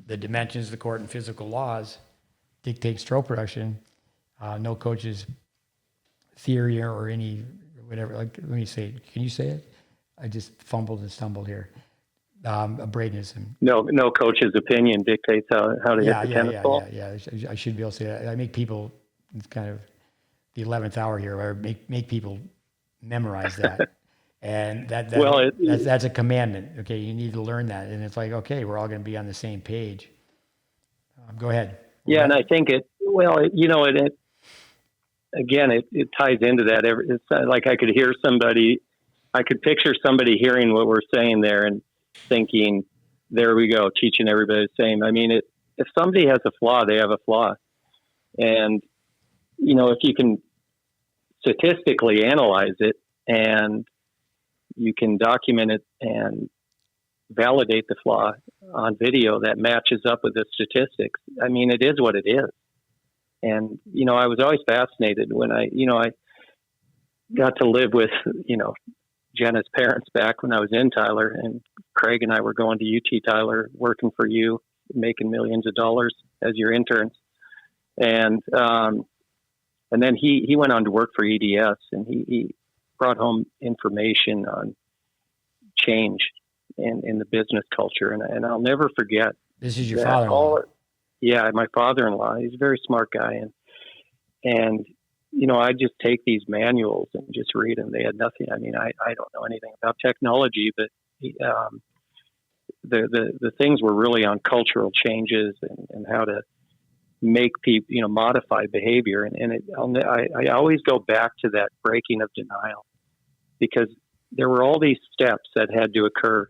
A: The dimensions of the court and physical laws dictate stroke production. No coach's theory or any whatever. Like, let me say it. Can you say it? I just fumbled and stumbled here. A Bradenism.
B: No coach's opinion dictates how to hit the tennis ball.
A: Yeah. I should be able to say that. I make people, it's kind of the 11th hour here, where I make people memorize that. And that's a commandment. Okay, you need to learn that. And it's like, okay, we're all going to be on the same page. Go ahead.
B: Yeah, and I think it ties into that. It's like I could picture somebody hearing what we're saying there and thinking, there we go, teaching everybody the same. If somebody has a flaw, they have a flaw. And, if you can statistically analyze it and you can document it and validate the flaw on video that matches up with the statistics, it is what it is. And, I was always fascinated when I got to live with, Jenna's parents back when I was in Tyler, and Craig and I were going to UT Tyler, working for you, making millions of dollars as your interns. And then he went on to work for EDS, and he brought home information on change in the business culture. And I'll never forget.
A: This is your father-in-law.
B: Yeah, my father-in-law. He's a very smart guy. And I just take these manuals and just read them. They had nothing. I don't know anything about technology, but the things were really on cultural changes and how to make people, modify behavior. And I always go back to that breaking of denial, because there were all these steps that had to occur.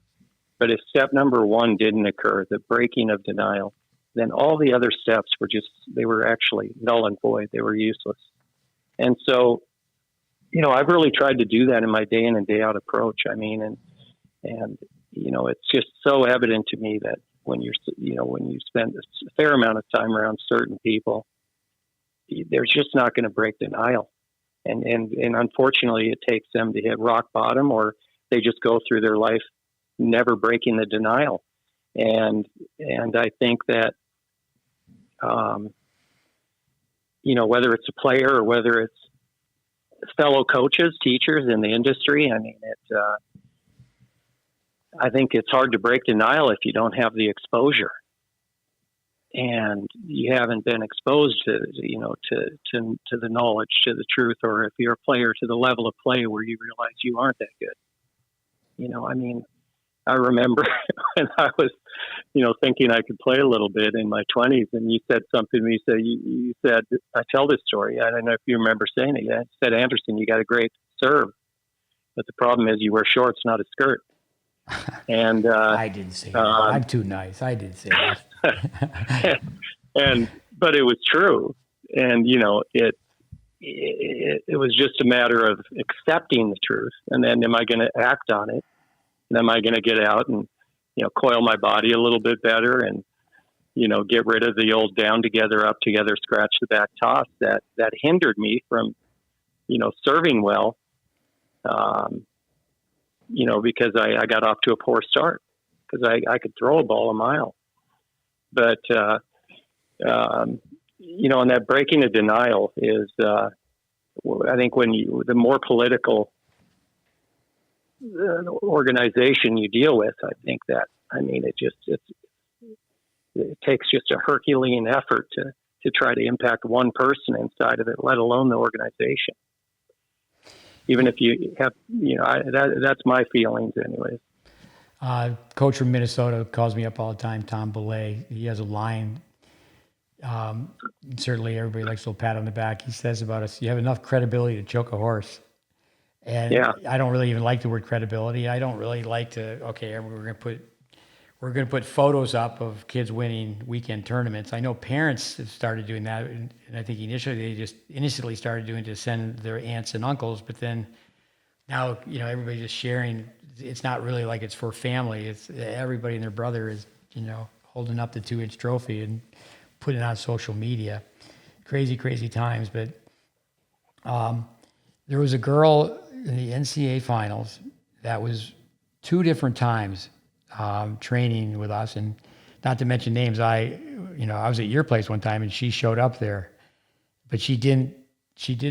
B: But if step number 1 didn't occur, the breaking of denial, then all the other steps they were actually null and void. They were useless. And so, I've really tried to do that in my day in and day out approach. It's just so evident to me that when you spend a fair amount of time around certain people, they're just not going to break denial. And unfortunately, it takes them to hit rock bottom, or they just go through their life never breaking the denial. And I think that, whether it's a player or whether it's fellow coaches, teachers in the industry, I think it's hard to break denial if you don't have the exposure, and you haven't been exposed to the knowledge, to the truth, or if you're a player, to the level of play where you realize you aren't that good. I remember when I was, thinking I could play a little bit in my 20s, and you said something to me. You said, I tell this story. I don't know if you remember saying it. You said, Anderson, you got a great serve, but the problem is you wear shorts, not a skirt. And
A: I didn't say that. I'm too nice. I did say that.
B: But it was true. And, it was just a matter of accepting the truth. And then am I going to act on it? And am I going to get out and, coil my body a little bit better and, get rid of the old down together, up together, scratch the back toss that hindered me from, serving well, because I got off to a poor start because I could throw a ball a mile. But, and that breaking of denial is, I think the more political organization you deal with, I think that, it takes just a Herculean effort to try to impact one person inside of it, let alone the organization. Even if you have, that's my feelings anyways.
A: Coach from Minnesota calls me up all the time, Tom Belay. He has a line. Certainly everybody likes a little pat on the back. He says about us, you have enough credibility to choke a horse. And yeah. I don't really even like the word credibility. I don't really like to, we're going to put photos up of kids winning weekend tournaments. I know parents have started doing that. And I think initially they just innocently started doing to send their aunts and uncles, but then now, everybody just sharing. It's not really like it's for family. It's everybody and their brother is, holding up the 2-inch trophy and putting it on social media. Crazy, crazy times. But there was a girl in the NCAA finals that was 2 different times training with us, and not to mention names. I was at your place one time and she showed up there, but she did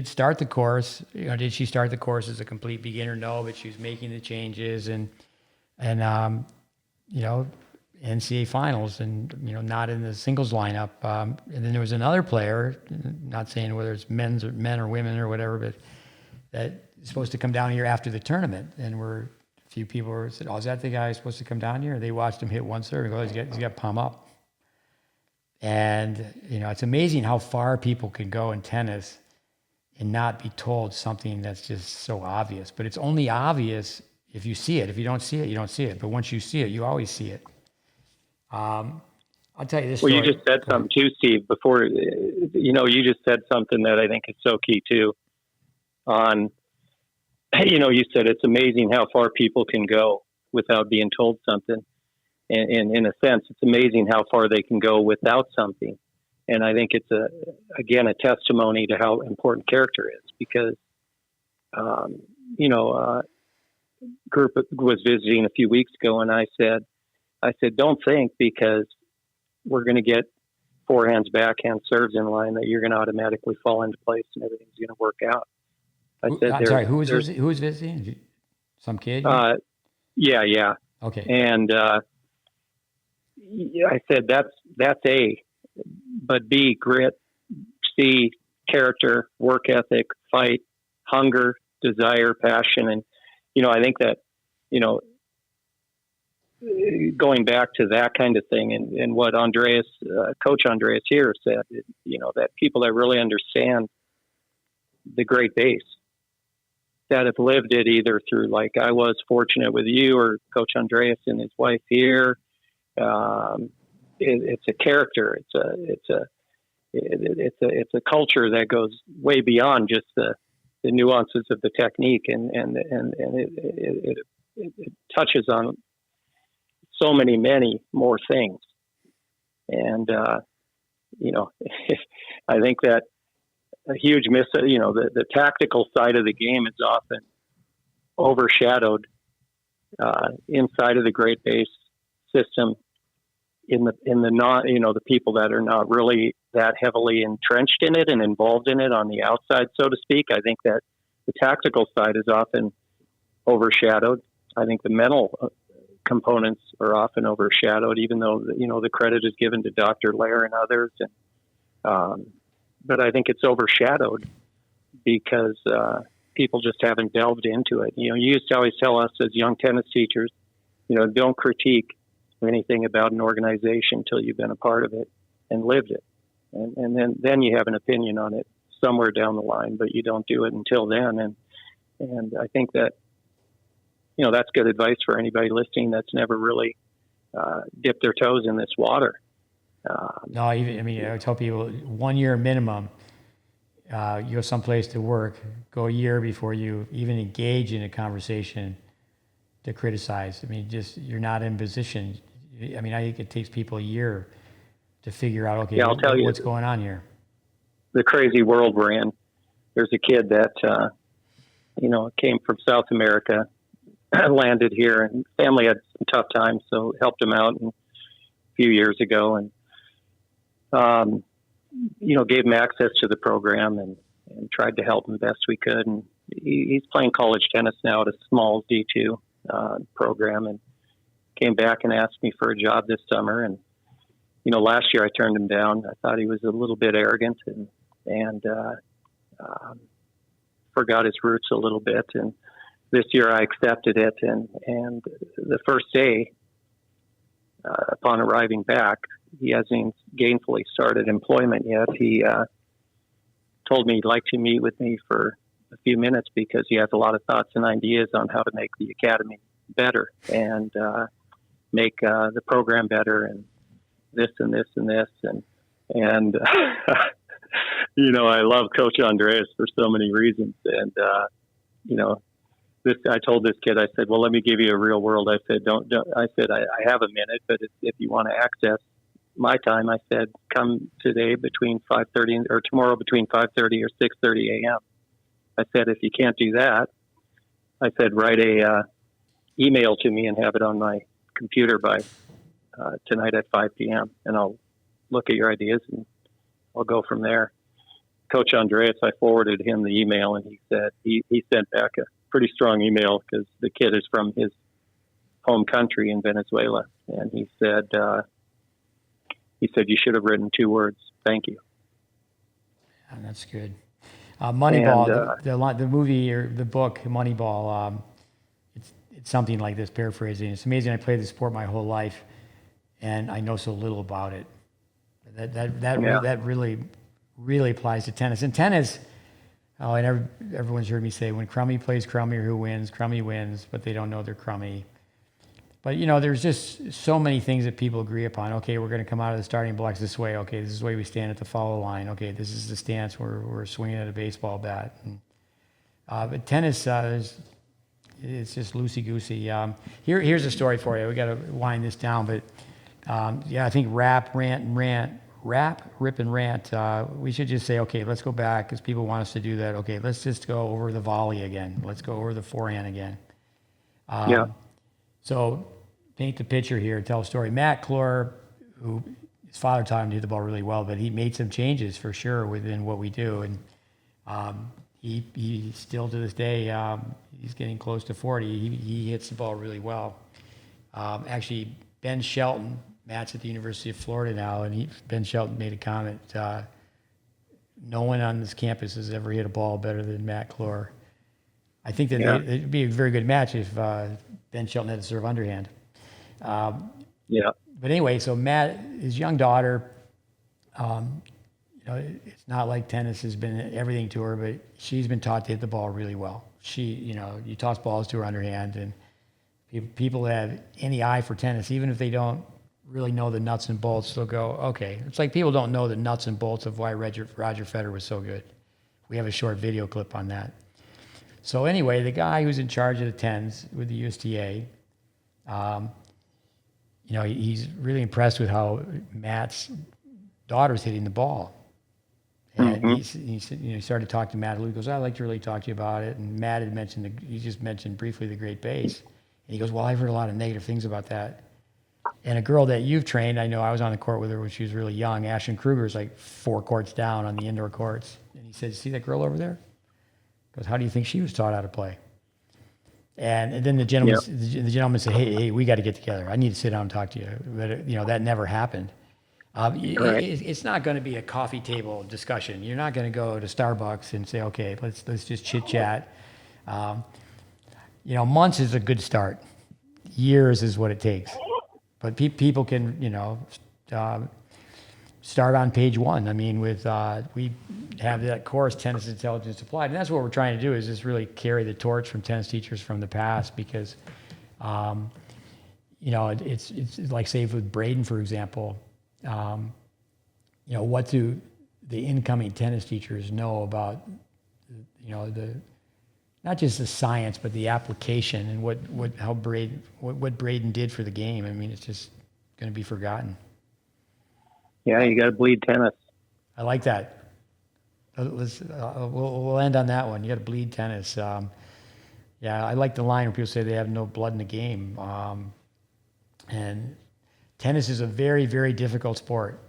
A: start the course. Did she start the course as a complete beginner? No, but she was making the changes and NCAA finals and, not in the singles lineup. And then there was another player, not saying whether it's men or women or whatever, but that is supposed to come down here after the tournament. And a few people said, oh, is that the guy who's supposed to come down here? They watched him hit one serve and go, he's got palm up. And, it's amazing how far people can go in tennis and not be told something that's just so obvious. But it's only obvious if you see it. If you don't see it, you don't see it. But once you see it, you always see it. I'll tell you this story.
B: Well, you just said something too, Steve, before, you just said something that I think is so key too on, you said it's amazing how far people can go without being told something. And in a sense, it's amazing how far they can go without something. And I think it's a testimony to how important character is because, group was visiting a few weeks ago and I said, don't think because we're going to get forehands, backhand serves in line that you're going to automatically fall into place and everything's going to work out.
A: I'm sorry, who was visiting? Some kid?
B: Yeah.
A: Okay.
B: And I said, that's A, but B, grit, C, character, work ethic, fight, hunger, desire, passion. And, I think that, going back to that kind of thing and what Coach Andreas here said, that people that really understand the GreatBase, that have lived it either through, like I was fortunate with you or Coach Andreas and his wife here. It's a character. It's a culture that goes way beyond just the nuances of the technique, and it touches on so many more things. And I think that a huge the tactical side of the game is often overshadowed inside of the GreatBase system in the not, the people that are not really that heavily entrenched in it and involved in it on the outside, so to speak. I think that the tactical side is often overshadowed. I think the mental components are often overshadowed, even though, the credit is given to Dr. Lair and others. And, but I think it's overshadowed because people just haven't delved into it. You used to always tell us as young tennis teachers, don't critique anything about an organization until you've been a part of it and lived it. And then you have an opinion on it somewhere down the line, but you don't do it until then. And I think that, that's good advice for anybody listening that's never really dipped their toes in this water.
A: No, I tell people 1 year minimum, you go someplace to work, go a year before you even engage in a conversation to criticize. You're not in position. I think it takes people a year to figure out, okay,
B: I'll tell you,
A: what's going on here.
B: The crazy world we're in. There's a kid that, came from South America, landed here, and family had some tough times, so helped him out a few years ago, and gave him access to the program and tried to help him best we could. And he's playing college tennis now at a small D2 program, and came back and asked me for a job this summer. And last year I turned him down. I thought he was a little bit arrogant and forgot his roots a little bit. And this year I accepted it. And the first day, upon arriving back, he hasn't gainfully started employment yet. He told me he'd like to meet with me for a few minutes because he has a lot of thoughts and ideas on how to make the academy better and make the program better and this and this and this. And I love Coach Andreas for so many reasons. And, I told this kid, I said, well, let me give you a real world. I said, I have a minute, but if you want to access my time, I said, come today between 5:30 or tomorrow between 5:30 or 6:30 a.m. I said, if you can't do that, I said, write a email to me and have it on my computer by tonight at 5 p.m. and I'll look at your ideas and I'll go from there. Coach Andreas, I forwarded him the email, and he said he sent back a pretty strong email because the kid is from his home country in Venezuela, and he said you should have written 2 words, thank you.
A: Oh, that's good. Moneyball, the movie or the book Moneyball, it's something like this, paraphrasing. It's amazing. I played the sport my whole life, and I know so little about it. That really applies to tennis. And tennis, everyone's heard me say, when Crummy plays Crummy, or who wins, Crummy wins, but they don't know they're Crummy. But, there's just so many things that people agree upon. Okay, we're going to come out of the starting blocks this way. Okay, this is the way we stand at the follow line. Okay, this is the stance we're swinging at a baseball bat. But tennis, it's just loosey-goosey. Here's a story for you. We got to wind this down. But, I think rap, rip and rant. We should just say, okay, let's go back because people want us to do that. Okay, let's just go over the volley again. Let's go over the forehand again. So paint the picture here, tell a story. Matt Clore, who his father taught him to hit the ball really well, but he made some changes for sure within what we do. And he still to this day, he's getting close to 40. He hits the ball really well. Actually, Ben Shelton, Matt's at the University of Florida now, and Ben Shelton made a comment. No one on this campus has ever hit a ball better than Matt Clore. I think that it'd be a very good match if Ben Shelton had to serve underhand. But anyway, so Matt, his young daughter, it's not like tennis has been everything to her, but she's been taught to hit the ball really well. You toss balls to her underhand, and people that have any eye for tennis, even if they don't really know the nuts and bolts, they'll go, okay. It's like people don't know the nuts and bolts of why Roger Federer was so good. We have a short video clip on that. So anyway, the guy who's in charge of the TENS with the USTA, he's really impressed with how Matt's daughter's hitting the ball. And he started talking to Matt. He goes, I'd like to really talk to you about it. And Matt had he just mentioned briefly the GreatBase. And he goes, well, I've heard a lot of negative things about that. And a girl that you've trained, I know I was on the court with her when she was really young. Ashton Kruger's like 4 courts down on the indoor courts. And he said, see that girl over there? He goes, how do you think she was taught how to play? And then the gentleman said, hey, we got to get together. I need to sit down and talk to you. But, that never happened. It's not going to be a coffee table discussion. You're not going to go to Starbucks and say, okay, let's just chit chat. Months is a good start. years is what it takes. But people can, start on page 1. I mean, with we have that course, Tennis Intelligence Applied, and that's what we're trying to do, is just really carry the torch from tennis teachers from the past, because, it's like, say, with Braden, for example, what do the incoming tennis teachers know about, the not just the science, but the application, and what Braden did for the game. I mean, it's just going to be forgotten.
B: Yeah, you got to bleed tennis.
A: I like that. We'll end on that one. You got to bleed tennis. I like the line where people say they have no blood in the game. And tennis is a very, very difficult sport.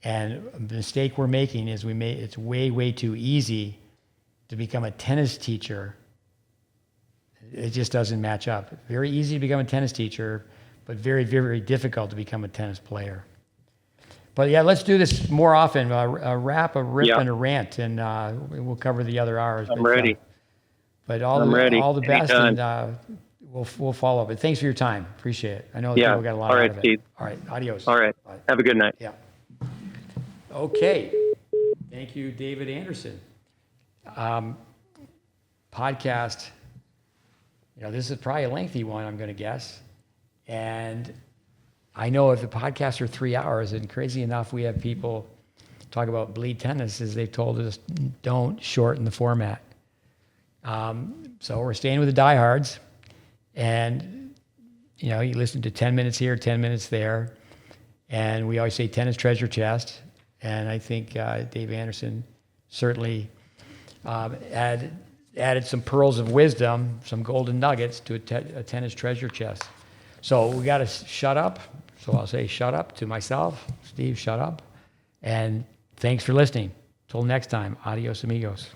A: And the mistake we're making is it's way, way too easy to become a tennis teacher. It just doesn't match up. Very easy to become a tennis teacher, but very, very difficult to become a tennis player. But yeah, let's do this more often. A rap, a rip, and a rant, and we'll cover the other hours.
B: I'm ready.
A: But all the best, and we'll follow up. But thanks for your time. Appreciate it. I know people got a lot out of it.
B: Steve.
A: All right, adios.
B: All right. Bye. Have a good night.
A: Yeah. Okay. Thank you, David Anderson. Podcast. This is probably a lengthy one, I'm going to guess. And I know if the podcasts are 3 hours, and crazy enough, we have people talk about bleed tennis, as they've told us, don't shorten the format. So we're staying with the diehards, and you listen to 10 minutes here, 10 minutes there, and we always say tennis treasure chest. And I think Dave Anderson certainly added some pearls of wisdom, some golden nuggets to a tennis treasure chest. So we got to shut up. So I'll say shut up to myself. Steve, shut up. And thanks for listening. Till next time, adios amigos.